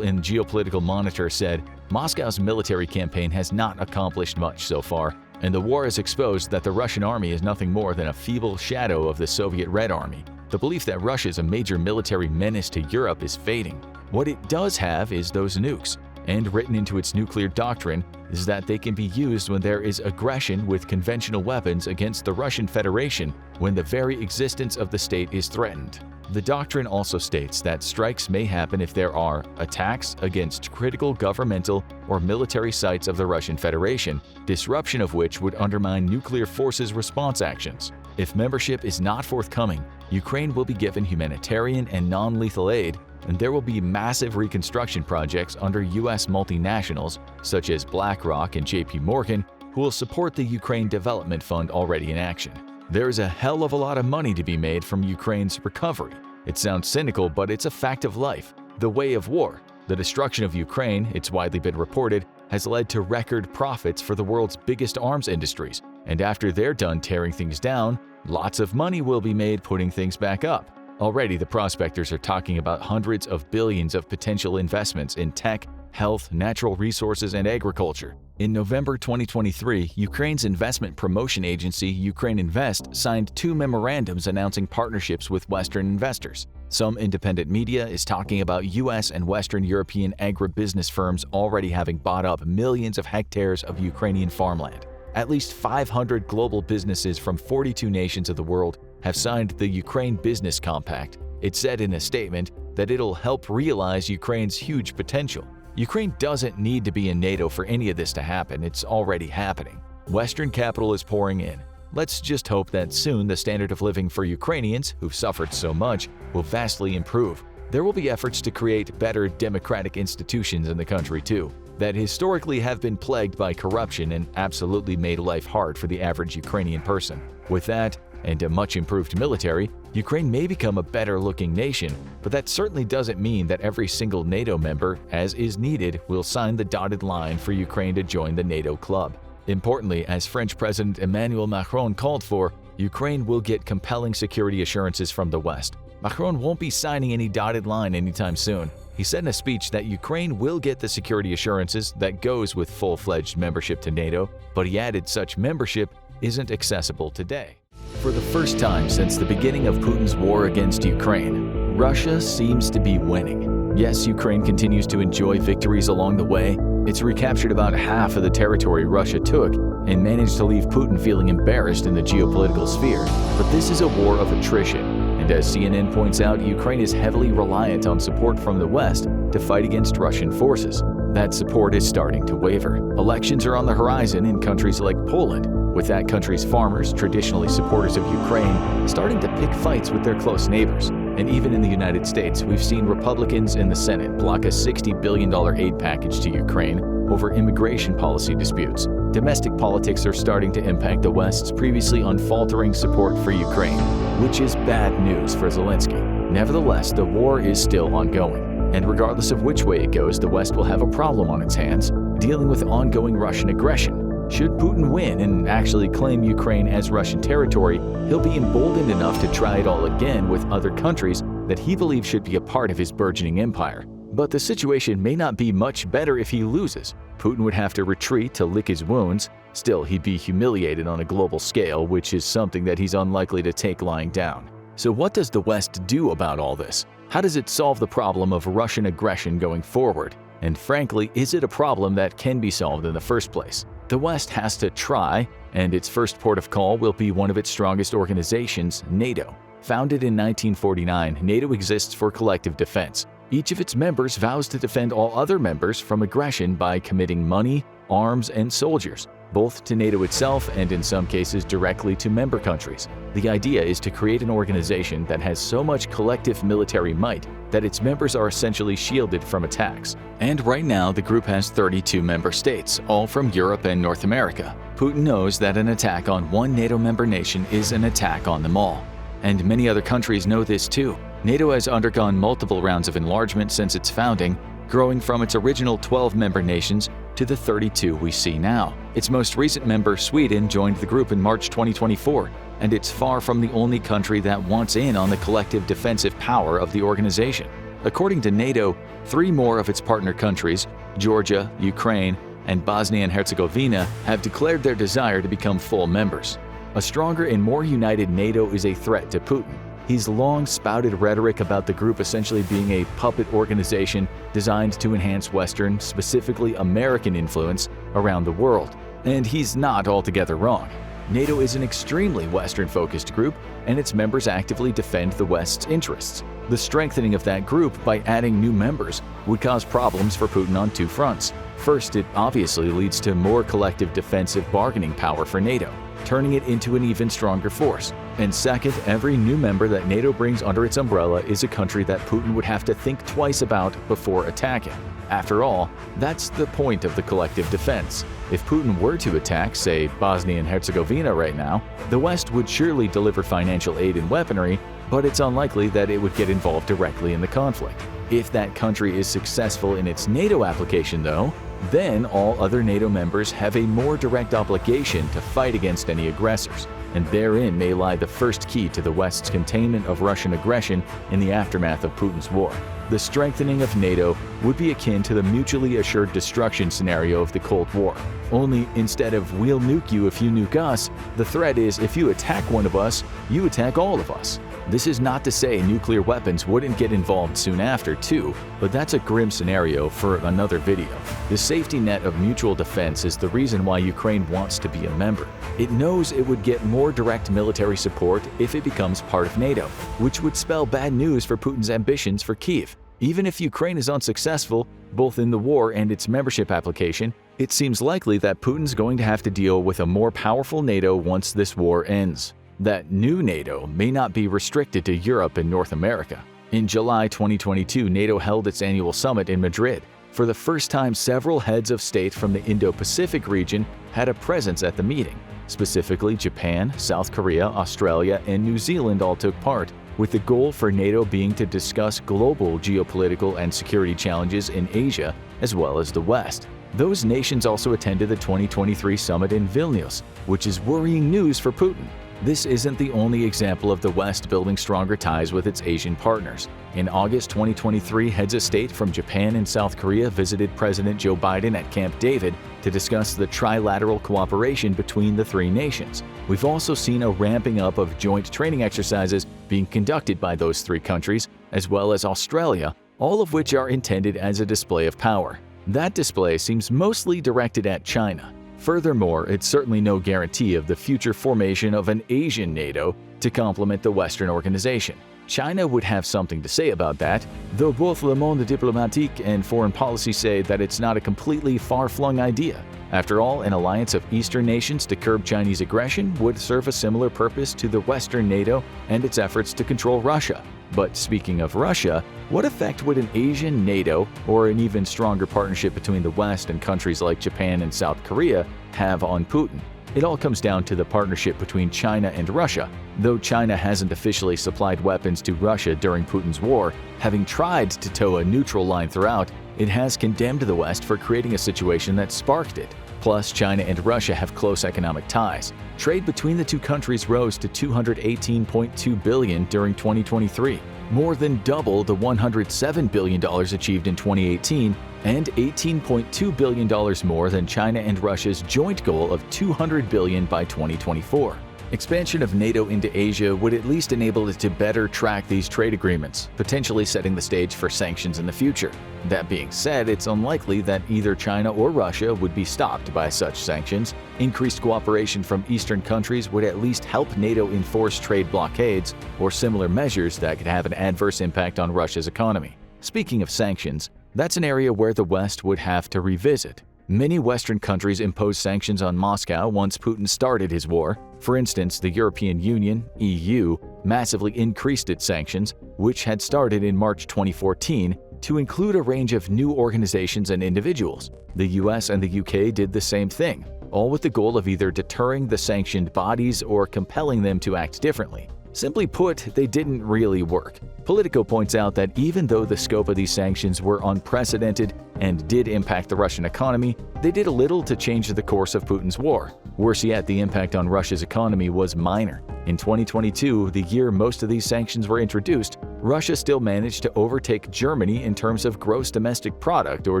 in Geopolitical Monitor said, Moscow's military campaign has not accomplished much so far, and the war has exposed that the Russian army is nothing more than a feeble shadow of the Soviet Red Army. The belief that Russia is a major military menace to Europe is fading. What it does have is those nukes, and written into its nuclear doctrine is that they can be used when there is aggression with conventional weapons against the Russian Federation when the very existence of the state is threatened. The doctrine also states that strikes may happen if there are attacks against critical governmental or military sites of the Russian Federation, disruption of which would undermine nuclear forces' response actions. If membership is not forthcoming, Ukraine will be given humanitarian and non-lethal aid, and there will be massive reconstruction projects under US multinationals such as BlackRock and JP Morgan who will support the Ukraine Development Fund already in action. There's a hell of a lot of money to be made from Ukraine's recovery. It sounds cynical, but it's a fact of life, the way of war. The destruction of Ukraine, it's widely been reported, has led to record profits for the world's biggest arms industries, and after they're done tearing things down, lots of money will be made putting things back up. Already, the prospectors are talking about hundreds of billions of potential investments in tech, health, natural resources, and agriculture. In November 2023, Ukraine's investment promotion agency, Ukraine Invest, signed 2 memorandums announcing partnerships with Western investors. Some independent media is talking about US and Western European agribusiness firms already having bought up millions of hectares of Ukrainian farmland. At least 500 global businesses from 42 nations of the world have signed the Ukraine Business Compact. It said in a statement that it'll help realize Ukraine's huge potential. Ukraine doesn't need to be in NATO for any of this to happen, it's already happening. Western capital is pouring in. Let's just hope that soon the standard of living for Ukrainians, who've suffered so much, will vastly improve. There will be efforts to create better democratic institutions in the country too, that historically have been plagued by corruption and absolutely made life hard for the average Ukrainian person. With that, and a much improved military, Ukraine may become a better-looking nation, but that certainly doesn't mean that every single NATO member, as is needed, will sign the dotted line for Ukraine to join the NATO club. Importantly, as French President Emmanuel Macron called for, Ukraine will get compelling security assurances from the West. Macron won't be signing any dotted line anytime soon. He said in a speech that Ukraine will get the security assurances that goes with full-fledged membership to NATO, but he added such membership isn't accessible today. For the first time since the beginning of Putin's war against Ukraine, Russia seems to be winning. Yes, Ukraine continues to enjoy victories along the way. It's recaptured about half of the territory Russia took and managed to leave Putin feeling embarrassed in the geopolitical sphere. But this is a war of attrition, and And as CNN points out, Ukraine is heavily reliant on support from the West to fight against Russian forces. That support is starting to waver. Elections are on the horizon in countries like Poland, with that country's farmers, traditionally supporters of Ukraine, starting to pick fights with their close neighbors. And even in the United States, we've seen Republicans in the Senate block a $60 billion aid package to Ukraine over immigration policy disputes. Domestic politics are starting to impact the West's previously unfaltering support for Ukraine, which is bad news for Zelensky. Nevertheless, the war is still ongoing. And regardless of which way it goes, the West will have a problem on its hands, dealing with ongoing Russian aggression. Should Putin win and actually claim Ukraine as Russian territory, he'll be emboldened enough to try it all again with other countries that he believes should be a part of his burgeoning empire. But the situation may not be much better if he loses. Putin would have to retreat to lick his wounds. Still, he'd be humiliated on a global scale, which is something that he's unlikely to take lying down. So what does the West do about all this? How does it solve the problem of Russian aggression going forward? And frankly, is it a problem that can be solved in the first place? The West has to try, and its first port of call will be one of its strongest organizations, NATO. Founded in 1949, NATO exists for collective defense. Each of its members vows to defend all other members from aggression by committing money, arms, and soldiers, both to NATO itself and in some cases directly to member countries. The idea is to create an organization that has so much collective military might that its members are essentially shielded from attacks. And right now, the group has 32 member states, all from Europe and North America. Putin knows that an attack on one NATO member nation is an attack on them all. And many other countries know this too. NATO has undergone multiple rounds of enlargement since its founding, growing from its original 12 member nations to the 32 we see now. Its most recent member, Sweden, joined the group in March 2024, and it's far from the only country that wants in on the collective defensive power of the organization. According to NATO, 3 more of its partner countries, Georgia, Ukraine, and Bosnia and Herzegovina, have declared their desire to become full members. A stronger and more united NATO is a threat to Putin. He's long spouted rhetoric about the group essentially being a puppet organization designed to enhance Western, specifically American influence around the world. And he's not altogether wrong. NATO is an extremely Western-focused group, and its members actively defend the West's interests. The strengthening of that group by adding new members would cause problems for Putin on 2 fronts. First, it obviously leads to more collective defensive bargaining power for NATO, turning it into an even stronger force. And second, every new member that NATO brings under its umbrella is a country that Putin would have to think twice about before attacking. After all, that's the point of the collective defense. If Putin were to attack, say, Bosnia and Herzegovina right now, the West would surely deliver financial aid and weaponry, but it's unlikely that it would get involved directly in the conflict. If that country is successful in its NATO application, though, then all other NATO members have a more direct obligation to fight against any aggressors, and therein may lie the first key to the West's containment of Russian aggression in the aftermath of Putin's war. The strengthening of NATO would be akin to the mutually assured destruction scenario of the Cold War. Only instead of "we'll nuke you if you nuke us," the threat is if you attack one of us, you attack all of us. This is not to say nuclear weapons wouldn't get involved soon after too, but that's a grim scenario for another video. The safety net of mutual defense is the reason why Ukraine wants to be a member. It knows it would get more direct military support if it becomes part of NATO, which would spell bad news for Putin's ambitions for Kyiv. Even if Ukraine is unsuccessful, both in the war and its membership application, it seems likely that Putin's going to have to deal with a more powerful NATO once this war ends. That new NATO may not be restricted to Europe and North America. In July 2022, NATO held its annual summit in Madrid. For the first time, several heads of state from the Indo-Pacific region had a presence at the meeting. Specifically, Japan, South Korea, Australia, and New Zealand all took part, with the goal for NATO being to discuss global geopolitical and security challenges in Asia as well as the West. Those nations also attended the 2023 summit in Vilnius, which is worrying news for Putin. This isn't the only example of the West building stronger ties with its Asian partners. In August 2023, heads of state from Japan and South Korea visited President Joe Biden at Camp David to discuss the trilateral cooperation between the 3 nations. We've also seen a ramping up of joint training exercises being conducted by those 3 countries, as well as Australia, all of which are intended as a display of power. That display seems mostly directed at China. Furthermore, it's certainly no guarantee of the future formation of an Asian NATO to complement the Western organization. China would have something to say about that, though both Le Monde Diplomatique and Foreign Policy say that it's not a completely far-flung idea. After all, an alliance of Eastern nations to curb Chinese aggression would serve a similar purpose to the Western NATO and its efforts to control Russia. But speaking of Russia, what effect would an Asian NATO or an even stronger partnership between the West and countries like Japan and South Korea have on Putin? It all comes down to the partnership between China and Russia. Though China hasn't officially supplied weapons to Russia during Putin's war, having tried to toe a neutral line throughout, it has condemned the West for creating a situation that sparked it. Plus, China and Russia have close economic ties. Trade between the two countries rose to $218.2 billion during 2023, more than double the $107 billion achieved in 2018 and $18.2 billion more than China and Russia's joint goal of $200 billion by 2024. Expansion of NATO into Asia would at least enable it to better track these trade agreements, potentially setting the stage for sanctions in the future. That being said, it's unlikely that either China or Russia would be stopped by such sanctions. Increased cooperation from Eastern countries would at least help NATO enforce trade blockades or similar measures that could have an adverse impact on Russia's economy. Speaking of sanctions, that's an area where the West would have to revisit. Many Western countries imposed sanctions on Moscow once Putin started his war. For instance, the European Union (EU) massively increased its sanctions, which had started in March 2014, to include a range of new organizations and individuals. The US and the UK did the same thing, all with the goal of either deterring the sanctioned bodies or compelling them to act differently. Simply put, they didn't really work. Politico points out that even though the scope of these sanctions were unprecedented and did impact the Russian economy, they did a little to change the course of Putin's war. Worse yet, the impact on Russia's economy was minor. In 2022, the year most of these sanctions were introduced, Russia still managed to overtake Germany in terms of gross domestic product or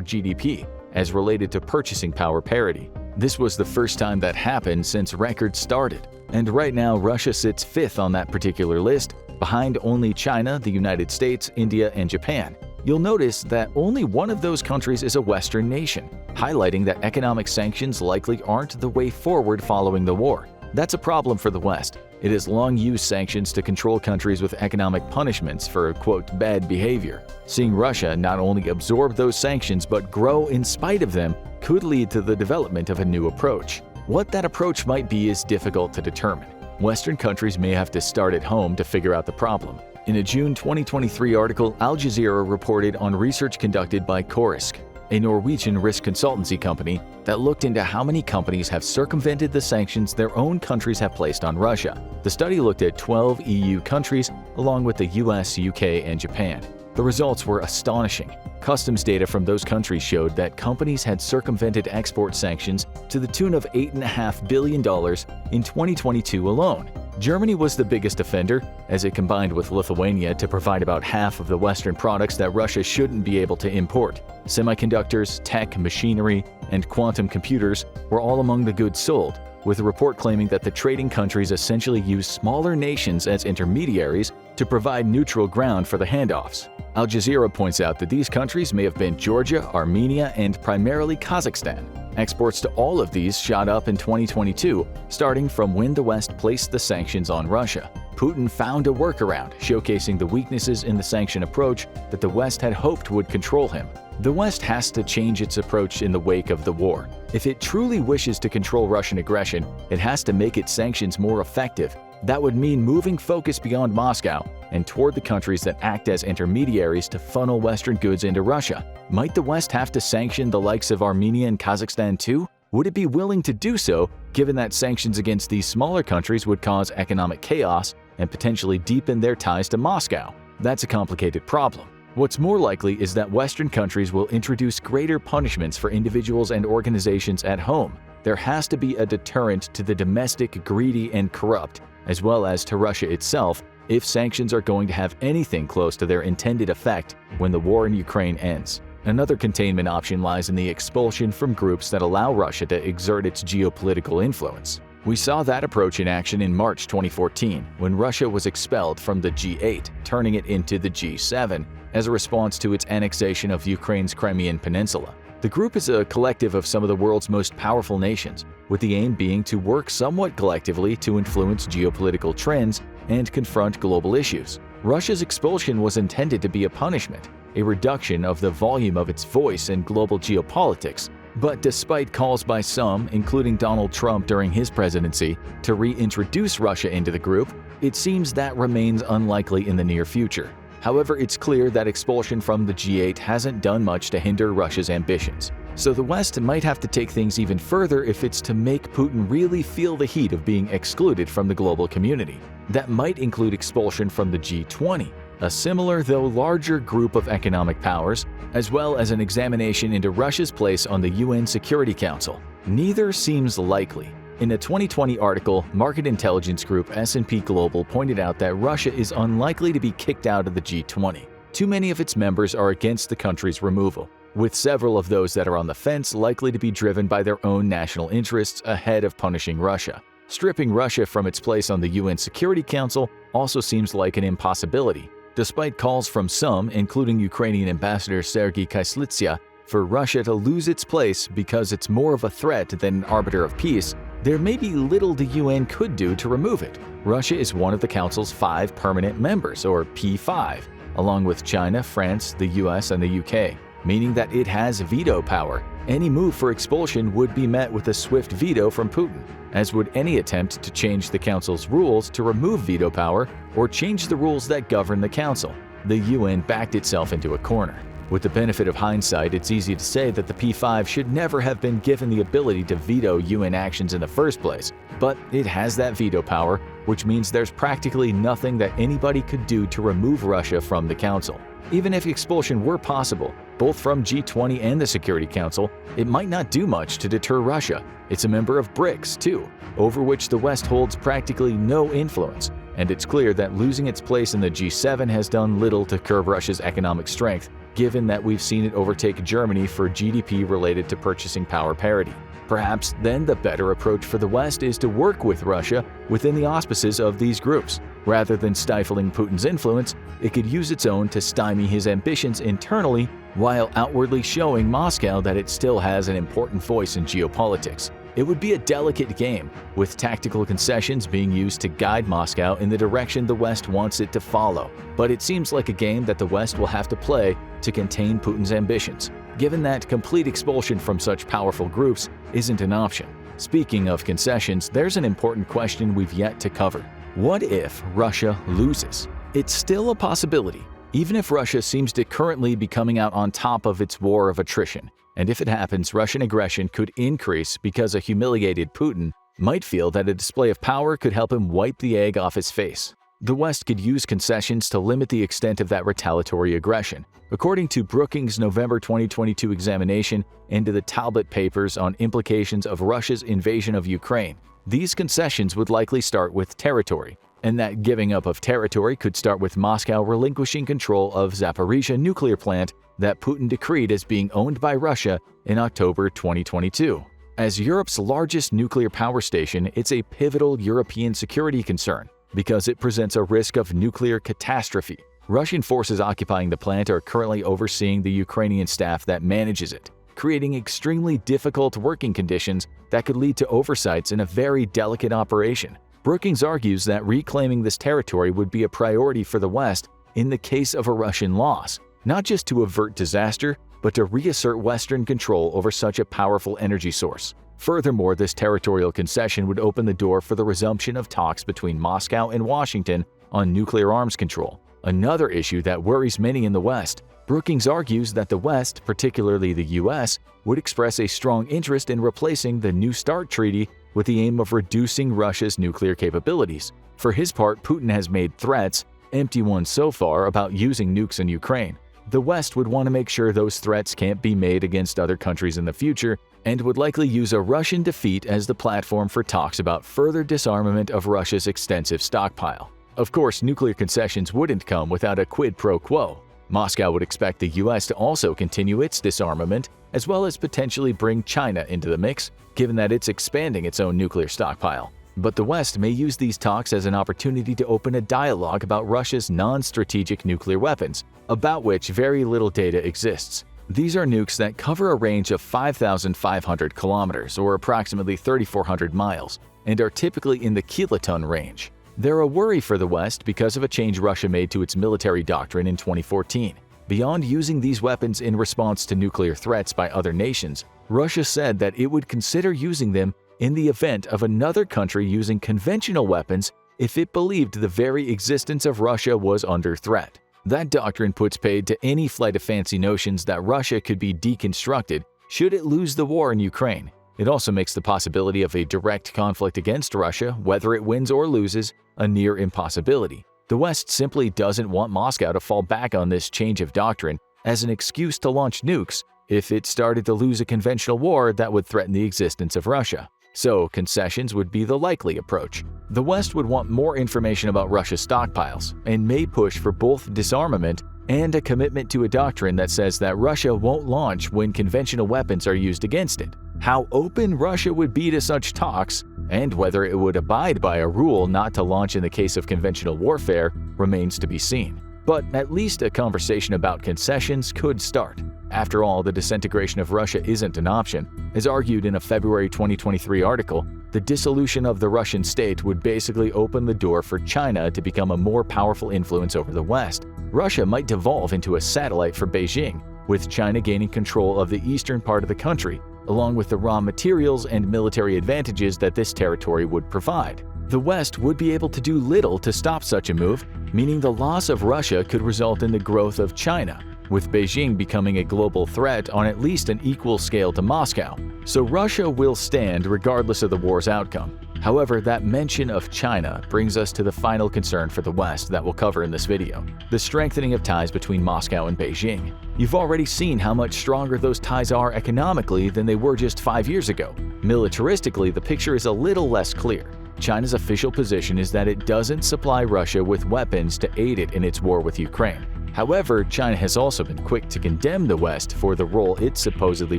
GDP, as related to purchasing power parity. This was the first time that happened since records started. And right now, Russia sits fifth on that particular list, behind only China, the United States, India, and Japan. You'll notice that only one of those countries is a Western nation, highlighting that economic sanctions likely aren't the way forward following the war. That's a problem for the West. It has long used sanctions to control countries with economic punishments for, quote, bad behavior. Seeing Russia not only absorb those sanctions but grow in spite of them could lead to the development of a new approach. What that approach might be is difficult to determine. Western countries may have to start at home to figure out the problem. In a June 2023 article, Al Jazeera reported on research conducted by Corisk, a Norwegian risk consultancy company that looked into how many companies have circumvented the sanctions their own countries have placed on Russia. The study looked at 12 EU countries, along with the US, UK, and Japan. The results were astonishing. Customs data from those countries showed that companies had circumvented export sanctions to the tune of $8.5 billion in 2022 alone. Germany was the biggest offender, as it combined with Lithuania to provide about half of the Western products that Russia shouldn't be able to import. Semiconductors, tech, machinery, and quantum computers were all among the goods sold, with a report claiming that the trading countries essentially use smaller nations as intermediaries to provide neutral ground for the handoffs. Al Jazeera points out that these countries may have been Georgia, Armenia, and primarily Kazakhstan. Exports to all of these shot up in 2022, starting from when the West placed the sanctions on Russia. Putin found a workaround, showcasing the weaknesses in the sanction approach that the West had hoped would control him. The West has to change its approach in the wake of the war. If it truly wishes to control Russian aggression, it has to make its sanctions more effective. That would mean moving focus beyond Moscow and toward the countries that act as intermediaries to funnel Western goods into Russia. Might the West have to sanction the likes of Armenia and Kazakhstan too? Would it be willing to do so, given that sanctions against these smaller countries would cause economic chaos and potentially deepen their ties to Moscow? That's a complicated problem. What's more likely is that Western countries will introduce greater punishments for individuals and organizations at home. There has to be a deterrent to the domestic, greedy, and corrupt, as well as to Russia itself, if sanctions are going to have anything close to their intended effect when the war in Ukraine ends. Another containment option lies in the expulsion from groups that allow Russia to exert its geopolitical influence. We saw that approach in action in March 2014, when Russia was expelled from the G8, turning it into the G7, as a response to its annexation of Ukraine's Crimean Peninsula. The group is a collective of some of the world's most powerful nations, with the aim being to work somewhat collectively to influence geopolitical trends and confront global issues. Russia's expulsion was intended to be a punishment, a reduction of the volume of its voice in global geopolitics. But despite calls by some, including Donald Trump during his presidency, to reintroduce Russia into the group, it seems that remains unlikely in the near future. However, it's clear that expulsion from the G8 hasn't done much to hinder Russia's ambitions. So the West might have to take things even further if it's to make Putin really feel the heat of being excluded from the global community. That might include expulsion from the G20, a similar though larger group of economic powers, as well as an examination into Russia's place on the UN Security Council. Neither seems likely. In a 2020 article, market intelligence group S&P Global pointed out that Russia is unlikely to be kicked out of the G20. Too many of its members are against the country's removal, with several of those that are on the fence likely to be driven by their own national interests ahead of punishing Russia. Stripping Russia from its place on the UN Security Council also seems like an impossibility, despite calls from some, including Ukrainian Ambassador Sergei Kyslytsya, for Russia to lose its place because it's more of a threat than an arbiter of peace. There may be little the UN could do to remove it. Russia is one of the Council's 5 permanent members, or P5, along with China, France, the US, and the UK, meaning that it has veto power. Any move for expulsion would be met with a swift veto from Putin, as would any attempt to change the Council's rules to remove veto power or change the rules that govern the Council. The UN backed itself into a corner. With the benefit of hindsight, it's easy to say that the P5 should never have been given the ability to veto UN actions in the first place, but it has that veto power, which means there's practically nothing that anybody could do to remove Russia from the Council. Even if expulsion were possible, both from G20 and the Security Council, it might not do much to deter Russia. It's a member of BRICS, too, over which the West holds practically no influence, and it's clear that losing its place in the G7 has done little to curb Russia's economic strength, given that we've seen it overtake Germany for GDP related to purchasing power parity. Perhaps then the better approach for the West is to work with Russia within the auspices of these groups. Rather than stifling Putin's influence, it could use its own to stymie his ambitions internally while outwardly showing Moscow that it still has an important voice in geopolitics. It would be a delicate game, with tactical concessions being used to guide Moscow in the direction the West wants it to follow. But it seems like a game that the West will have to play to contain Putin's ambitions, given that complete expulsion from such powerful groups isn't an option. Speaking of concessions, there's an important question we've yet to cover. What if Russia loses? It's still a possibility, even if Russia seems to currently be coming out on top of its war of attrition. And if it happens, Russian aggression could increase because a humiliated Putin might feel that a display of power could help him wipe the egg off his face. The West could use concessions to limit the extent of that retaliatory aggression. According to Brookings' November 2022 examination into the Talbot Papers on implications of Russia's invasion of Ukraine, these concessions would likely start with territory, and that giving up of territory could start with Moscow relinquishing control of Zaporizhzhia nuclear plant that Putin decreed as being owned by Russia in October 2022. As Europe's largest nuclear power station, it's a pivotal European security concern because it presents a risk of nuclear catastrophe. Russian forces occupying the plant are currently overseeing the Ukrainian staff that manages it, creating extremely difficult working conditions that could lead to oversights in a very delicate operation. Brookings argues that reclaiming this territory would be a priority for the West in the case of a Russian loss, not just to avert disaster, but to reassert Western control over such a powerful energy source. Furthermore, this territorial concession would open the door for the resumption of talks between Moscow and Washington on nuclear arms control, another issue that worries many in the West. Brookings argues that the West, particularly the US, would express a strong interest in replacing the New START treaty with the aim of reducing Russia's nuclear capabilities. For his part, Putin has made threats, empty ones so far, about using nukes in Ukraine. The West would want to make sure those threats can't be made against other countries in the future, and would likely use a Russian defeat as the platform for talks about further disarmament of Russia's extensive stockpile. Of course, nuclear concessions wouldn't come without a quid pro quo. Moscow would expect the US to also continue its disarmament, as well as potentially bring China into the mix, given that it's expanding its own nuclear stockpile. But the West may use these talks as an opportunity to open a dialogue about Russia's non-strategic nuclear weapons, about which very little data exists. These are nukes that cover a range of 5,500 kilometers, or approximately 3,400 miles, and are typically in the kiloton range. They're a worry for the West because of a change Russia made to its military doctrine in 2014. Beyond using these weapons in response to nuclear threats by other nations, Russia said that it would consider using them in the event of another country using conventional weapons if it believed the very existence of Russia was under threat. That doctrine puts paid to any flight of fancy notions that Russia could be deconstructed should it lose the war in Ukraine. It also makes the possibility of a direct conflict against Russia, whether it wins or loses, a near impossibility. The West simply doesn't want Moscow to fall back on this change of doctrine as an excuse to launch nukes if it started to lose a conventional war that would threaten the existence of Russia. So, concessions would be the likely approach. The West would want more information about Russia's stockpiles and may push for both disarmament and a commitment to a doctrine that says that Russia won't launch when conventional weapons are used against it. How open Russia would be to such talks, and whether it would abide by a rule not to launch in the case of conventional warfare, remains to be seen. But at least a conversation about concessions could start. After all, the disintegration of Russia isn't an option. As argued in a February 2023 article, the dissolution of the Russian state would basically open the door for China to become a more powerful influence over the West. Russia might devolve into a satellite for Beijing, with China gaining control of the eastern part of the country, along with the raw materials and military advantages that this territory would provide. The West would be able to do little to stop such a move, meaning the loss of Russia could result in the growth of China, with Beijing becoming a global threat on at least an equal scale to Moscow. So Russia will stand regardless of the war's outcome. However, that mention of China brings us to the final concern for the West that we'll cover in this video: the strengthening of ties between Moscow and Beijing. You've already seen how much stronger those ties are economically than they were just 5 years ago. Militaristically, the picture is a little less clear. China's official position is that it doesn't supply Russia with weapons to aid it in its war with Ukraine. However, China has also been quick to condemn the West for the role it supposedly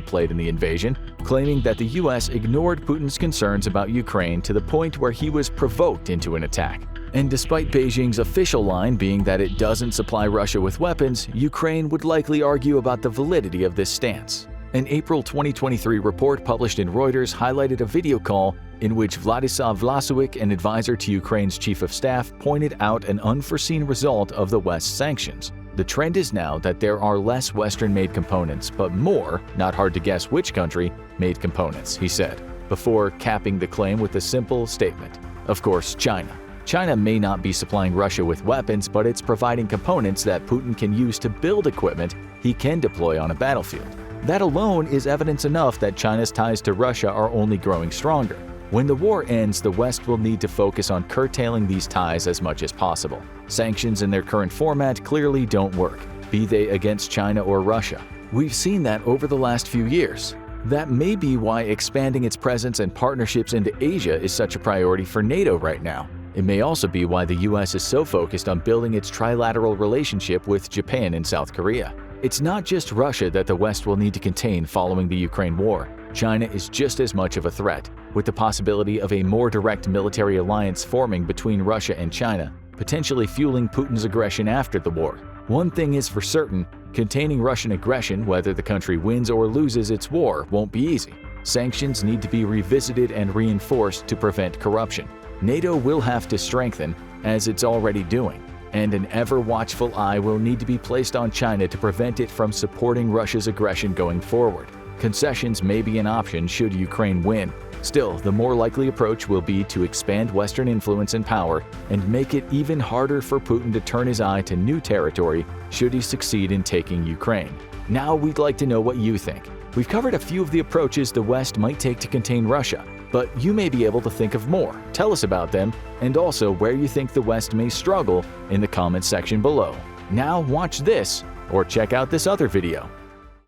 played in the invasion, claiming that the US ignored Putin's concerns about Ukraine to the point where he was provoked into an attack. And despite Beijing's official line being that it doesn't supply Russia with weapons, Ukraine would likely argue about the validity of this stance. An April 2023 report published in Reuters highlighted a video call in which Władysław Wlasiewicz, an advisor to Ukraine's chief of staff, pointed out an unforeseen result of the West's sanctions. The trend is now that there are less Western-made components, but more, not hard to guess which country, made components, he said, before capping the claim with a simple statement. Of course, China. China may not be supplying Russia with weapons, but it's providing components that Putin can use to build equipment he can deploy on a battlefield. That alone is evidence enough that China's ties to Russia are only growing stronger. When the war ends, the West will need to focus on curtailing these ties as much as possible. Sanctions in their current format clearly don't work, be they against China or Russia. We've seen that over the last few years. That may be why expanding its presence and partnerships into Asia is such a priority for NATO right now. It may also be why the US is so focused on building its trilateral relationship with Japan and South Korea. It's not just Russia that the West will need to contain following the Ukraine war. China is just as much of a threat, with the possibility of a more direct military alliance forming between Russia and China, potentially fueling Putin's aggression after the war. One thing is for certain, containing Russian aggression, whether the country wins or loses its war, won't be easy. Sanctions need to be revisited and reinforced to prevent corruption. NATO will have to strengthen, as it's already doing, and an ever-watchful eye will need to be placed on China to prevent it from supporting Russia's aggression going forward. Concessions may be an option should Ukraine win. Still, the more likely approach will be to expand Western influence and power and make it even harder for Putin to turn his eye to new territory should he succeed in taking Ukraine. Now we'd like to know what you think. We've covered a few of the approaches the West might take to contain Russia, but you may be able to think of more. Tell us about them, and also where you think the West may struggle in the comments section below. Now watch this, or check out this other video.